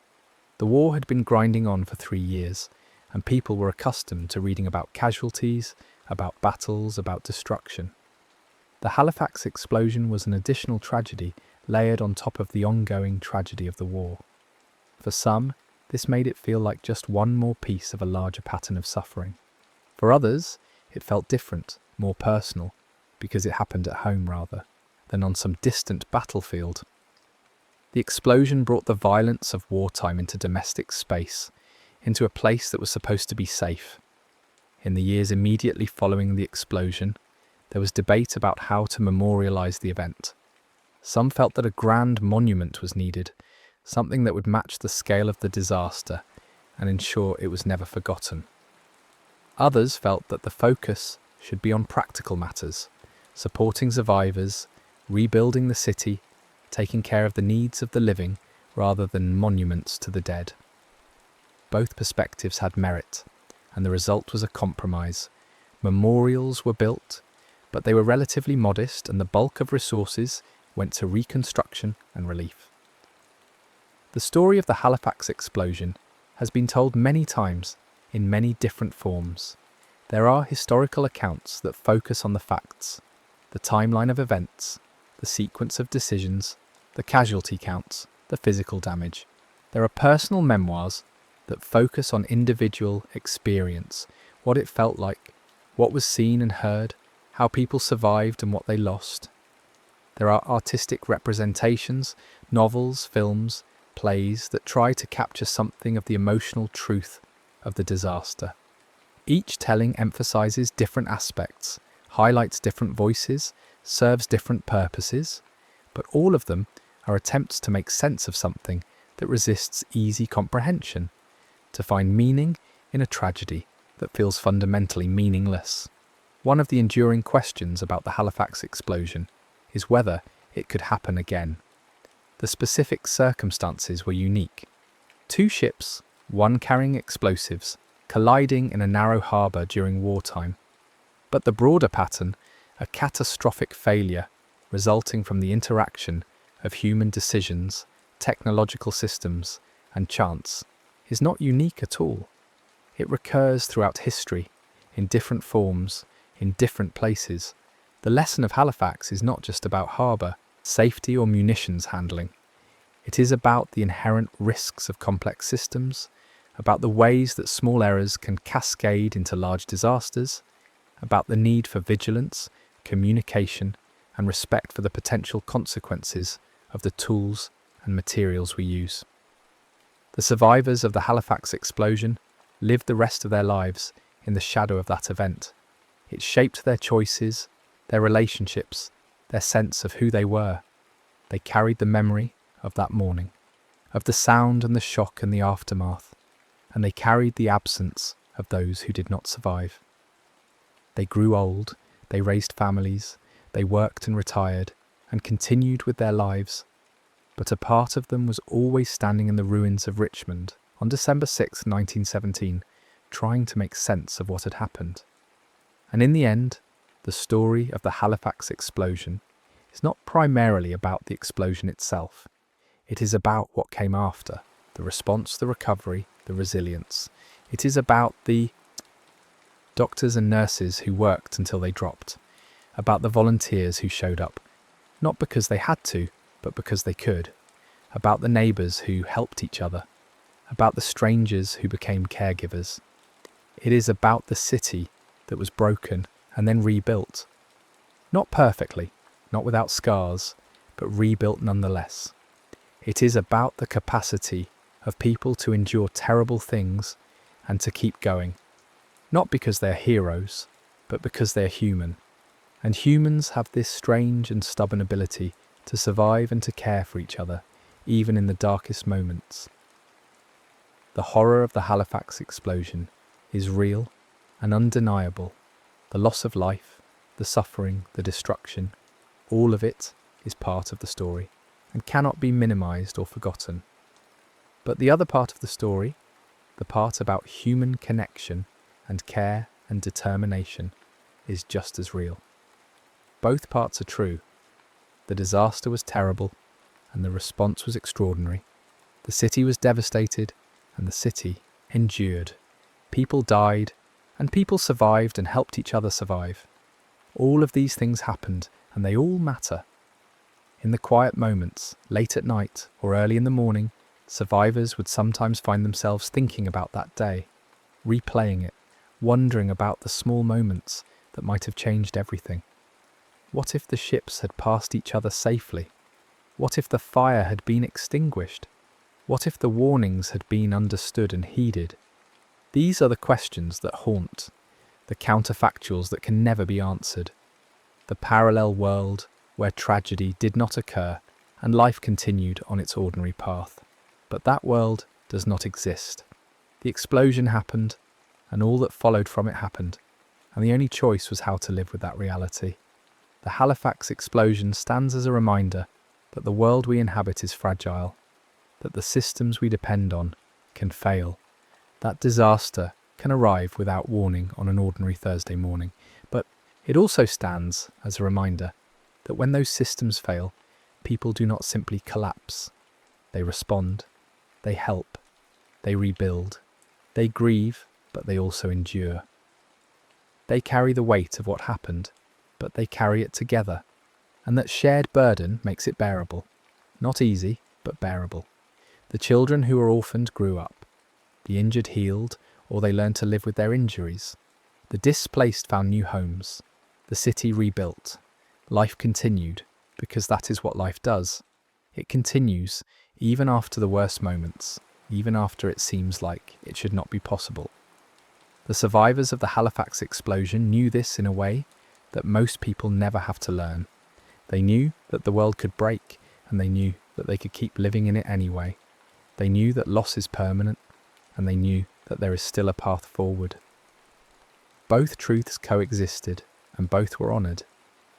The war had been grinding on for 3 years, and people were accustomed to reading about casualties, about battles, about destruction. The Halifax explosion was an additional tragedy layered on top of the ongoing tragedy of the war. For some, this made it feel like just one more piece of a larger pattern of suffering. For others, it felt different, more personal, because it happened at home rather than on some distant battlefield. The explosion brought the violence of wartime into domestic space, into a place that was supposed to be safe. In the years immediately following the explosion, there was debate about how to memorialise the event. Some felt that a grand monument was needed, something that would match the scale of the disaster and ensure it was never forgotten. Others felt that the focus should be on practical matters, supporting survivors, rebuilding the city, taking care of the needs of the living rather than monuments to the dead. Both perspectives had merit, and the result was a compromise. Memorials were built, but they were relatively modest, and the bulk of resources went to reconstruction and relief. The story of the Halifax explosion has been told many times in many different forms. There are historical accounts that focus on the facts, the timeline of events, the sequence of decisions, the casualty counts, the physical damage. There are personal memoirs that focus on individual experience, what it felt like, what was seen and heard, how people survived and what they lost. There are artistic representations, novels, films, plays that try to capture something of the emotional truth of the disaster. Each telling emphasises different aspects, highlights different voices, serves different purposes, but all of them are attempts to make sense of something that resists easy comprehension, to find meaning in a tragedy that feels fundamentally meaningless. One of the enduring questions about the Halifax explosion is whether it could happen again. The specific circumstances were unique. 2 ships, one carrying explosives, colliding in a narrow harbour during wartime. But the broader pattern, a catastrophic failure resulting from the interaction of human decisions, technological systems, and chance, is not unique at all. It recurs throughout history, in different forms, in different places. The lesson of Halifax is not just about harbour, safety or munitions handling. It is about the inherent risks of complex systems, about the ways that small errors can cascade into large disasters, about the need for vigilance, communication, and respect for the potential consequences of the tools and materials we use. The survivors of the Halifax explosion lived the rest of their lives in the shadow of that event. It shaped their choices, their relationships, their sense of who they were. They carried the memory of that morning, of the sound and the shock and the aftermath, and they carried the absence of those who did not survive. They grew old, they raised families, they worked and retired, and continued with their lives. But a part of them was always standing in the ruins of Richmond on December 6, 1917, trying to make sense of what had happened. And in the end, the story of the Halifax explosion is not primarily about the explosion itself. It is about what came after, the response, the recovery, the resilience. It is about the doctors and nurses who worked until they dropped, about the volunteers who showed up, not because they had to, but because they could, about the neighbours who helped each other, about the strangers who became caregivers. It is about the city that was broken and then rebuilt. Not perfectly, not without scars, but rebuilt nonetheless. It is about the capacity of people to endure terrible things and to keep going, not because they're heroes, but because they're human. And humans have this strange and stubborn ability to survive and to care for each other, even in the darkest moments. The horror of the Halifax explosion is real and undeniable. The loss of life, the suffering, the destruction, all of it is part of the story and cannot be minimised or forgotten. But the other part of the story, the part about human connection and care and determination, is just as real. Both parts are true. The disaster was terrible, and the response was extraordinary. The city was devastated, and the city endured. People died, and people survived and helped each other survive. All of these things happened, and they all matter. In the quiet moments, late at night or early in the morning, survivors would sometimes find themselves thinking about that day, replaying it, wondering about the small moments that might have changed everything. What if the ships had passed each other safely? What if the fire had been extinguished? What if the warnings had been understood and heeded? These are the questions that haunt, the counterfactuals that can never be answered, the parallel world where tragedy did not occur and life continued on its ordinary path. But that world does not exist. The explosion happened, and all that followed from it happened, and the only choice was how to live with that reality. The Halifax explosion stands as a reminder that the world we inhabit is fragile, that the systems we depend on can fail, that disaster can arrive without warning on an ordinary Thursday morning. But it also stands as a reminder that when those systems fail, people do not simply collapse. They respond, they help, they rebuild, they grieve, but they also endure. They carry the weight of what happened, but they carry it together, and that shared burden makes it bearable. Not easy, but bearable. The children who were orphaned grew up. The injured healed, or they learned to live with their injuries. The displaced found new homes. The city rebuilt. Life continued, because that is what life does. It continues, even after the worst moments, even after it seems like it should not be possible. The survivors of the Halifax explosion knew this in a way that most people never have to learn. They knew that the world could break, and they knew that they could keep living in it anyway. They knew that loss is permanent, and they knew that there is still a path forward. Both truths coexisted, and both were honoured.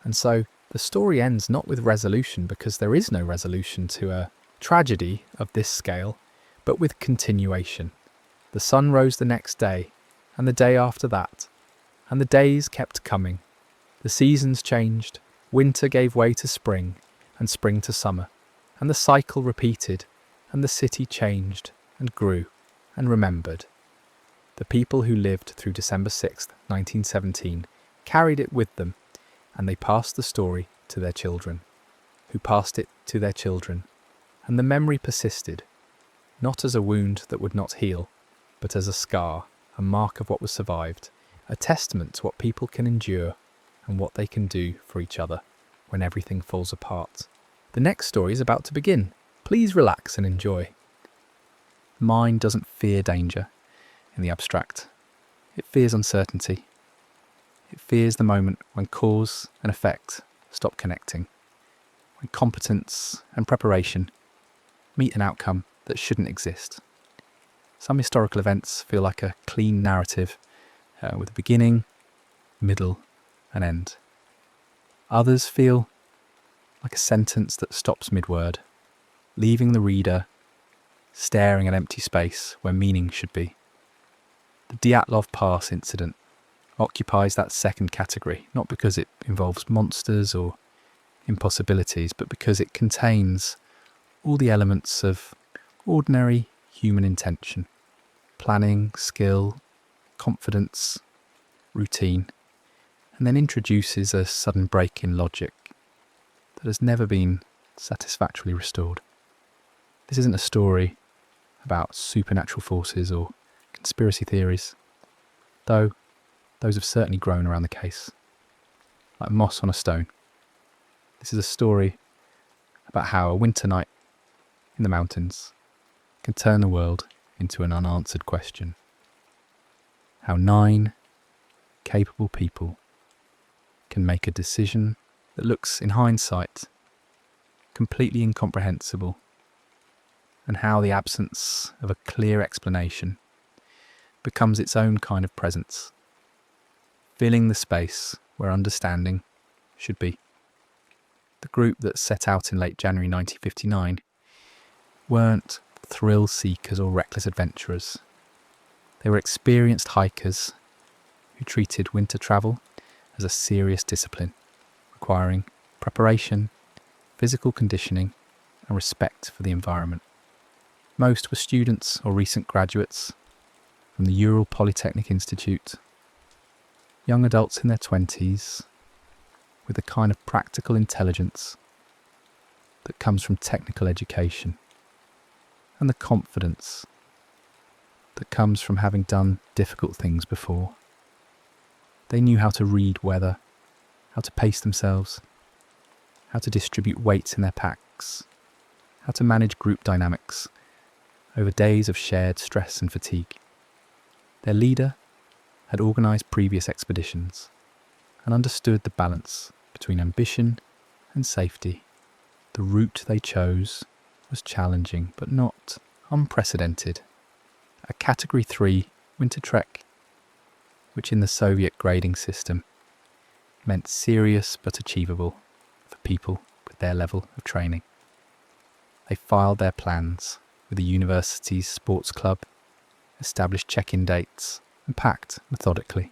And so, the story ends not with resolution, because there is no resolution to a tragedy of this scale, but with continuation. The sun rose the next day, and the day after that, and the days kept coming. The seasons changed, winter gave way to spring, and spring to summer, and the cycle repeated, and the city changed, and grew, and remembered. The people who lived through December 6th, 1917, carried it with them, and they passed the story to their children, who passed it to their children, and the memory persisted, not as a wound that would not heal, but as a scar, a mark of what was survived, a testament to what people can endure and what they can do for each other when everything falls apart. The next story is about to begin. Please relax and enjoy. The mind doesn't fear danger in the abstract. It fears uncertainty. It fears the moment when cause and effect stop connecting, when competence and preparation meet an outcome that shouldn't exist. Some historical events feel like a clean narrative with a beginning, middle, and end. Others feel like a sentence that stops mid-word, leaving the reader staring at empty space where meaning should be. The Dyatlov Pass incident occupies that second category, not because it involves monsters or impossibilities, but because it contains all the elements of ordinary human intention: planning, skill, confidence, routine, and then introduces a sudden break in logic that has never been satisfactorily restored. This isn't a story about supernatural forces or conspiracy theories, though those have certainly grown around the case, like moss on a stone. This is a story about how a winter night in the mountains can turn the world into an unanswered question. How 9 capable people can make a decision that looks, in hindsight, completely incomprehensible, and how the absence of a clear explanation becomes its own kind of presence, filling the space where understanding should be. The group that set out in late January 1959 weren't thrill seekers or reckless adventurers. They were experienced hikers who treated winter travel as a serious discipline, requiring preparation, physical conditioning, and respect for the environment. Most were students or recent graduates from the Ural Polytechnic Institute, young adults in their 20s with the kind of practical intelligence that comes from technical education, and the confidence that comes from having done difficult things before. They knew how to read weather, how to pace themselves, how to distribute weight in their packs, how to manage group dynamics over days of shared stress and fatigue. Their leader had organised previous expeditions and understood the balance between ambition and safety. The route they chose was challenging but not unprecedented. A Category 3 winter trek, which in the Soviet grading system meant serious but achievable for people with their level of training. They filed their plans with the university's sports club, established check-in dates, and packed methodically.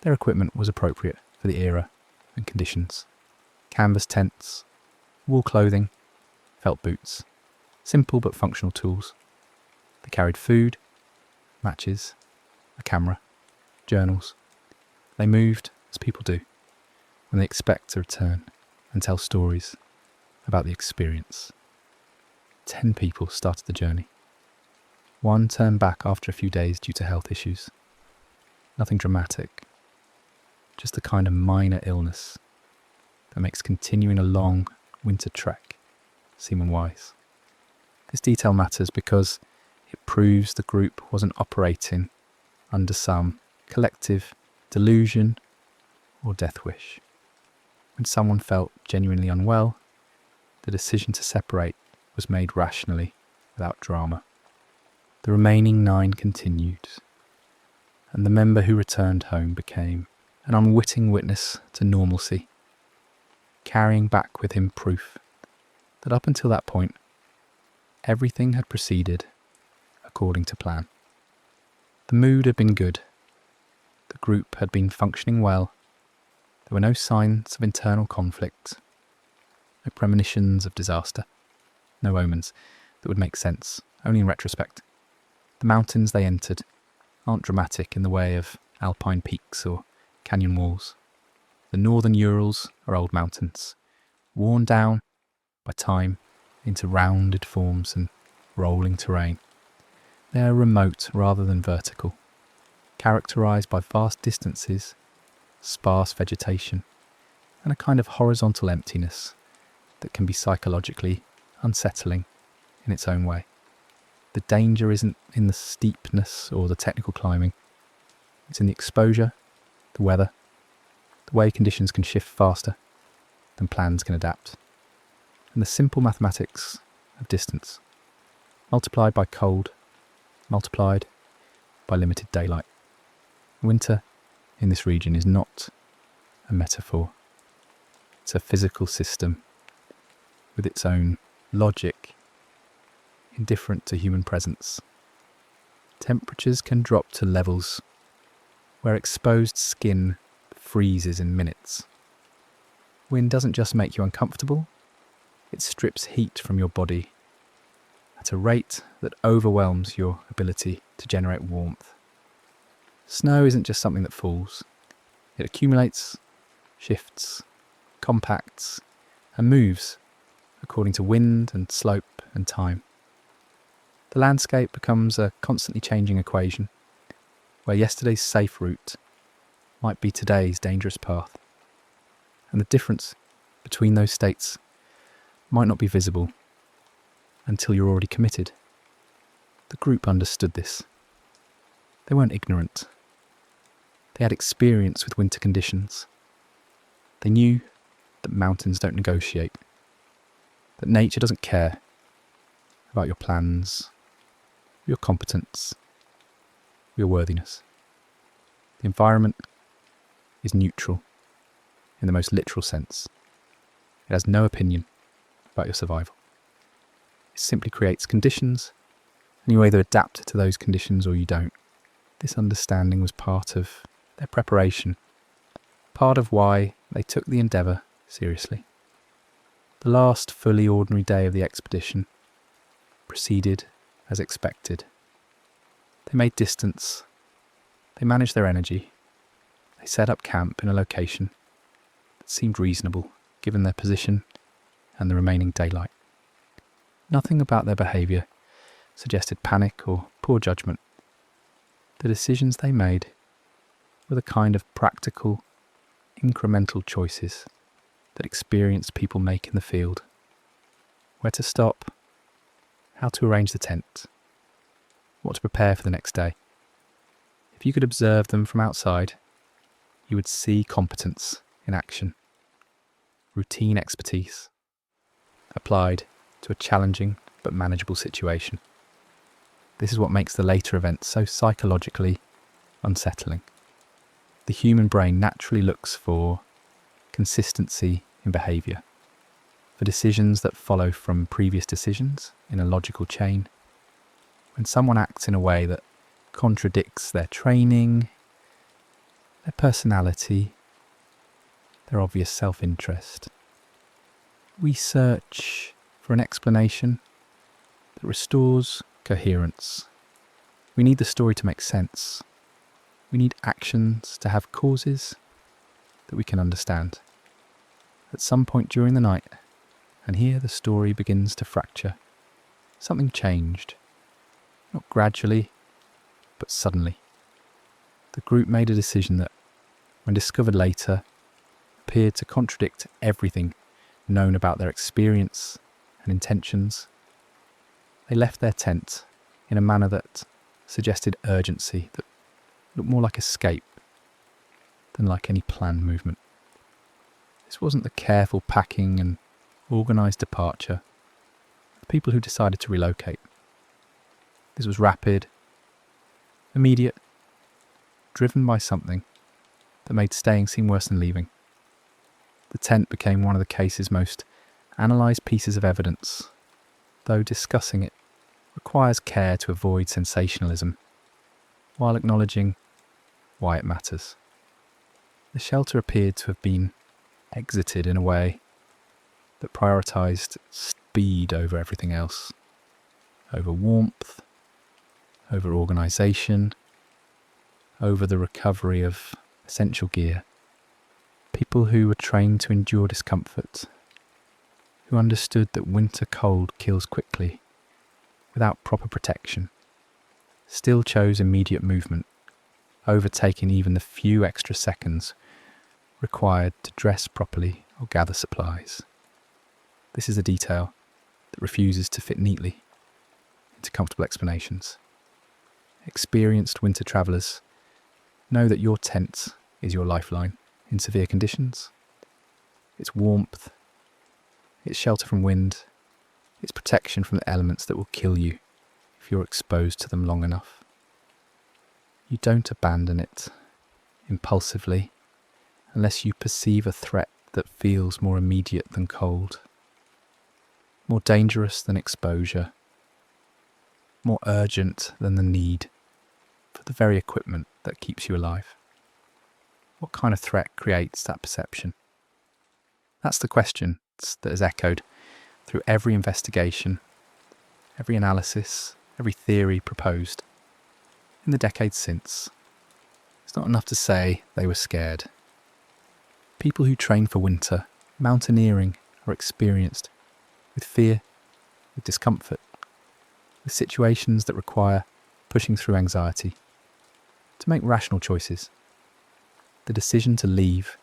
Their equipment was appropriate for the era and conditions: canvas tents, wool clothing, felt boots, simple but functional tools. They carried food, matches, a camera, journals. They moved as people do when they expect to return and tell stories about the experience. 10 people started the journey. 1 turned back after a few days due to health issues. Nothing dramatic, just the kind of minor illness that makes continuing a long winter trek seem unwise. This detail matters because it proves the group wasn't operating under some collective delusion or death wish. When someone felt genuinely unwell, the decision to separate was made rationally, without drama. The remaining 9 continued, and the member who returned home became an unwitting witness to normalcy, carrying back with him proof that up until that point, everything had proceeded according to plan. The mood had been good. The group had been functioning well. There were no signs of internal conflict, no premonitions of disaster, no omens that would make sense only in retrospect. The mountains they entered aren't dramatic in the way of alpine peaks or canyon walls. The northern Urals are old mountains, worn down by time into rounded forms and rolling terrain. They are remote rather than vertical, characterised by vast distances, sparse vegetation, and a kind of horizontal emptiness that can be psychologically unsettling in its own way. The danger isn't in the steepness or the technical climbing. It's in the exposure, the weather, the way conditions can shift faster than plans can adapt, and the simple mathematics of distance, multiplied by cold, multiplied by limited daylight. Winter in this region is not a metaphor. It's a physical system with its own logic, indifferent to human presence. Temperatures can drop to levels where exposed skin freezes in minutes. Wind doesn't just make you uncomfortable, it strips heat from your body at a rate that overwhelms your ability to generate warmth. Snow isn't just something that falls. It accumulates, shifts, compacts, and moves according to wind and slope and time. The landscape becomes a constantly changing equation, where yesterday's safe route might be today's dangerous path. And the difference between those states might not be visible until you're already committed. The group understood this. They weren't ignorant. They had experience with winter conditions. They knew that mountains don't negotiate, that nature doesn't care about your plans, your competence, your worthiness. The environment is neutral in the most literal sense. It has no opinion about your survival. It simply creates conditions, and you either adapt to those conditions or you don't. This understanding was part of their preparation, part of why they took the endeavour seriously. The last fully ordinary day of the expedition proceeded as expected. They made distance, they managed their energy, they set up camp in a location that seemed reasonable given their position and the remaining daylight. Nothing about their behaviour suggested panic or poor judgment. The decisions they made were the kind of practical, incremental choices that experienced people make in the field. Where to stop, how to arrange the tent, what to prepare for the next day. If you could observe them from outside, you would see competence in action, routine expertise, applied to a challenging but manageable situation. This is what makes the later events so psychologically unsettling. The human brain naturally looks for consistency in behaviour, for decisions that follow from previous decisions in a logical chain. When someone acts in a way that contradicts their training, their personality, their obvious self-interest, we search for an explanation that restores coherence. We need the story to make sense. We need actions to have causes that we can understand. At some point during the night, and here the story begins to fracture, something changed. Not gradually, but suddenly. The group made a decision that, when discovered later, appeared to contradict everything known about their experience and intentions. They left their tent in a manner that suggested urgency, that looked more like escape than like any planned movement. This wasn't the careful packing and organised departure of people who decided to relocate. This was rapid, immediate, driven by something that made staying seem worse than leaving. The tent became one of the case's most analysed pieces of evidence, though discussing it requires care to avoid sensationalism, while acknowledging why it matters. The shelter appeared to have been exited in a way that prioritised speed over everything else, over warmth, over organisation, over the recovery of essential gear. People who were trained to endure discomfort, who understood that winter cold kills quickly without proper protection, still chose immediate movement, overtaking even the few extra seconds required to dress properly or gather supplies. This is a detail that refuses to fit neatly into comfortable explanations. Experienced winter travellers know that your tent is your lifeline in severe conditions. Its warmth, its shelter from wind, its protection from the elements that will kill you if you're exposed to them long enough. You don't abandon it impulsively unless you perceive a threat that feels more immediate than cold, more dangerous than exposure, more urgent than the need for the very equipment that keeps you alive. What kind of threat creates that perception? That's the question that has echoed through every investigation, every analysis, every theory proposed in the decades since. It's not enough to say they were scared. People who train for winter, mountaineering, are experienced with fear, with discomfort, with situations that require pushing through anxiety to make rational choices. The decision to leave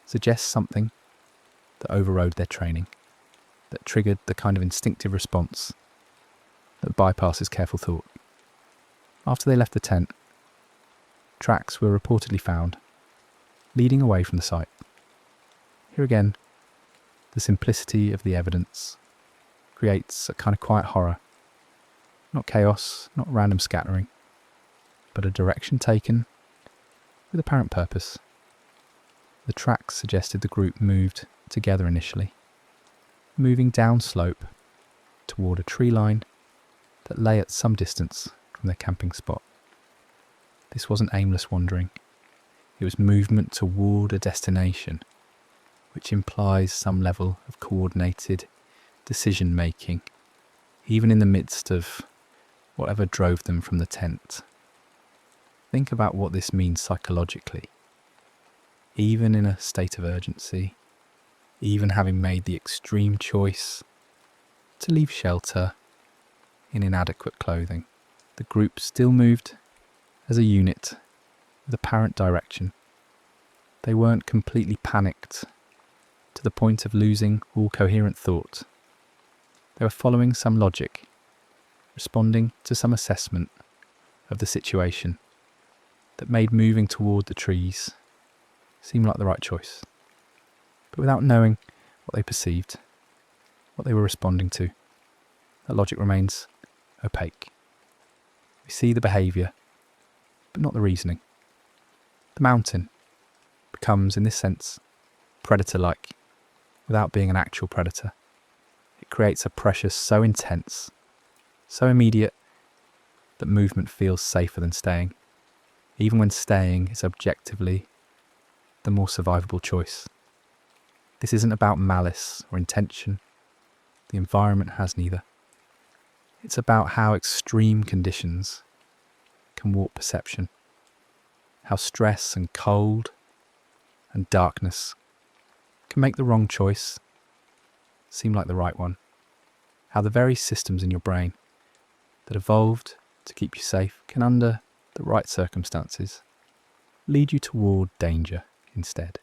suggests something that overrode their training, that triggered the kind of instinctive response that bypasses careful thought. After they left the tent, tracks were reportedly found, leading away from the site. Here again, the simplicity of the evidence creates a kind of quiet horror. Not chaos, not random scattering, but a direction taken with apparent purpose. The tracks suggested the group moved together initially, moving down slope toward a tree line that lay at some distance from their camping spot. This wasn't aimless wandering. It was movement toward a destination, which implies some level of coordinated decision-making, even in the midst of whatever drove them from the tent. Think about what this means psychologically. Even in a state of urgency, even having made the extreme choice to leave shelter in inadequate clothing, the group still moved as a unit with apparent direction. They weren't completely panicked to the point of losing all coherent thought. They were following some logic, responding to some assessment of the situation that made moving toward the trees seem like the right choice. But without knowing what they perceived, what they were responding to, that logic remains opaque. We see the behaviour, but not the reasoning. The mountain becomes, in this sense, predator-like, without being an actual predator. It creates a pressure so intense, so immediate, that movement feels safer than staying, even when staying is objectively the more survivable choice. This isn't about malice or intention. The environment has neither. It's about how extreme conditions can warp perception, how stress and cold and darkness can make the wrong choice seem like the right one, how the very systems in your brain that evolved to keep you safe can, under the right circumstances, lead you toward danger instead.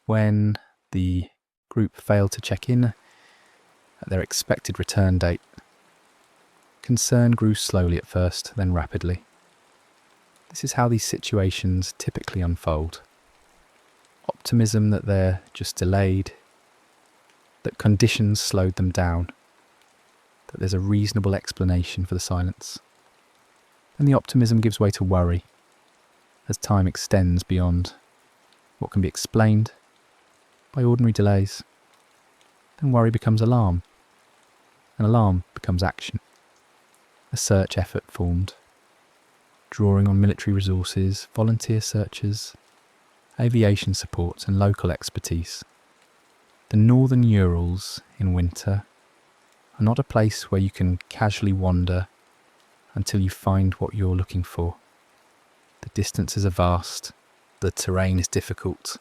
When the group failed to check in at their expected return date, concern grew slowly at first, then rapidly. This is how these situations typically unfold. Optimism that they're just delayed, that conditions slowed them down, that there's a reasonable explanation for the silence. And the optimism gives way to worry as time extends beyond what can be explained by ordinary delays. Then worry becomes alarm, and alarm becomes action. A search effort formed, drawing on military resources, volunteer searchers, aviation support and local expertise. The northern Urals in winter are not a place where you can casually wander until you find what you're looking for. The distances are vast, the terrain is difficult.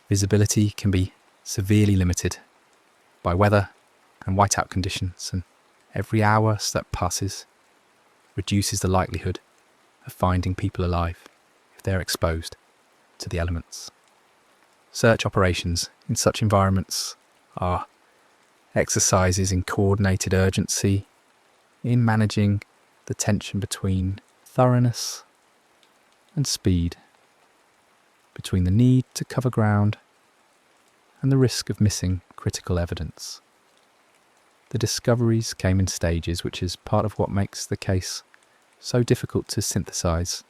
Visibility can be severely limited by weather and whiteout conditions, and every hour that passes reduces the likelihood of finding people alive if they're exposed to the elements. Search operations in such environments are exercises in coordinated urgency, in managing the tension between thoroughness and speed, between the need to cover ground and the risk of missing critical evidence. The discoveries came in stages, which is part of what makes the case so difficult to synthesize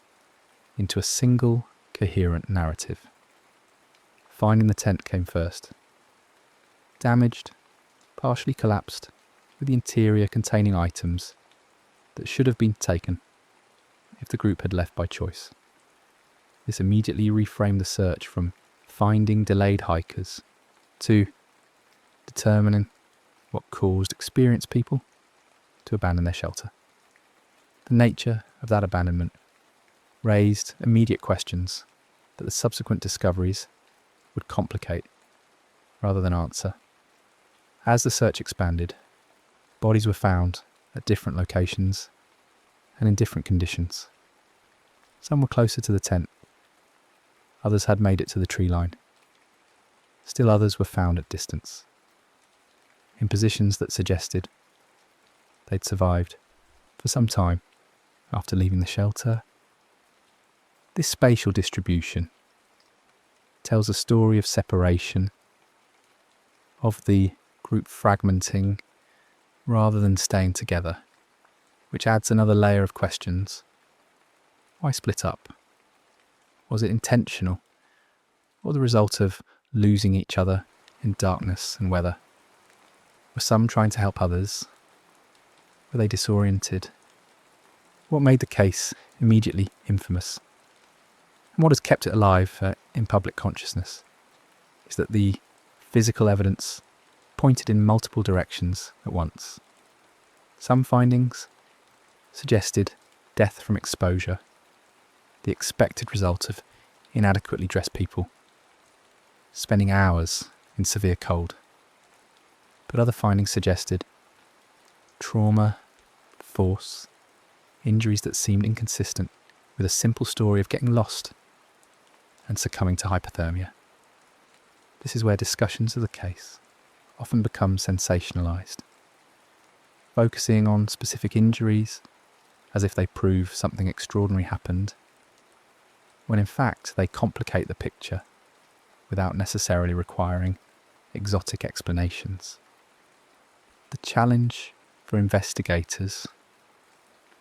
into a single, coherent narrative. Finding the tent came first. Damaged, partially collapsed, with the interior containing items that should have been taken if the group had left by choice. This immediately reframed the search from finding delayed hikers to determining what caused experienced people to abandon their shelter. The nature of that abandonment raised immediate questions that the subsequent discoveries would complicate rather than answer. As the search expanded, bodies were found at different locations and in different conditions. Some were closer to the tent, others had made it to the tree line. Still others were found at distance, in positions that suggested they'd survived for some time after leaving the shelter. This spatial distribution tells a story of separation, of the group fragmenting rather than staying together, which adds another layer of questions. Why split up? Was it intentional, or the result of losing each other in darkness and weather? Were some trying to help others? Were they disoriented? What made the case immediately infamous, and what has kept it alive in public consciousness, is that the physical evidence pointed in multiple directions at once. Some findings suggested death from exposure, the expected result of inadequately dressed people spending hours in severe cold. But other findings suggested trauma, force, injuries that seemed inconsistent with a simple story of getting lost and succumbing to hypothermia. This is where discussions of the case often become sensationalized, focusing on specific injuries as if they prove something extraordinary happened, when in fact they complicate the picture without necessarily requiring exotic explanations. The challenge for investigators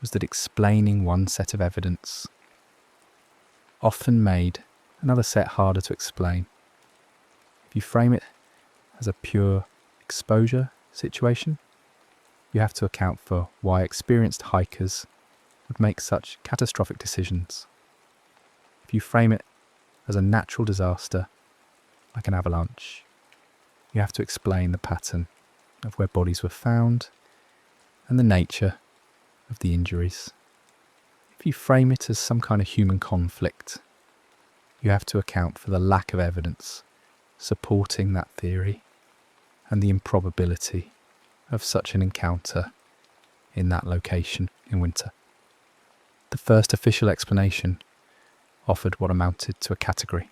was that explaining one set of evidence often made another set harder to explain. If you frame it as a pure exposure situation, you have to account for why experienced hikers would make such catastrophic decisions. If you frame it as a natural disaster, like an avalanche, you have to explain the pattern of where bodies were found and the nature of the injuries. If you frame it as some kind of human conflict, you have to account for the lack of evidence supporting that theory and the improbability of such an encounter in that location in winter. The first official explanation offered what amounted to a category,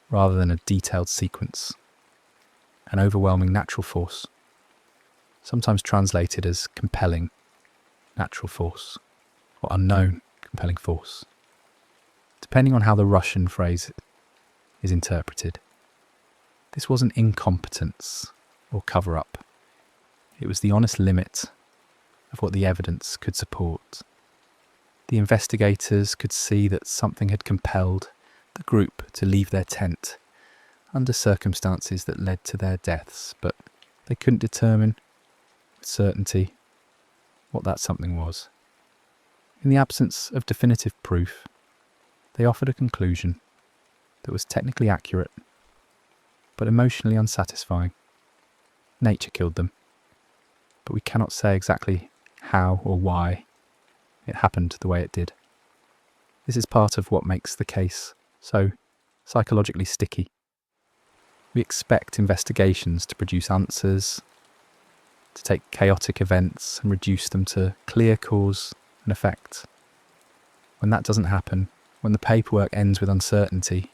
rather than a detailed sequence, an overwhelming natural force, sometimes translated as compelling natural force or unknown compelling force, depending on how the Russian phrase is interpreted. This wasn't incompetence or cover-up. It was the honest limit of what the evidence could support. The investigators could see that something had compelled the group to leave their tent under circumstances that led to their deaths, but they couldn't determine with certainty what that something was. In the absence of definitive proof, they offered a conclusion that was technically accurate, but emotionally unsatisfying. Nature killed them, but we cannot say exactly how or why it happened the way it did. This is part of what makes the case so psychologically sticky. We expect investigations to produce answers, to take chaotic events and reduce them to clear cause and effect. When that doesn't happen, when the paperwork ends with uncertainty,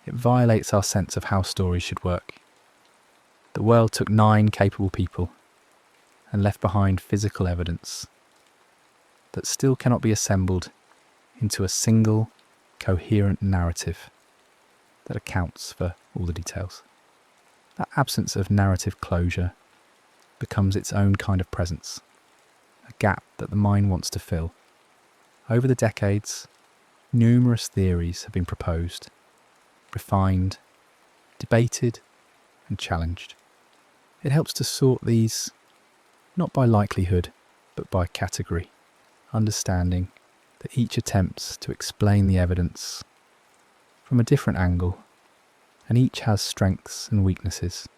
It violates our sense of how stories should work. The world took 9 capable people and left behind physical evidence that still cannot be assembled into a single, coherent narrative that accounts for all the details. That absence of narrative closure becomes its own kind of presence, a gap that the mind wants to fill. Over the decades, numerous theories have been proposed, refined, debated, and challenged. It helps to sort these not by likelihood, but by category, understanding that each attempts to explain the evidence from a different angle, and each has strengths and weaknesses.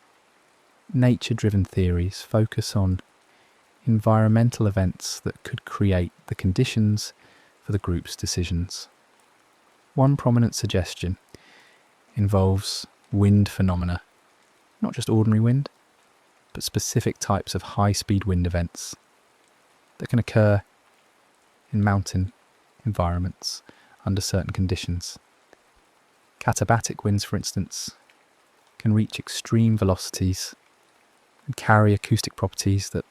Nature-driven theories focus on environmental events that could create the conditions for the group's decisions. One prominent suggestion involves wind phenomena, not just ordinary wind, but specific types of high-speed wind events that can occur in mountain environments under certain conditions. Katabatic winds, for instance, can reach extreme velocities and carry acoustic properties that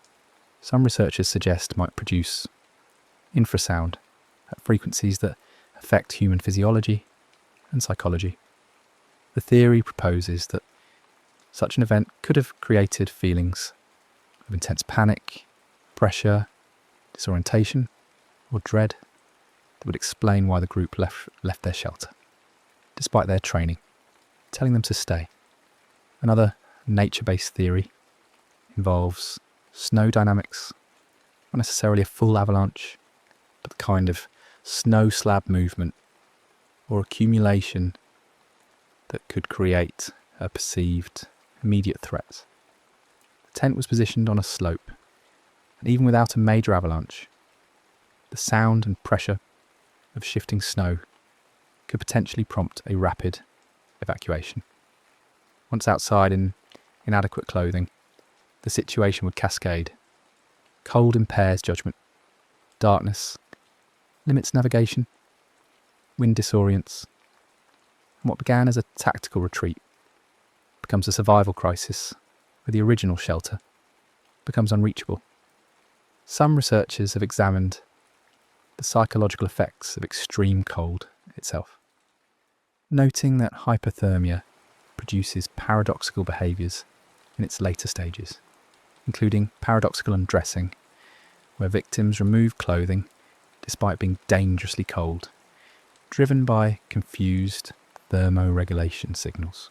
some researchers suggest might produce infrasound at frequencies that affect human physiology and psychology. The theory proposes that such an event could have created feelings of intense panic, pressure, disorientation, or dread that would explain why the group left their shelter, despite their training, telling them to stay. Another nature-based theory involves snow dynamics, not necessarily a full avalanche, but the kind of snow slab movement or accumulation that could create a perceived immediate threat. The tent was positioned on a slope, and even without a major avalanche, the sound and pressure of shifting snow could potentially prompt a rapid evacuation. Once outside in inadequate clothing, the situation would cascade. Cold impairs judgment, darkness limits navigation, wind disorients, and what began as a tactical retreat becomes a survival crisis where the original shelter becomes unreachable. Some researchers have examined the psychological effects of extreme cold itself, noting that hypothermia produces paradoxical behaviours in its later stages, including paradoxical undressing, where victims remove clothing despite being dangerously cold, driven by confused thermoregulation signals.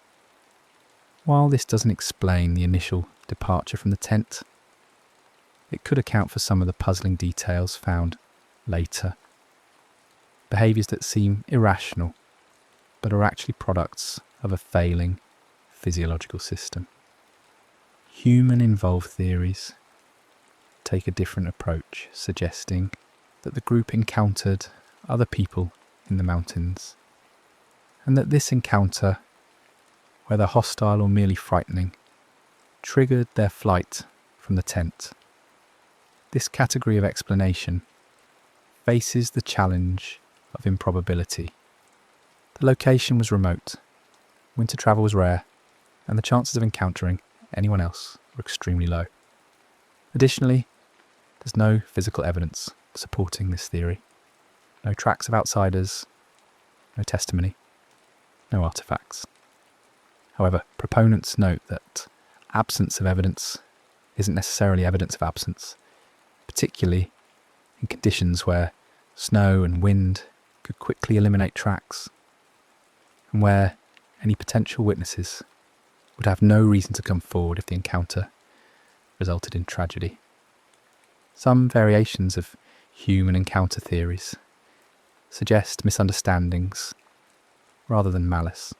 While this doesn't explain the initial departure from the tent, it could account for some of the puzzling details found later. Behaviours that seem irrational, but are actually products of a failing physiological system. Human-involved theories take a different approach, suggesting that the group encountered other people in the mountains, and that this encounter, whether hostile or merely frightening, triggered their flight from the tent. This category of explanation faces the challenge of improbability. The location was remote, winter travel was rare, and the chances of encountering anyone else were extremely low. Additionally, there's no physical evidence supporting this theory. No tracks of outsiders, no testimony, no artefacts. However, proponents note that absence of evidence isn't necessarily evidence of absence, particularly in conditions where snow and wind could quickly eliminate tracks, and where any potential witnesses would have no reason to come forward if the encounter resulted in tragedy. Some variations of human encounter theories suggest misunderstandings rather than malice.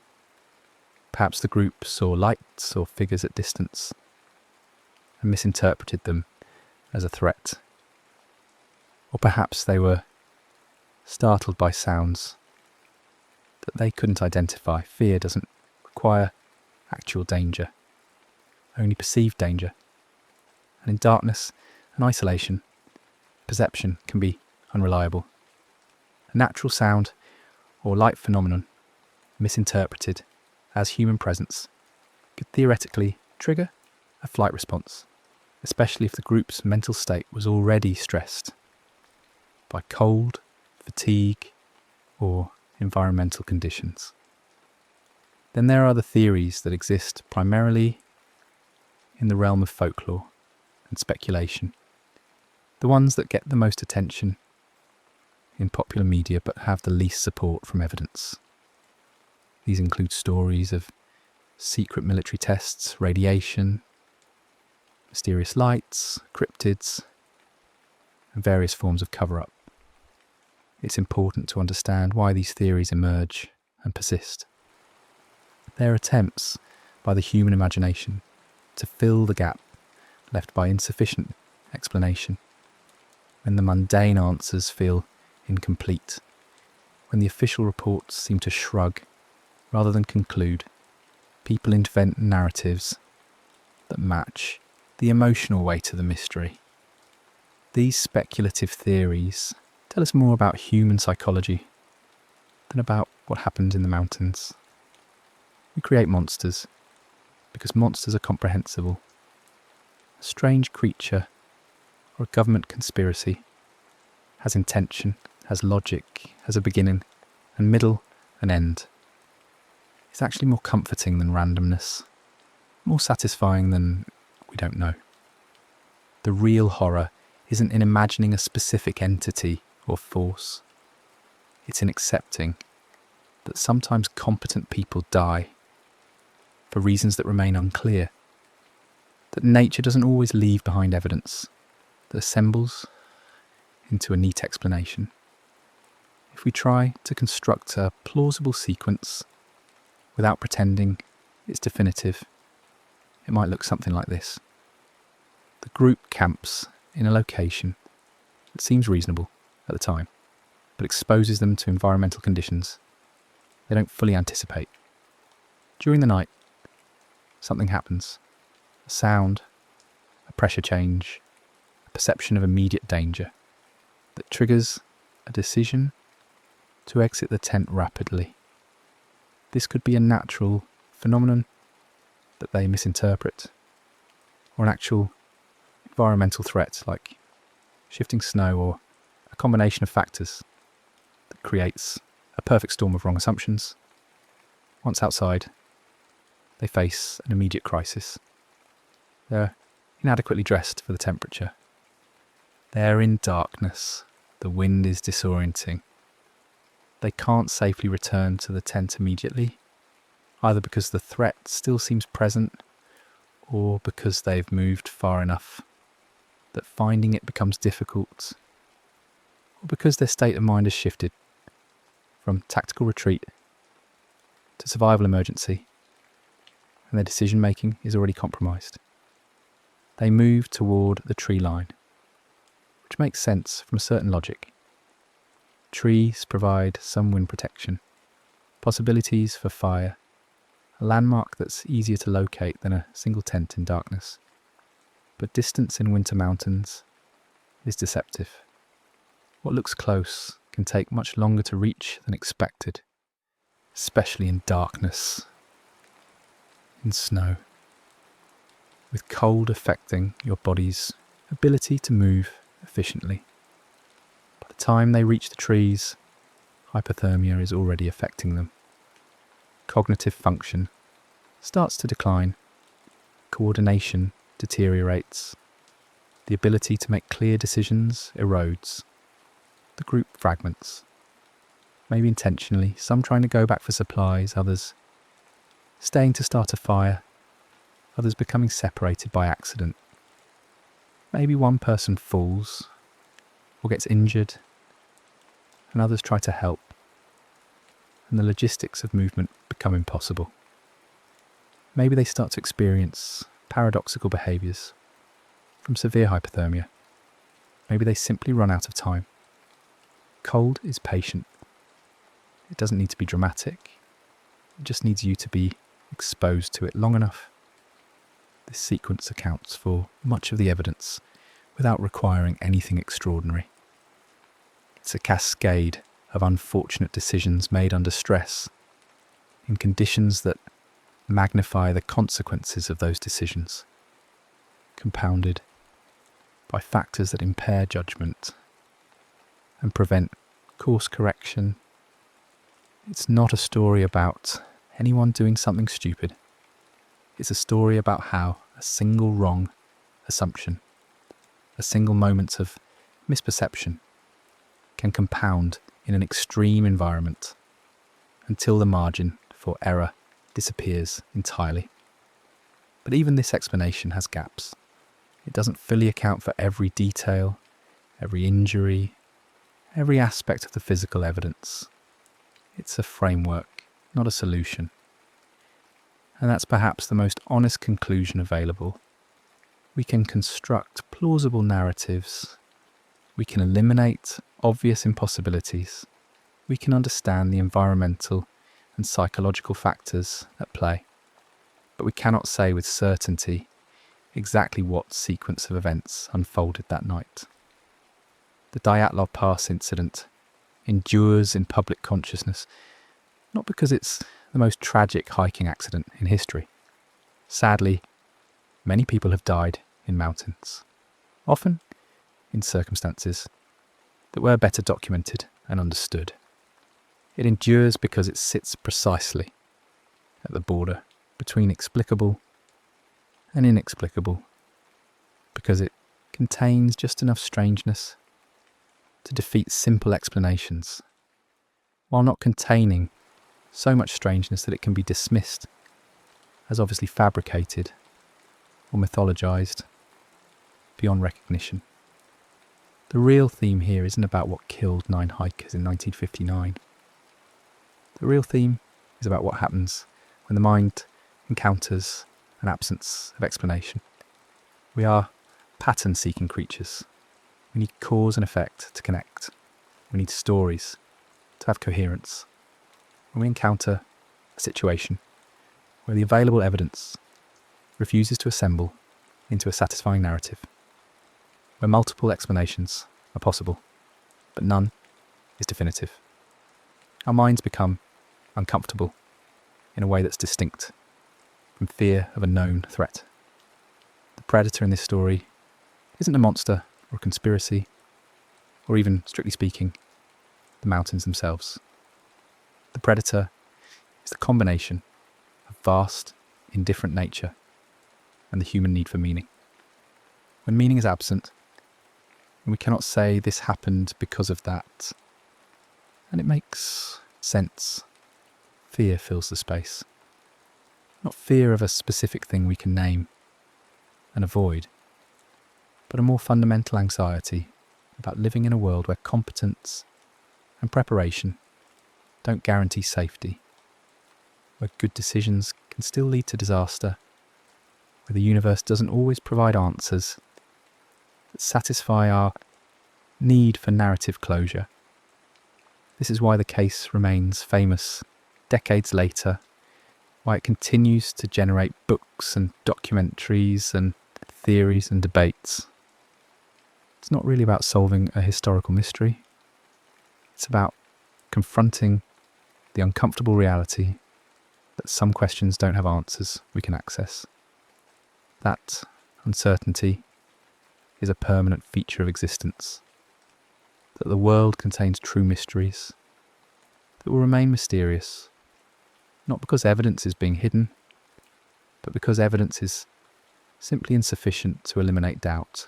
Perhaps the group saw lights or figures at distance and misinterpreted them as a threat. Or perhaps they were startled by sounds that they couldn't identify. Fear doesn't require actual danger, only perceived danger. And in darkness and isolation, perception can be unreliable. A natural sound or light phenomenon misinterpreted as human presence could theoretically trigger a flight response, especially if the group's mental state was already stressed by cold, fatigue, or environmental conditions. Then there are the theories that exist primarily in the realm of folklore and speculation, the ones that get the most attention in popular media but have the least support from evidence. These include stories of secret military tests, radiation, mysterious lights, cryptids, and various forms of cover-up. It's important to understand why these theories emerge and persist. They're attempts by the human imagination to fill the gap left by insufficient explanation, when the mundane answers feel incomplete, when the official reports seem to shrug rather than conclude. People invent narratives that match the emotional weight of the mystery. These speculative theories tell us more about human psychology than about what happened in the mountains. We create monsters because monsters are comprehensible. A strange creature or a government conspiracy has intention, has logic, has a beginning and middle and end. It's actually more comforting than randomness, more satisfying than we don't know. The real horror isn't in imagining a specific entity or force. It's in accepting that sometimes competent people die for reasons that remain unclear, that nature doesn't always leave behind evidence that assembles into a neat explanation. If we try to construct a plausible sequence without pretending it's definitive, it might look something like this. The group camps in a location that seems reasonable at the time, but exposes them to environmental conditions they don't fully anticipate. During the night, something happens. A sound, a pressure change, a perception of immediate danger that triggers a decision to exit the tent rapidly. This could be a natural phenomenon that they misinterpret, or an actual environmental threat like shifting snow, or a combination of factors that creates a perfect storm of wrong assumptions. Once outside, they face an immediate crisis. They're inadequately dressed for the temperature. They're in darkness. The wind is disorienting. They can't safely return to the tent immediately, either because the threat still seems present, or because they've moved far enough that finding it becomes difficult, or because their state of mind has shifted from tactical retreat to survival emergency, and their decision making is already compromised. They move toward the tree line, which makes sense from a certain logic. Trees provide some wind protection, possibilities for fire, a landmark that's easier to locate than a single tent in darkness. But distance in winter mountains is deceptive. What looks close can take much longer to reach than expected, especially in darkness, in snow, with cold affecting your body's ability to move efficiently. By the time they reach the trees, hypothermia is already affecting them. Cognitive function starts to decline, coordination deteriorates, the ability to make clear decisions erodes, the group fragments, maybe intentionally, some trying to go back for supplies, others staying to start a fire, others becoming separated by accident. Maybe one person falls or gets injured, and others try to help, and the logistics of movement become impossible. Maybe they start to experience paradoxical behaviours from severe hypothermia. Maybe they simply run out of time. Cold is patient. It doesn't need to be dramatic. It just needs you to be exposed to it long enough. This sequence accounts for much of the evidence without requiring anything extraordinary. It's a cascade of unfortunate decisions made under stress, in conditions that magnify the consequences of those decisions, compounded by factors that impair judgment and prevent course correction. It's not a story about anyone doing something stupid. It's a story about how a single wrong assumption, a single moment of misperception, can compound in an extreme environment until the margin for error disappears entirely. But even this explanation has gaps. It doesn't fully account for every detail, every injury, every aspect of the physical evidence. It's a framework, not a solution. And that's perhaps the most honest conclusion available. We can construct plausible narratives. We can eliminate obvious impossibilities. We can understand the environmental and psychological factors at play. But we cannot say with certainty exactly what sequence of events unfolded that night. The Dyatlov Pass incident endures in public consciousness, not because it's the most tragic hiking accident in history. Sadly, many people have died in mountains, often in circumstances that were better documented and understood. It endures because it sits precisely at the border between explicable and inexplicable, because it contains just enough strangeness to defeat simple explanations, while not containing so much strangeness that it can be dismissed as obviously fabricated or mythologized beyond recognition. The real theme here isn't about what killed 9 hikers in 1959. The real theme is about what happens when the mind encounters an absence of explanation. We are pattern-seeking creatures. We need cause and effect to connect. We need stories to have coherence. When we encounter a situation where the available evidence refuses to assemble into a satisfying narrative, where multiple explanations are possible, but none is definitive, our minds become uncomfortable in a way that's distinct from fear of a known threat. The predator in this story isn't a monster or a conspiracy, or even, strictly speaking, the mountains themselves. The predator is the combination of vast, indifferent nature and the human need for meaning. When meaning is absent, and we cannot say this happened because of that, and it makes sense, fear fills the space. Not fear of a specific thing we can name and avoid, but a more fundamental anxiety about living in a world where competence and preparation don't guarantee safety, where good decisions can still lead to disaster, where the universe doesn't always provide answers that satisfy our need for narrative closure. This is why the case remains famous decades later, why it continues to generate books and documentaries and theories and debates. It's not really about solving a historical mystery. It's about confronting the uncomfortable reality that some questions don't have answers we can access. That uncertainty is a permanent feature of existence. That the world contains true mysteries that will remain mysterious, not because evidence is being hidden, but because evidence is simply insufficient to eliminate doubt.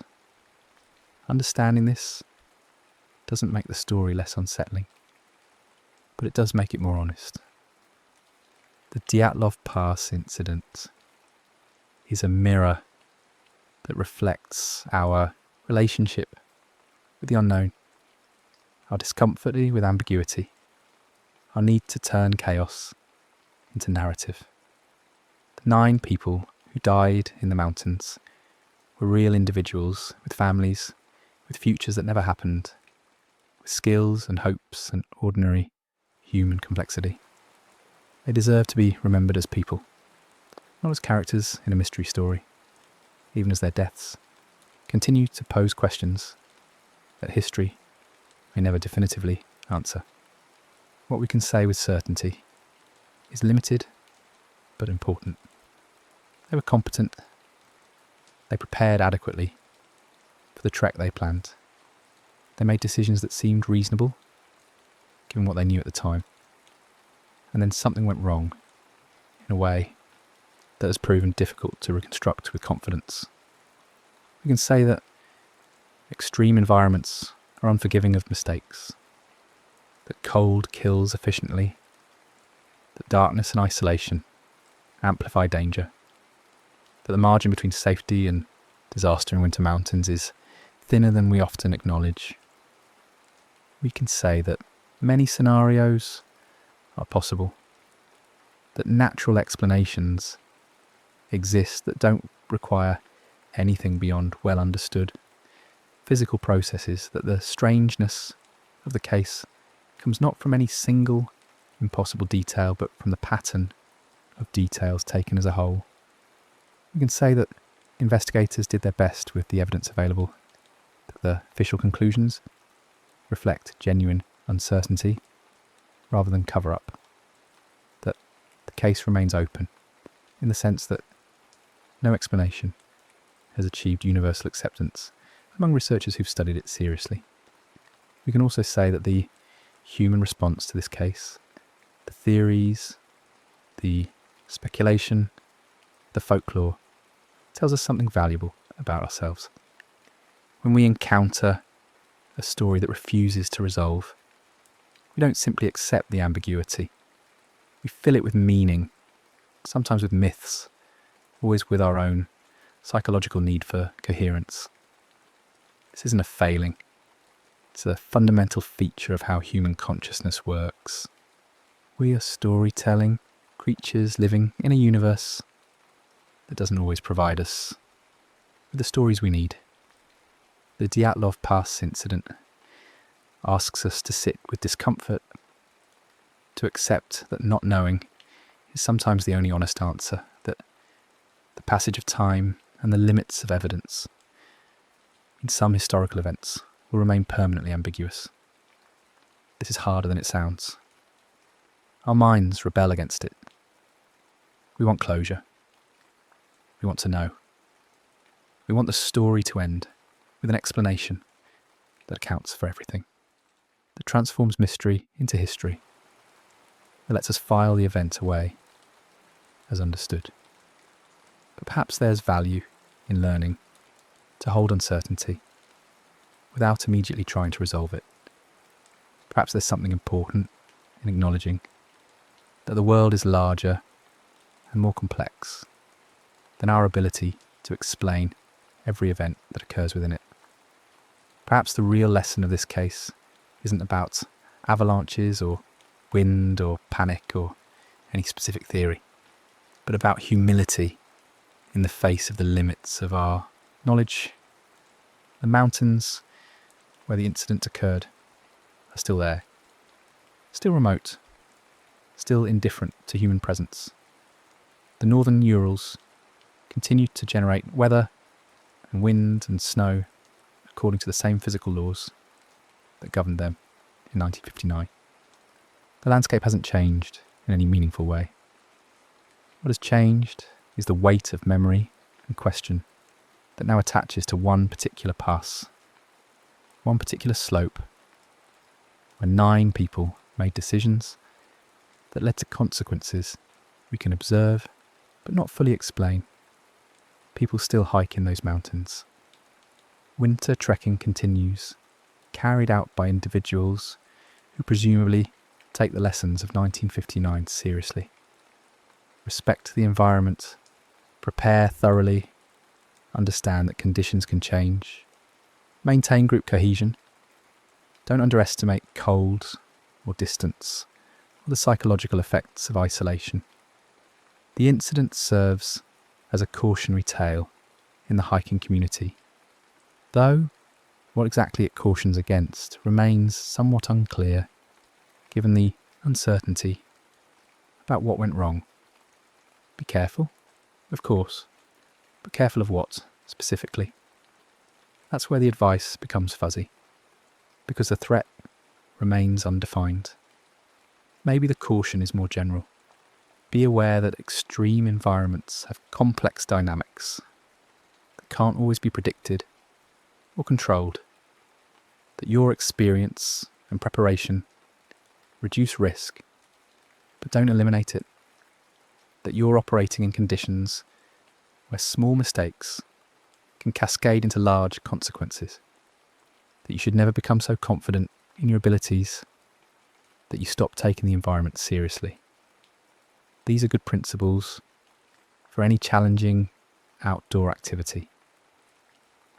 Understanding this doesn't make the story less unsettling, but it does make it more honest. The Dyatlov Pass incident is a mirror that reflects our relationship with the unknown, our discomfort with ambiguity, our need to turn chaos into narrative. The 9 people who died in the mountains were real individuals with families, with futures that never happened, with skills and hopes and ordinary human complexity. They deserve to be remembered as people, not as characters in a mystery story, even as their deaths continue to pose questions that history may never definitively answer. What we can say with certainty is limited but important. They were competent. They prepared adequately for the trek they planned. They made decisions that seemed reasonable, given what they knew at the time. And then something went wrong, in a way that has proven difficult to reconstruct with confidence. We can say that extreme environments are unforgiving of mistakes, that cold kills efficiently, that darkness and isolation amplify danger, that the margin between safety and disaster in winter mountains is thinner than we often acknowledge. We can say that many scenarios are possible, that natural explanations exist that don't require anything beyond well understood physical processes, that the strangeness of the case comes not from any single impossible detail, but from the pattern of details taken as a whole. We can say that investigators did their best with the evidence available, that the official conclusions reflect genuine uncertainty rather than cover-up, that the case remains open in the sense that no explanation has achieved universal acceptance among researchers who've studied it seriously. We can also say that the human response to this case, the theories, the speculation, the folklore, tells us something valuable about ourselves. When we encounter a story that refuses to resolve, we don't simply accept the ambiguity. We fill it with meaning, sometimes with myths, always with our own psychological need for coherence. This isn't a failing. It's a fundamental feature of how human consciousness works. We are storytelling creatures living in a universe that doesn't always provide us with the stories we need. The Dyatlov Pass incident asks us to sit with discomfort, to accept that not knowing is sometimes the only honest answer, that the passage of time and the limits of evidence in some historical events will remain permanently ambiguous. This is harder than it sounds. Our minds rebel against it. We want closure. We want to know. We want the story to end with an explanation that accounts for everything, that transforms mystery into history, that lets us file the event away as understood. But perhaps there's value in learning to hold uncertainty without immediately trying to resolve it. Perhaps there's something important in acknowledging that the world is larger and more complex than our ability to explain every event that occurs within it. Perhaps the real lesson of this case isn't about avalanches or wind or panic or any specific theory, but about humility in the face of the limits of our knowledge. The mountains where the incident occurred are still there, still remote, still indifferent to human presence. The northern Urals continue to generate weather and wind and snow according to the same physical laws that governed them in 1959. The landscape hasn't changed in any meaningful way. What has changed is the weight of memory and question that now attaches to one particular pass, one particular slope, where 9 people made decisions that led to consequences we can observe but not fully explain. People still hike in those mountains. Winter trekking continues, carried out by individuals who presumably take the lessons of 1959 seriously. Respect the environment, prepare thoroughly, understand that conditions can change, maintain group cohesion, don't underestimate cold or distance or the psychological effects of isolation. The incident serves as a cautionary tale in the hiking community, though what exactly it cautions against remains somewhat unclear, given the uncertainty about what went wrong. Be careful, of course, but careful of what, specifically? That's where the advice becomes fuzzy, because the threat remains undefined. Maybe the caution is more general. Be aware that extreme environments have complex dynamics that can't always be predicted or controlled, that your experience and preparation reduce risk, but don't eliminate it, that you're operating in conditions where small mistakes can cascade into large consequences, that you should never become so confident in your abilities that you stop taking the environment seriously. These are good principles for any challenging outdoor activity,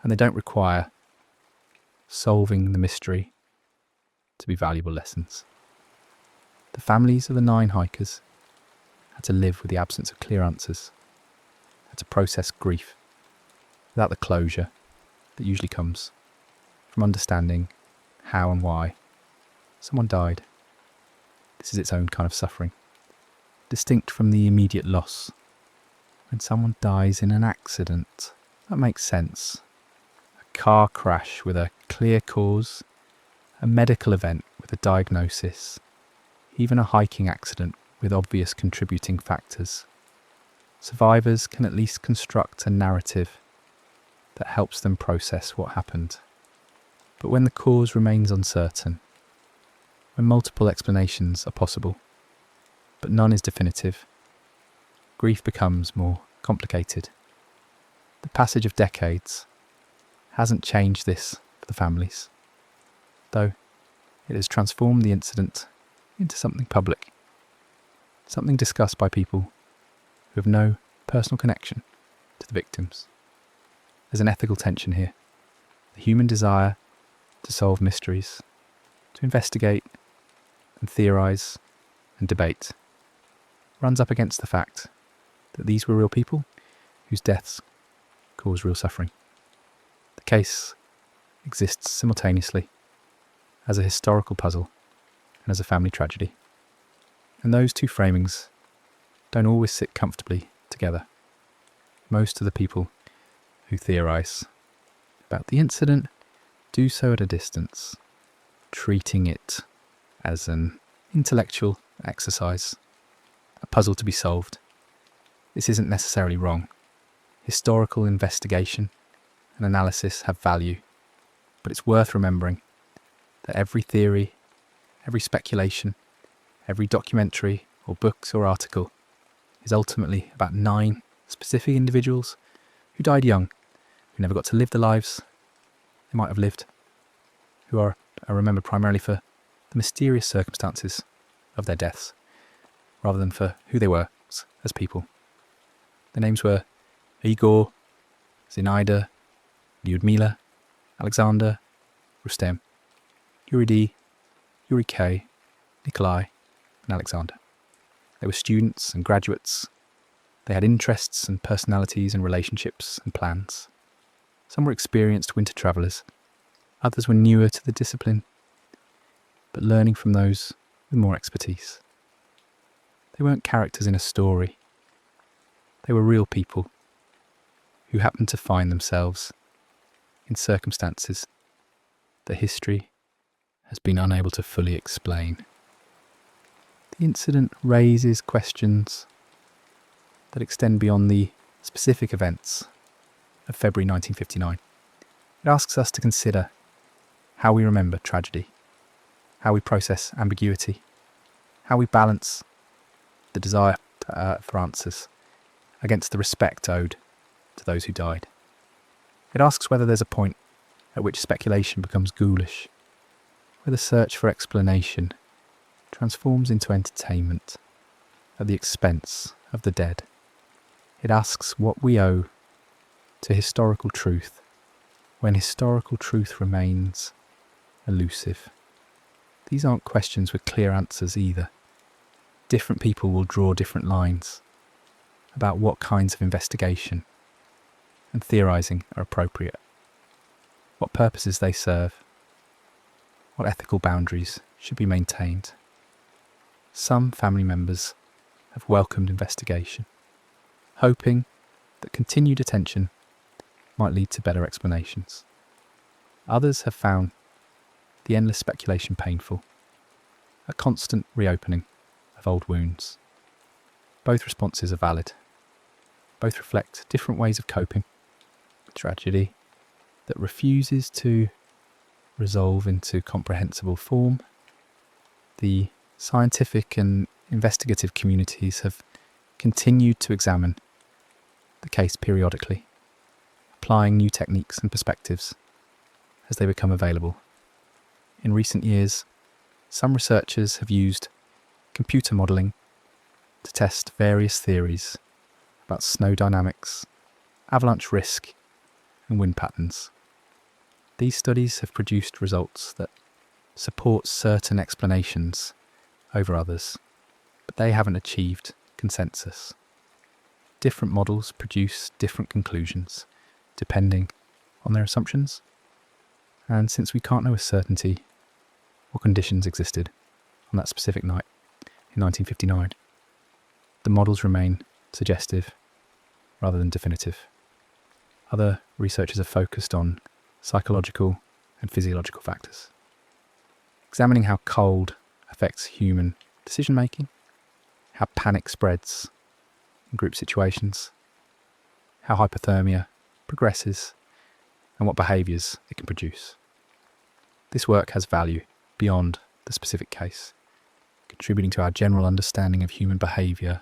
and they don't require solving the mystery to be valuable lessons. The families of the 9 hikers had to live with the absence of clear answers, had to process grief without the closure that usually comes from understanding how and why someone died. This is its own kind of suffering, distinct from the immediate loss. When someone dies in an accident, that makes sense. A car crash with a clear cause, a medical event with a diagnosis, even a hiking accident with obvious contributing factors. Survivors can at least construct a narrative that helps them process what happened. But when the cause remains uncertain, when multiple explanations are possible, but none is definitive, grief becomes more complicated. The passage of decades hasn't changed this for the families, though it has transformed the incident into something public, something discussed by people who have no personal connection to the victims. There's an ethical tension here. The human desire to solve mysteries, to investigate and theorise and debate, runs up against the fact that these were real people whose deaths caused real suffering. The case exists simultaneously as a historical puzzle and as a family tragedy. And those two framings don't always sit comfortably together. Most of the people who theorise about the incident do so at a distance, treating it as an intellectual exercise, a puzzle to be solved. This isn't necessarily wrong. Historical investigation and analysis have value, but it's worth remembering that every theory, every speculation, every documentary or books or article is ultimately about 9 specific individuals who died young, who never got to live the lives they might have lived, who are remembered primarily for the mysterious circumstances of their deaths, rather than for who they were as people. Their names were Igor, Zinaida, Lyudmila, Alexander, Rustem, Yuri, Yuri K, Nikolai, and Alexander. They were students and graduates. They had interests and personalities and relationships and plans. Some were experienced winter travellers. Others were newer to the discipline, but learning from those with more expertise. They weren't characters in a story. They were real people who happened to find themselves in circumstances that history has been unable to fully explain. The incident raises questions that extend beyond the specific events of February 1959. It asks us to consider how we remember tragedy, how we process ambiguity, how we balance the desire for answers against the respect owed to those who died. It asks whether there's a point at which speculation becomes ghoulish, where the search for explanation transforms into entertainment at the expense of the dead. It asks what we owe to historical truth when historical truth remains elusive. These aren't questions with clear answers either. Different people will draw different lines about what kinds of investigation and theorising are appropriate, what purposes they serve, what ethical boundaries should be maintained. Some family members have welcomed investigation, hoping that continued attention might lead to better explanations. Others have found the endless speculation painful, a constant reopening of old wounds. Both responses are valid. Both reflect different ways of coping with tragedy that refuses to resolve into comprehensible form. The scientific and investigative communities have continued to examine the case periodically, applying new techniques and perspectives as they become available. In recent years, some researchers have used computer modelling to test various theories about snow dynamics, avalanche risk, and wind patterns. These studies have produced results that support certain explanations over others, but they haven't achieved consensus. Different models produce different conclusions, depending on their assumptions. And since we can't know with certainty what conditions existed on that specific night in 1959, the models remain suggestive rather than definitive. Other researchers have focused on psychological and physiological factors, examining how cold affects human decision-making, how panic spreads in group situations, how hypothermia progresses, and what behaviours it can produce. This work has value beyond the specific case, contributing to our general understanding of human behaviour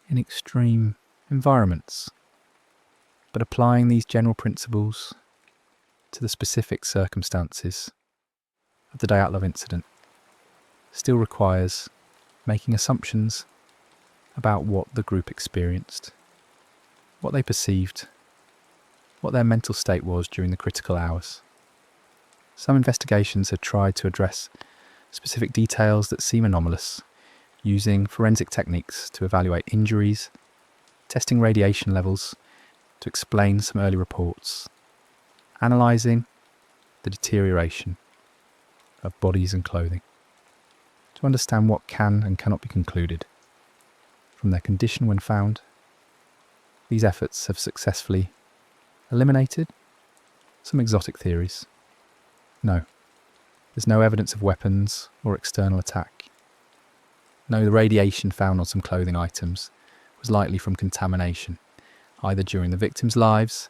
in extreme environments. But applying these general principles to the specific circumstances of the Dyatlov incident still requires making assumptions about what the group experienced, what they perceived, what their mental state was during the critical hours. Some investigations have tried to address specific details that seem anomalous, using forensic techniques to evaluate injuries, testing radiation levels to explain some early reports, analysing the deterioration of bodies and clothing, to understand what can and cannot be concluded from their condition when found. These efforts have successfully eliminated some exotic theories. No, there's no evidence of weapons or external attack. No, the radiation found on some clothing items was likely from contamination, either during the victims' lives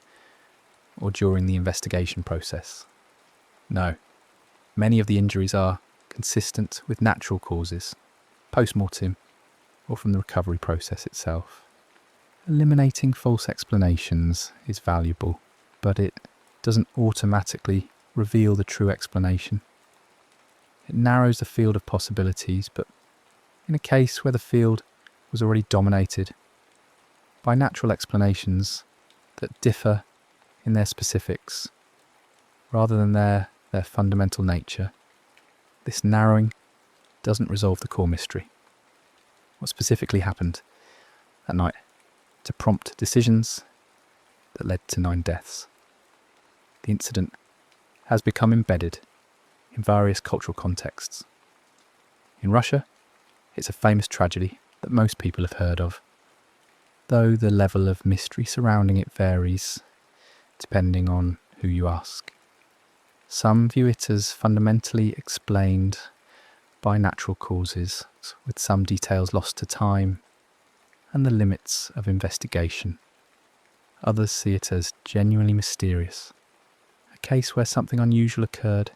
or during the investigation process. No, many of the injuries are consistent with natural causes, post-mortem, or from the recovery process itself. Eliminating false explanations is valuable, but it doesn't automatically reveal the true explanation. It narrows the field of possibilities, but in a case where the field was already dominated by natural explanations that differ in their specifics rather than their fundamental nature, this narrowing doesn't resolve the core mystery. What specifically happened that night to prompt decisions that led to 9 deaths? The incident has become embedded in various cultural contexts. In Russia, it's a famous tragedy that most people have heard of, though the level of mystery surrounding it varies depending on who you ask. Some view it as fundamentally explained by natural causes, with some details lost to time and the limits of investigation. Others see it as genuinely mysterious, a case where something unusual occurred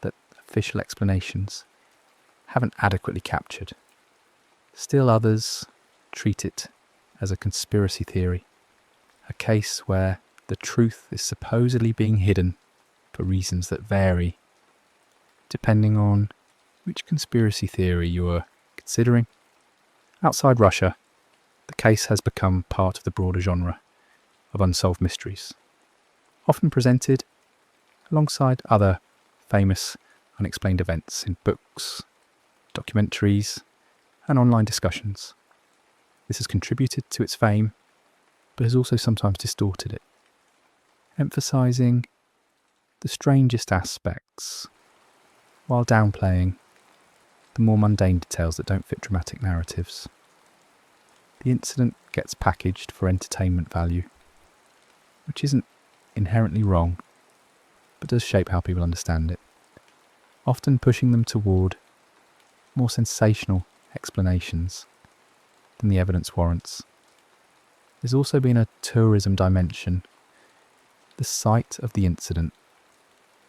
that official explanations haven't adequately captured. Still others treat it as a conspiracy theory, a case where the truth is supposedly being hidden for reasons that vary, depending on which conspiracy theory you are considering. Outside Russia, the case has become part of the broader genre of unsolved mysteries, often presented alongside other famous unexplained events in books, documentaries, and online discussions. This has contributed to its fame, but has also sometimes distorted it, emphasising the strangest aspects while downplaying the more mundane details that don't fit dramatic narratives. The incident gets packaged for entertainment value, which isn't inherently wrong, but does shape how people understand it, often pushing them toward more sensational explanations. than the evidence warrants. There's also been a tourism dimension. The site of the incident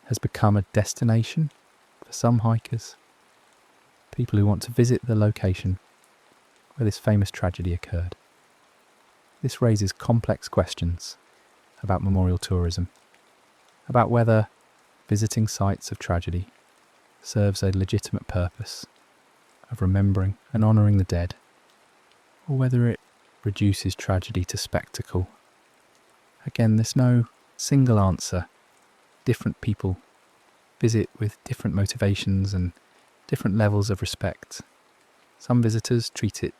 has become a destination for some hikers, people who want to visit the location where this famous tragedy occurred. This raises complex questions about memorial tourism, about whether visiting sites of tragedy serves a legitimate purpose of remembering and honouring the dead, or whether it reduces tragedy to spectacle. Again, there's no single answer. Different people visit with different motivations and different levels of respect. Some visitors treat it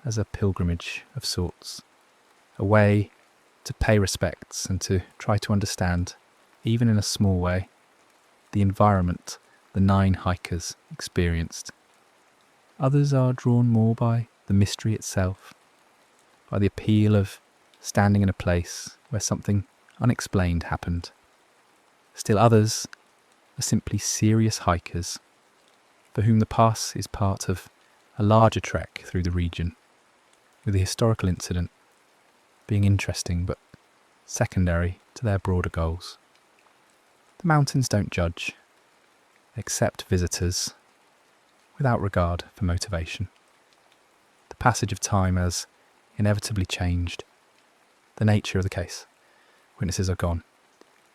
as a pilgrimage of sorts, a way to pay respects and to try to understand, even in a small way, the environment the 9 hikers experienced. Others are drawn more by the mystery itself, by the appeal of standing in a place where something unexplained happened. Still others are simply serious hikers for whom the pass is part of a larger trek through the region, with the historical incident being interesting but secondary to their broader goals. The mountains don't judge, they accept visitors without regard for motivation. The passage of time has inevitably changed the nature of the case. Witnesses are gone.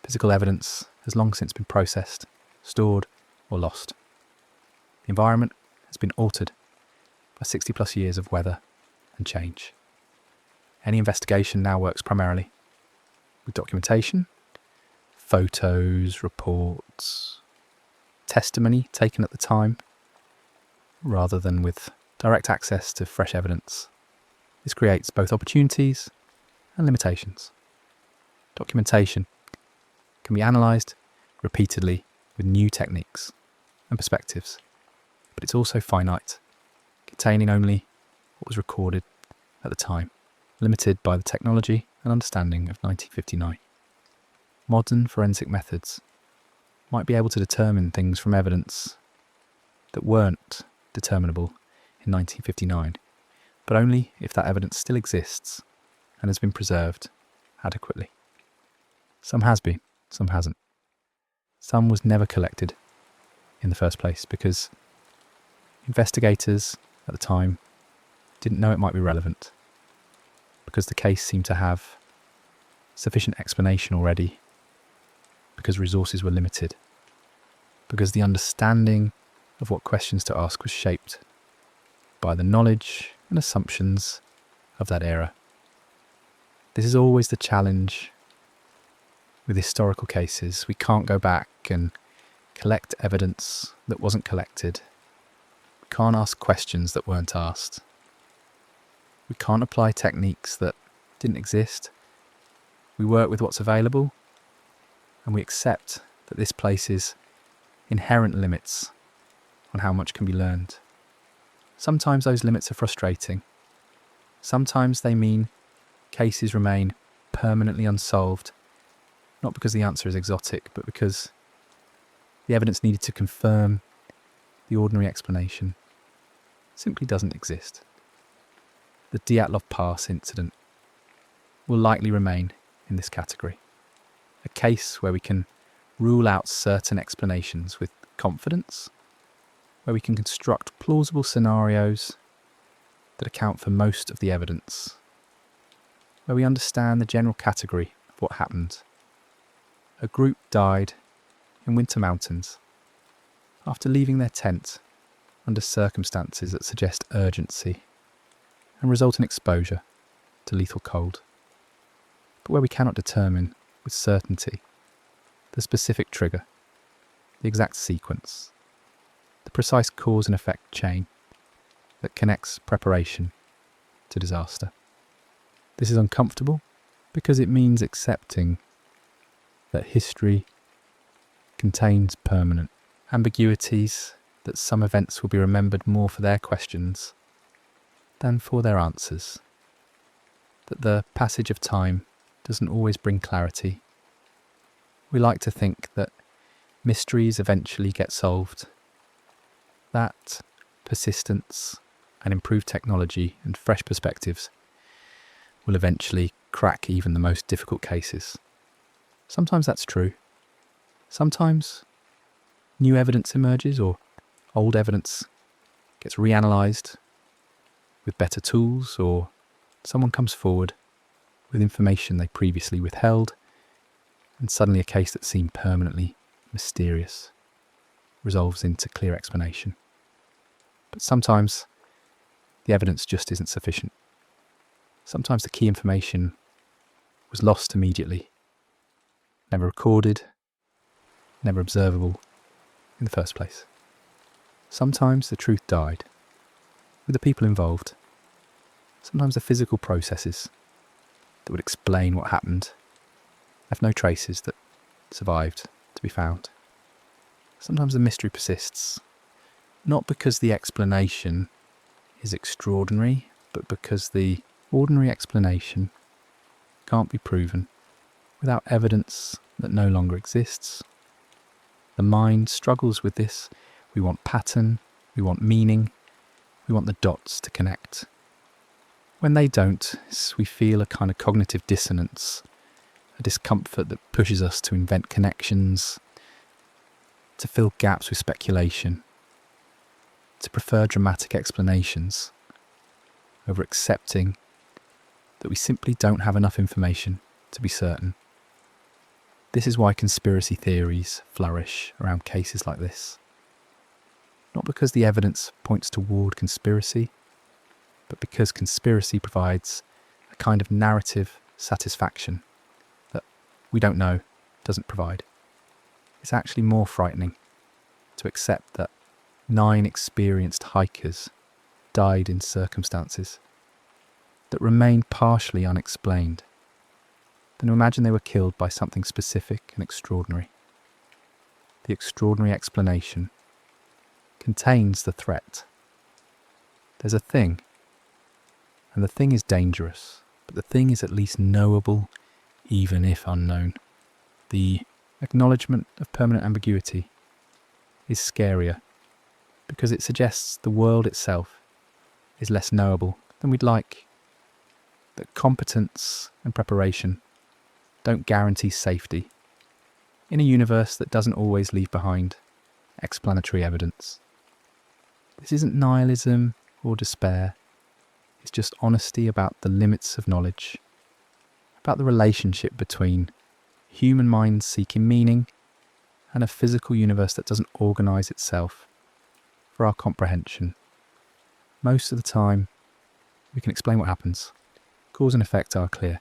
Physical evidence has long since been processed, stored or lost. The environment has been altered by 60 plus years of weather and change. Any investigation now works primarily with documentation, photos, reports, testimony taken at the time, rather than with direct access to fresh evidence. This creates both opportunities and limitations. Documentation can be analysed repeatedly with new techniques and perspectives, but it's also finite, containing only what was recorded at the time, limited by the technology and understanding of 1959. Modern forensic methods might be able to determine things from evidence that weren't determinable in 1959, but only if that evidence still exists and has been preserved adequately. Some has been, some hasn't. Some was never collected in the first place because investigators at the time didn't know it might be relevant, because the case seemed to have sufficient explanation already, because resources were limited, because the understanding of what questions to ask was shaped by the knowledge and assumptions of that era. This is always the challenge with historical cases. We can't go back and collect evidence that wasn't collected. We can't ask questions that weren't asked. We can't apply techniques that didn't exist. We work with what's available, and we accept that this places inherent limits on how much can be learned. Sometimes those limits are frustrating. Sometimes they mean cases remain permanently unsolved, not because the answer is exotic, but because the evidence needed to confirm the ordinary explanation simply doesn't exist. The Dyatlov Pass incident will likely remain in this category. A case where we can rule out certain explanations with confidence, where we can construct plausible scenarios that account for most of the evidence, where we understand the general category of what happened. A group died in winter mountains after leaving their tent under circumstances that suggest urgency and result in exposure to lethal cold, but where we cannot determine with certainty the specific trigger, the exact sequence, the precise cause and effect chain that connects preparation to disaster. This is uncomfortable because it means accepting that history contains permanent ambiguities, that some events will be remembered more for their questions than for their answers, that the passage of time doesn't always bring clarity. We like to think that mysteries eventually get solved, that persistence and improved technology and fresh perspectives will eventually crack even the most difficult cases. Sometimes that's true. Sometimes new evidence emerges or old evidence gets reanalyzed with better tools, or someone comes forward with information they previously withheld, and suddenly a case that seemed permanently mysterious resolves into clear explanation. But sometimes the evidence just isn't sufficient. Sometimes the key information was lost immediately, never recorded, never observable in the first place. Sometimes the truth died with the people involved. Sometimes the physical processes that would explain what happened left no traces that survived to be found. Sometimes the mystery persists, not because the explanation is extraordinary, but because the ordinary explanation can't be proven without evidence that no longer exists. The mind struggles with this. We want pattern, we want meaning, we want the dots to connect. When they don't, we feel a kind of cognitive dissonance, a discomfort that pushes us to invent connections, to fill gaps with speculation, to prefer dramatic explanations over accepting that we simply don't have enough information to be certain. This is why conspiracy theories flourish around cases like this. Not because the evidence points toward conspiracy, but because conspiracy provides a kind of narrative satisfaction that we don't know doesn't provide. It's actually more frightening to accept that 9 experienced hikers died in circumstances that remain partially unexplained than to imagine they were killed by something specific and extraordinary. The extraordinary explanation contains the threat. There's a thing, and the thing is dangerous, but the thing is at least knowable, even if unknown. The acknowledgement of permanent ambiguity is scarier because it suggests the world itself is less knowable than we'd like, that competence and preparation don't guarantee safety in a universe that doesn't always leave behind explanatory evidence. This isn't nihilism or despair. It's just honesty about the limits of knowledge, about the relationship between human minds seeking meaning and a physical universe that doesn't organise itself for our comprehension. Most of the time, we can explain what happens. Cause and effect are clear.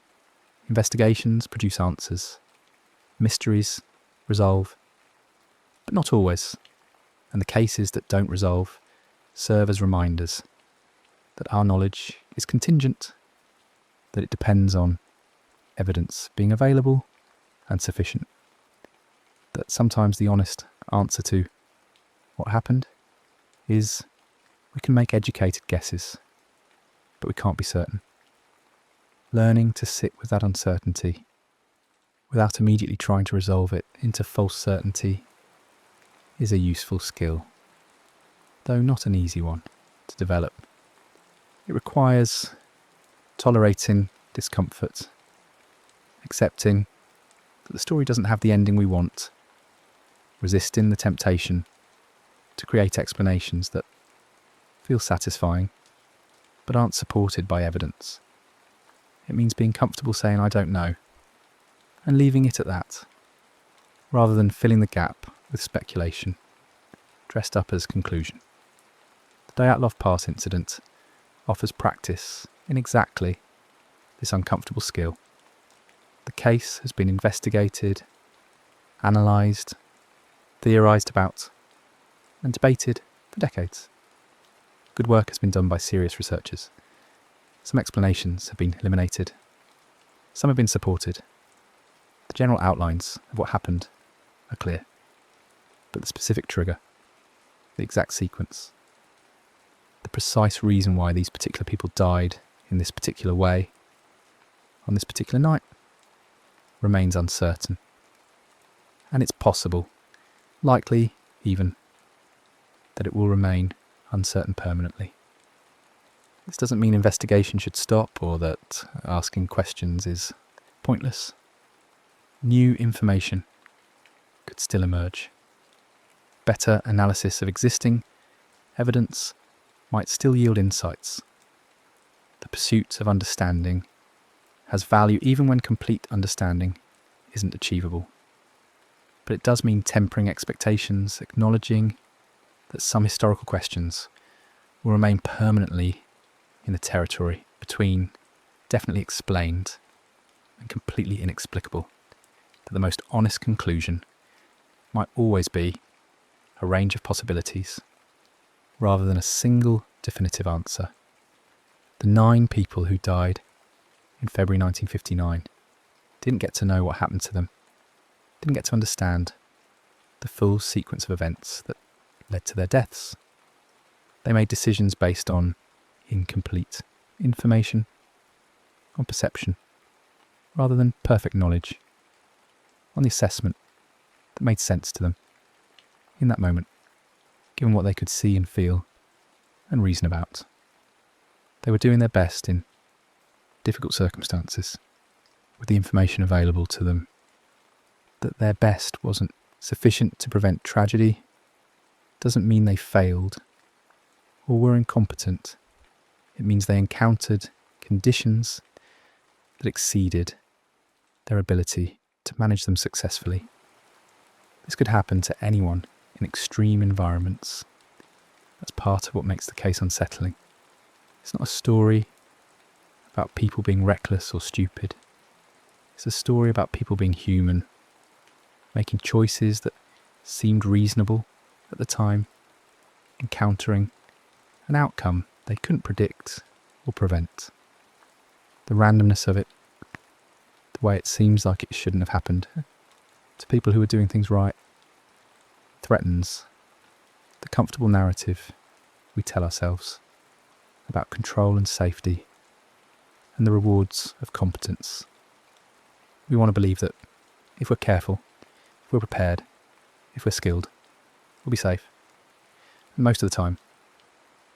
Investigations produce answers. Mysteries resolve, but not always. And the cases that don't resolve serve as reminders that our knowledge is contingent, that it depends on evidence being available and sufficient, that sometimes the honest answer to what happened is we can make educated guesses, but we can't be certain. Learning to sit with that uncertainty without immediately trying to resolve it into false certainty is a useful skill, though not an easy one to develop. It requires tolerating discomfort, accepting that the story doesn't have the ending we want, resisting the temptation to create explanations that feel satisfying but aren't supported by evidence. It means being comfortable saying I don't know and leaving it at that, rather than filling the gap with speculation dressed up as conclusion. The Dyatlov Pass incident offers practice in exactly this uncomfortable skill. The case has been investigated, analysed, theorised about, and debated for decades. Good work has been done by serious researchers. Some explanations have been eliminated. Some have been supported. The general outlines of what happened are clear, but the specific trigger, the exact sequence, the precise reason why these particular people died in this particular way, on this particular night, remains uncertain. And it's possible, likely even, that it will remain uncertain permanently. This doesn't mean investigation should stop or that asking questions is pointless. New information could still emerge. Better analysis of existing evidence might still yield insights. The pursuit of understanding has value even when complete understanding isn't achievable. But it does mean tempering expectations, acknowledging that some historical questions will remain permanently in the territory between definitely explained and completely inexplicable. That the most honest conclusion might always be a range of possibilities rather than a single definitive answer. The 9 people who died in February 1959 didn't get to know what happened to them, didn't get to understand the full sequence of events that led to their deaths. They made decisions based on incomplete information, on perception, rather than perfect knowledge, on the assessment that made sense to them in that moment, given what they could see and feel and reason about. They were doing their best in difficult circumstances with the information available to them. That their best wasn't sufficient to prevent tragedy doesn't mean they failed or were incompetent. It means they encountered conditions that exceeded their ability to manage them successfully. This could happen to anyone in extreme environments. That's part of what makes the case unsettling. It's not a story about people being reckless or stupid. It's a story about people being human, making choices that seemed reasonable at the time, encountering an outcome they couldn't predict or prevent. The randomness of it, the way it seems like it shouldn't have happened to people who were doing things right, threatens the comfortable narrative we tell ourselves about control and safety and the rewards of competence. We want to believe that if we're careful, if we're prepared, if we're skilled, we'll be safe. And most of the time,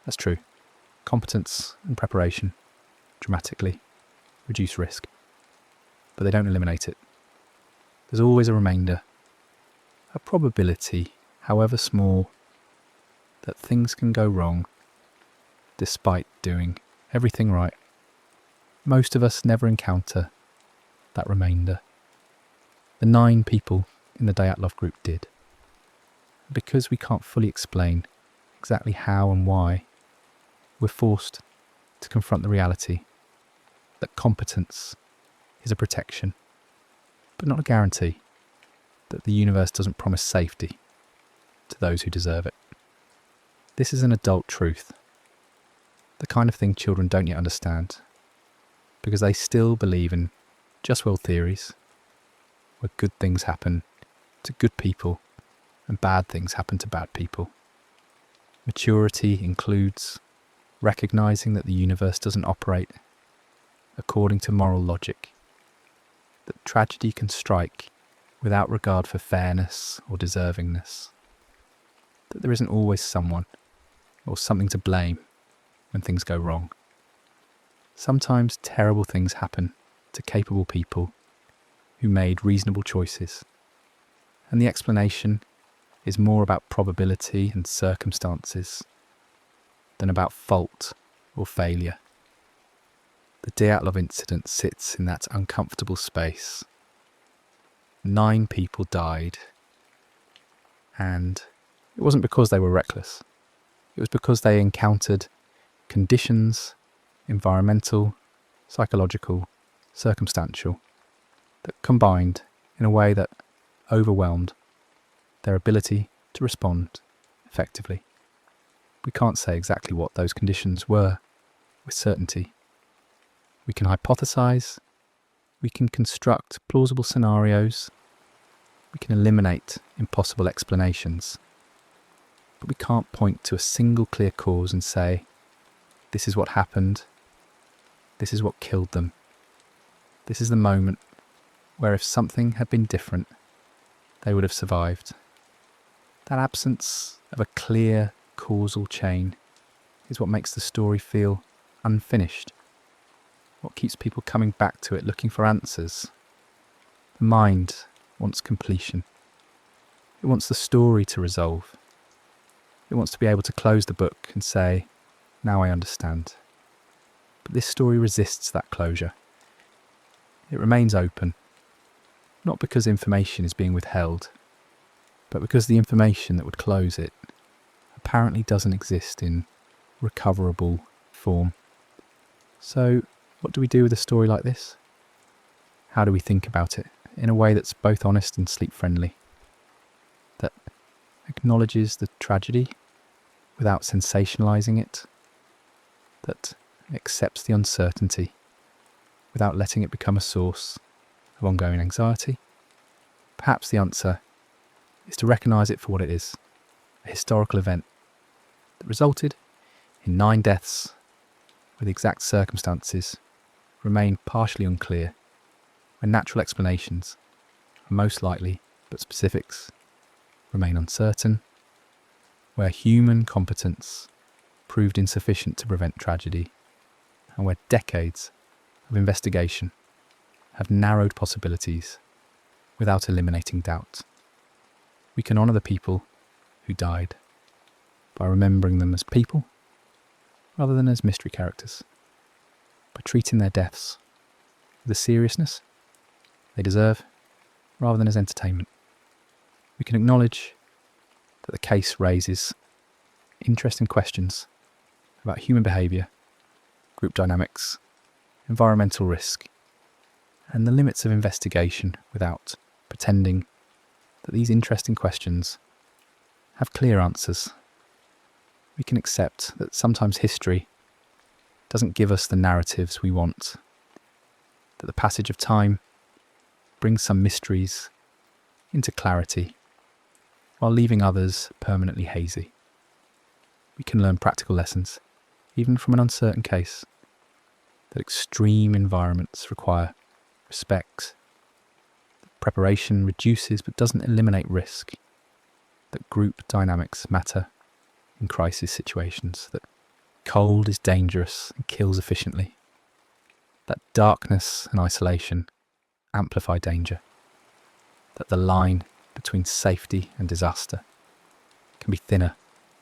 that's true. Competence and preparation dramatically reduce risk, but they don't eliminate it. There's always a remainder, a probability, however small, that things can go wrong despite doing everything right. Most of us never encounter that remainder. The 9 people in the Dyatlov group did. Because we can't fully explain exactly how and why, we're forced to confront the reality that competence is a protection, but not a guarantee, that the universe doesn't promise safety to those who deserve it. This is an adult truth, the kind of thing children don't yet understand, because they still believe in just world theories, where good things happen to good people and bad things happen to bad people. Maturity includes recognizing that the universe doesn't operate according to moral logic, that tragedy can strike without regard for fairness or deservingness, that there isn't always someone or something to blame when things go wrong. Sometimes terrible things happen to capable people who made reasonable choices, and the explanation is more about probability and circumstances than about fault or failure. The Dyatlov incident sits in that uncomfortable space. 9 people died, and it wasn't because they were reckless. It was because they encountered conditions, environmental, psychological, circumstantial, that combined in a way that overwhelmed their ability to respond effectively. We can't say exactly what those conditions were with certainty. We can hypothesize, we can construct plausible scenarios, we can eliminate impossible explanations, but we can't point to a single clear cause and say, this is what happened, this is what killed them. This is the moment where if something had been different, they would have survived. That absence of a clear causal chain is what makes the story feel unfinished? What keeps people coming back to it, looking for answers? The mind wants completion. It wants the story to resolve. It wants to be able to close the book and say, now I understand. But this story resists that closure. It remains open, not because information is being withheld, but because the information that would close it apparently doesn't exist in recoverable form. So, what do we do with a story like this? How do we think about it in a way that's both honest and sleep-friendly? That acknowledges the tragedy without sensationalizing it? That accepts the uncertainty without letting it become a source of ongoing anxiety? Perhaps the answer is to recognise it for what it is, a historical event that resulted in 9 deaths where the exact circumstances remain partially unclear, when natural explanations are most likely but specifics remain uncertain, where human competence proved insufficient to prevent tragedy, and where decades of investigation have narrowed possibilities without eliminating doubt. We can honour the people who died by remembering them as people rather than as mystery characters, by treating their deaths with the seriousness they deserve rather than as entertainment. We can acknowledge that the case raises interesting questions about human behaviour, group dynamics, environmental risk, and the limits of investigation without pretending that these interesting questions have clear answers. We can accept that sometimes history doesn't give us the narratives we want, that the passage of time brings some mysteries into clarity while leaving others permanently hazy. We can learn practical lessons, even from an uncertain case, that extreme environments require respect, that preparation reduces but doesn't eliminate risk, that group dynamics matter in crisis situations, that cold is dangerous and kills efficiently, that darkness and isolation amplify danger, that the line between safety and disaster can be thinner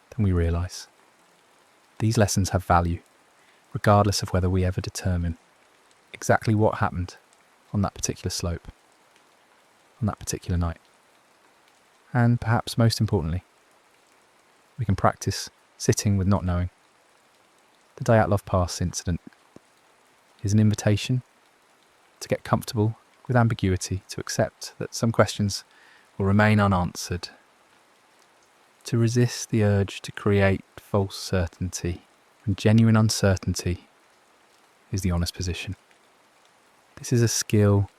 than we realise. These lessons have value, regardless of whether we ever determine exactly what happened on that particular slope, on that particular night. And perhaps most importantly, we can practice sitting with not knowing. The Dyatlov Pass incident is an invitation to get comfortable with ambiguity, to accept that some questions will remain unanswered, to resist the urge to create false certainty when genuine uncertainty is the honest position. This is a skill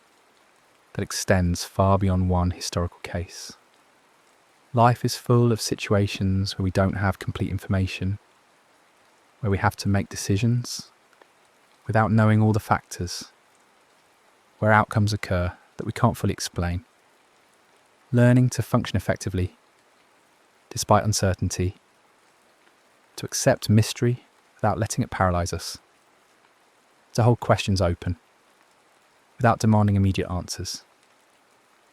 that extends far beyond one historical case. Life is full of situations where we don't have complete information, where we have to make decisions without knowing all the factors, where outcomes occur that we can't fully explain. Learning to function effectively despite uncertainty, to accept mystery without letting it paralyse us, to hold questions open without demanding immediate answers.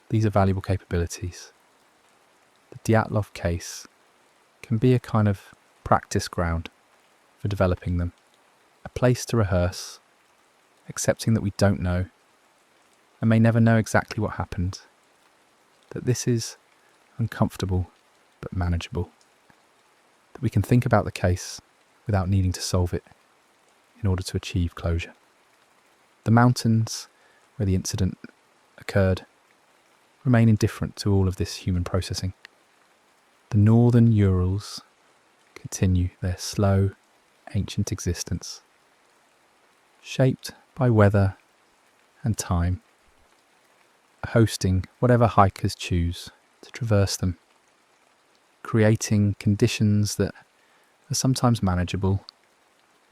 These are valuable capabilities. The Dyatlov case can be a kind of practice ground for developing them, a place to rehearse, accepting that we don't know and may never know exactly what happened, that this is uncomfortable but manageable, that we can think about the case without needing to solve it in order to achieve closure. The mountains where the incident occurred remain indifferent to all of this human processing. The northern Urals continue their slow, ancient existence, shaped by weather and time, hosting whatever hikers choose to traverse them, creating conditions that are sometimes manageable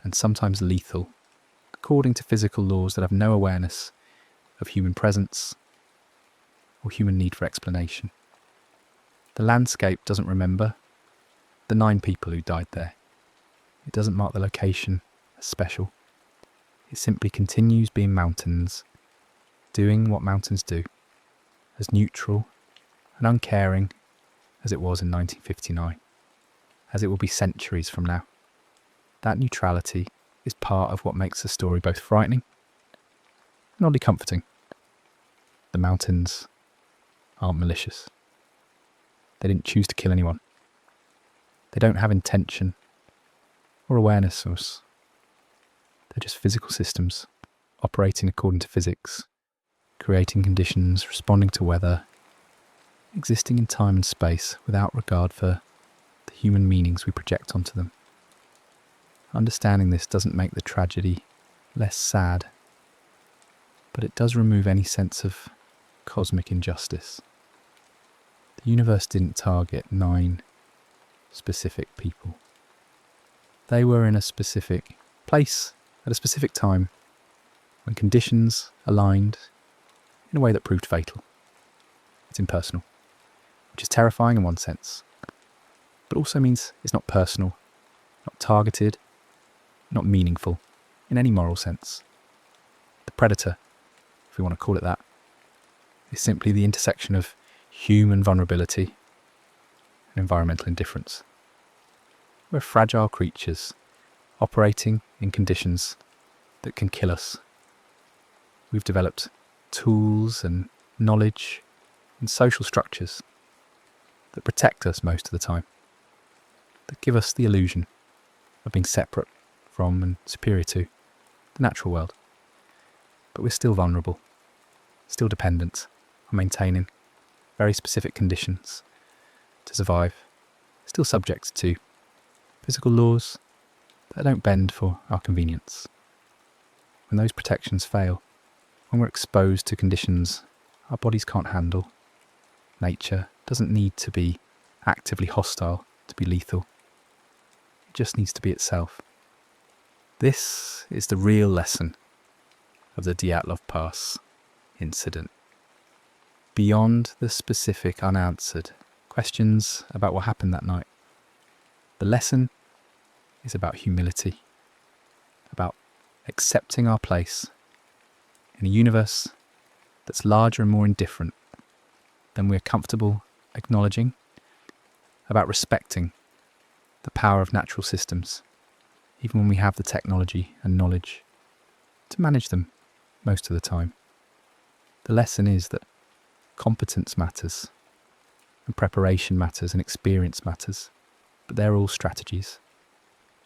and sometimes lethal, according to physical laws that have no awareness of human presence or human need for explanation. The landscape doesn't remember the 9 people who died there. It doesn't mark the location as special. It simply continues being mountains, doing what mountains do, as neutral and uncaring as it was in 1959, as it will be centuries from now. That neutrality is part of what makes the story both frightening and oddly comforting. The mountains aren't malicious. They didn't choose to kill anyone. They don't have intention or awareness of us. They're just physical systems operating according to physics, creating conditions, responding to weather, existing in time and space without regard for the human meanings we project onto them. Understanding this doesn't make the tragedy less sad, but it does remove any sense of cosmic injustice. The universe didn't target 9 specific people. They were in a specific place at a specific time when conditions aligned in a way that proved fatal. It's impersonal, which is terrifying in one sense, but also means it's not personal, not targeted, not meaningful in any moral sense. The predator, if we want to call it that, is simply the intersection of human vulnerability and environmental indifference. We're fragile creatures operating in conditions that can kill us. We've developed tools and knowledge and social structures that protect us most of the time, that give us the illusion of being separate from and superior to the natural world. But we're still vulnerable, still dependent on maintaining very specific conditions to survive, still subject to physical laws that don't bend for our convenience. When those protections fail, when we're exposed to conditions our bodies can't handle, nature doesn't need to be actively hostile to be lethal. It just needs to be itself. This is the real lesson of the Dyatlov Pass incident. Beyond the specific unanswered questions about what happened that night, the lesson is about humility, about accepting our place in a universe that's larger and more indifferent than we're comfortable acknowledging, about respecting the power of natural systems, even when we have the technology and knowledge to manage them most of the time. The lesson is that competence matters, and preparation matters, and experience matters, but they're all strategies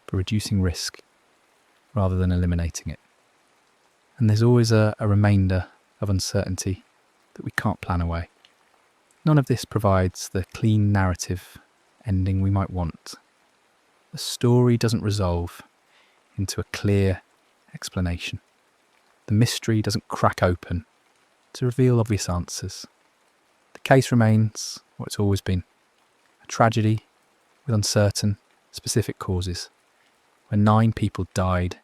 for reducing risk rather than eliminating it. And there's always a remainder of uncertainty that we can't plan away. None of this provides the clean narrative ending we might want. The story doesn't resolve into a clear explanation. The mystery doesn't crack open to reveal obvious answers. The case remains what it's always been, a tragedy with uncertain, specific causes, where 9 people died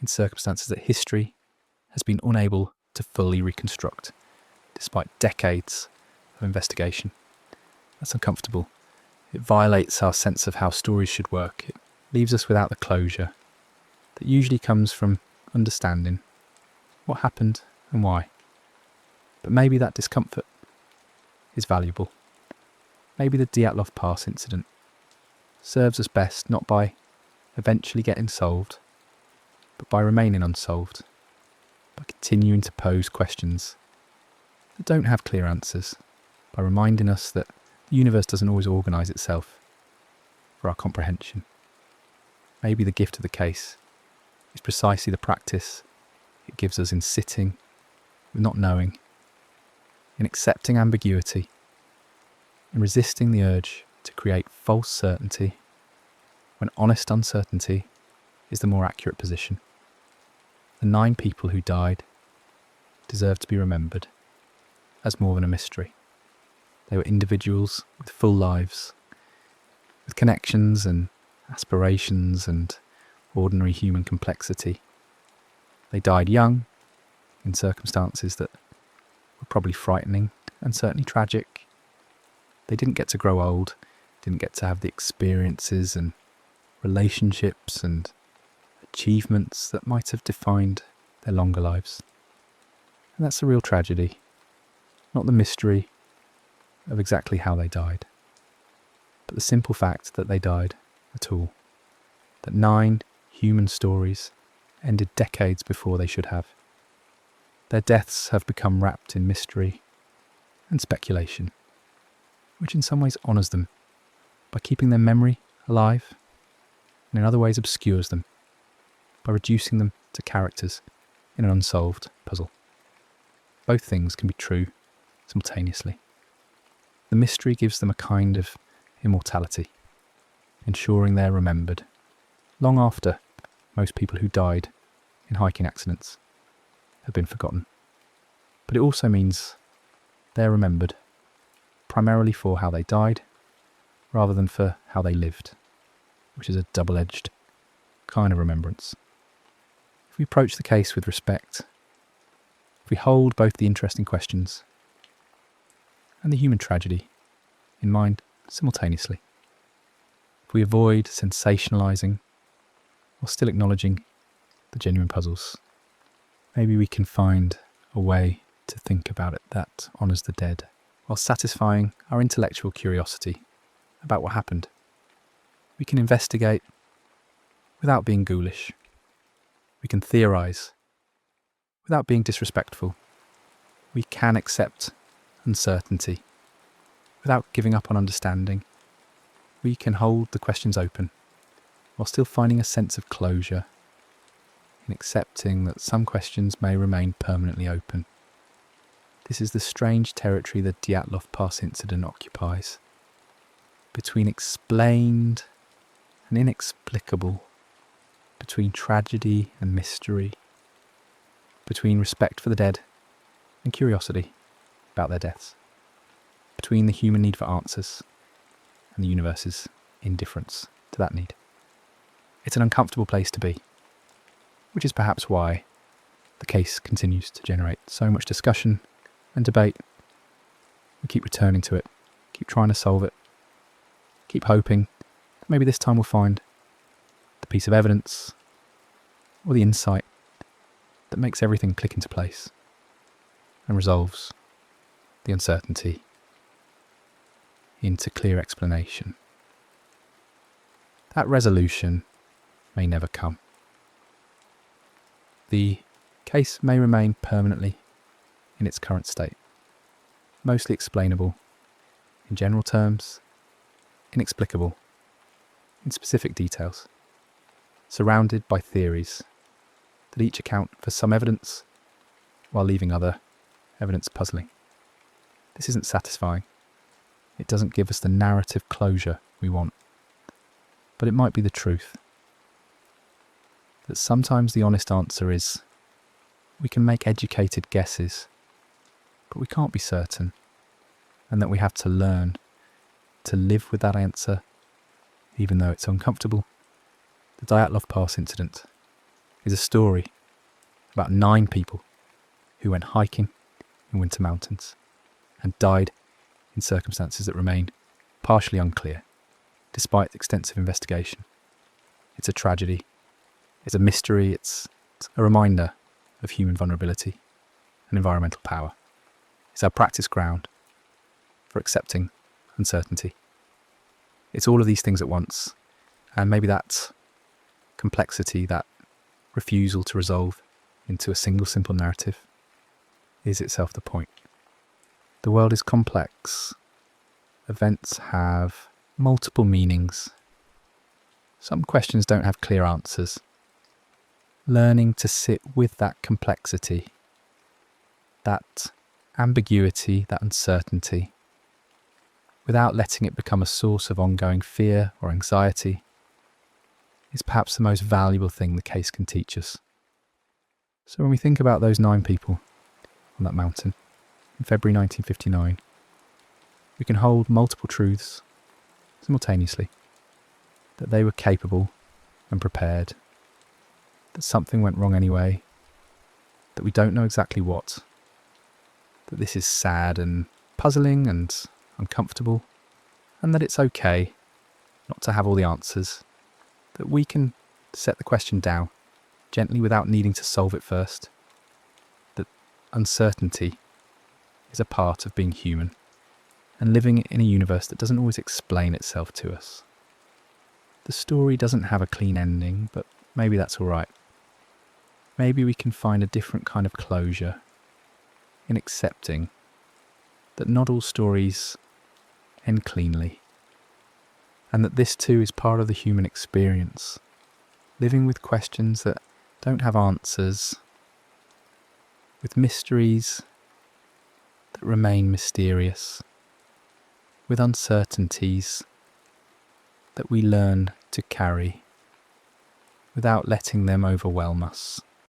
in circumstances that history has been unable to fully reconstruct, despite decades of investigation. That's uncomfortable. It violates our sense of how stories should work. It leaves us without the closure that usually comes from understanding what happened and why. But maybe that discomfort is valuable. Maybe the Dyatlov Pass incident serves us best not by eventually getting solved, but by remaining unsolved, by continuing to pose questions that don't have clear answers, by reminding us that the universe doesn't always organise itself for our comprehension. Maybe the gift of the case is precisely the practice it gives us in sitting with not knowing, in accepting ambiguity, in resisting the urge to create false certainty when honest uncertainty is the more accurate position. The 9 people who died deserve to be remembered as more than a mystery. They were individuals with full lives, with connections and aspirations and ordinary human complexity. They died young, in circumstances that were probably frightening and certainly tragic. They didn't get to grow old, didn't get to have the experiences and relationships and achievements that might have defined their longer lives. And that's the real tragedy, not the mystery of exactly how they died, but the simple fact that they died at all. That 9 human stories ended decades before they should have. Their deaths have become wrapped in mystery and speculation, which in some ways honours them by keeping their memory alive, and in other ways obscures them by reducing them to characters in an unsolved puzzle. Both things can be true simultaneously. The mystery gives them a kind of immortality, ensuring they're remembered long after most people who died in hiking accidents have been forgotten. But it also means they're remembered primarily for how they died rather than for how they lived, which is a double-edged kind of remembrance. If we approach the case with respect, if we hold both the interesting questions and the human tragedy in mind simultaneously, if we avoid sensationalising while still acknowledging the genuine puzzles, maybe we can find a way to think about it that honours the dead while satisfying our intellectual curiosity about what happened. We can investigate without being ghoulish. We can theorise without being disrespectful. We can accept uncertainty without giving up on understanding. We can hold the questions open while still finding a sense of closure in accepting that some questions may remain permanently open. This is the strange territory the Dyatlov Pass incident occupies, between explained and inexplicable, between tragedy and mystery, between respect for the dead and curiosity about their deaths, between the human need for answers and the universe's indifference to that need. It's an uncomfortable place to be, which is perhaps why the case continues to generate so much discussion and debate. We keep returning to it, keep trying to solve it, keep hoping that maybe this time we'll find the piece of evidence or the insight that makes everything click into place and resolves the uncertainty into clear explanation. That resolution may never come. The case may remain permanently in its current state, mostly explainable in general terms, inexplicable in specific details, surrounded by theories that each account for some evidence while leaving other evidence puzzling. This isn't satisfying. It doesn't give us the narrative closure we want. But it might be the truth. That sometimes the honest answer is we can make educated guesses, but we can't be certain, and that we have to learn to live with that answer, even though it's uncomfortable. The Dyatlov Pass incident is a story about 9 people who went hiking in winter mountains and died in circumstances that remain partially unclear, despite extensive investigation. It's a tragedy. It's a mystery. It's a reminder of human vulnerability and environmental power. It's our practice ground for accepting uncertainty. It's all of these things at once, and maybe that complexity, that refusal to resolve into a single simple narrative, is itself the point. The world is complex. Events have multiple meanings. Some questions don't have clear answers. Learning to sit with that complexity, that ambiguity, that uncertainty, without letting it become a source of ongoing fear or anxiety, is perhaps the most valuable thing the case can teach us. So when we think about those 9 people on that mountain in February 1959, we can hold multiple truths simultaneously. That they were capable and prepared, that something went wrong anyway, that we don't know exactly what, that this is sad and puzzling and uncomfortable, and that it's okay not to have all the answers, that we can set the question down gently without needing to solve it first. That uncertainty is a part of being human and living in a universe that doesn't always explain itself to us. The story doesn't have a clean ending, but maybe that's all right. Maybe we can find a different kind of closure in accepting that not all stories end cleanly, and that this too is part of the human experience, living with questions that don't have answers, with mysteries that remain mysterious, with uncertainties that we learn to carry without letting them overwhelm us.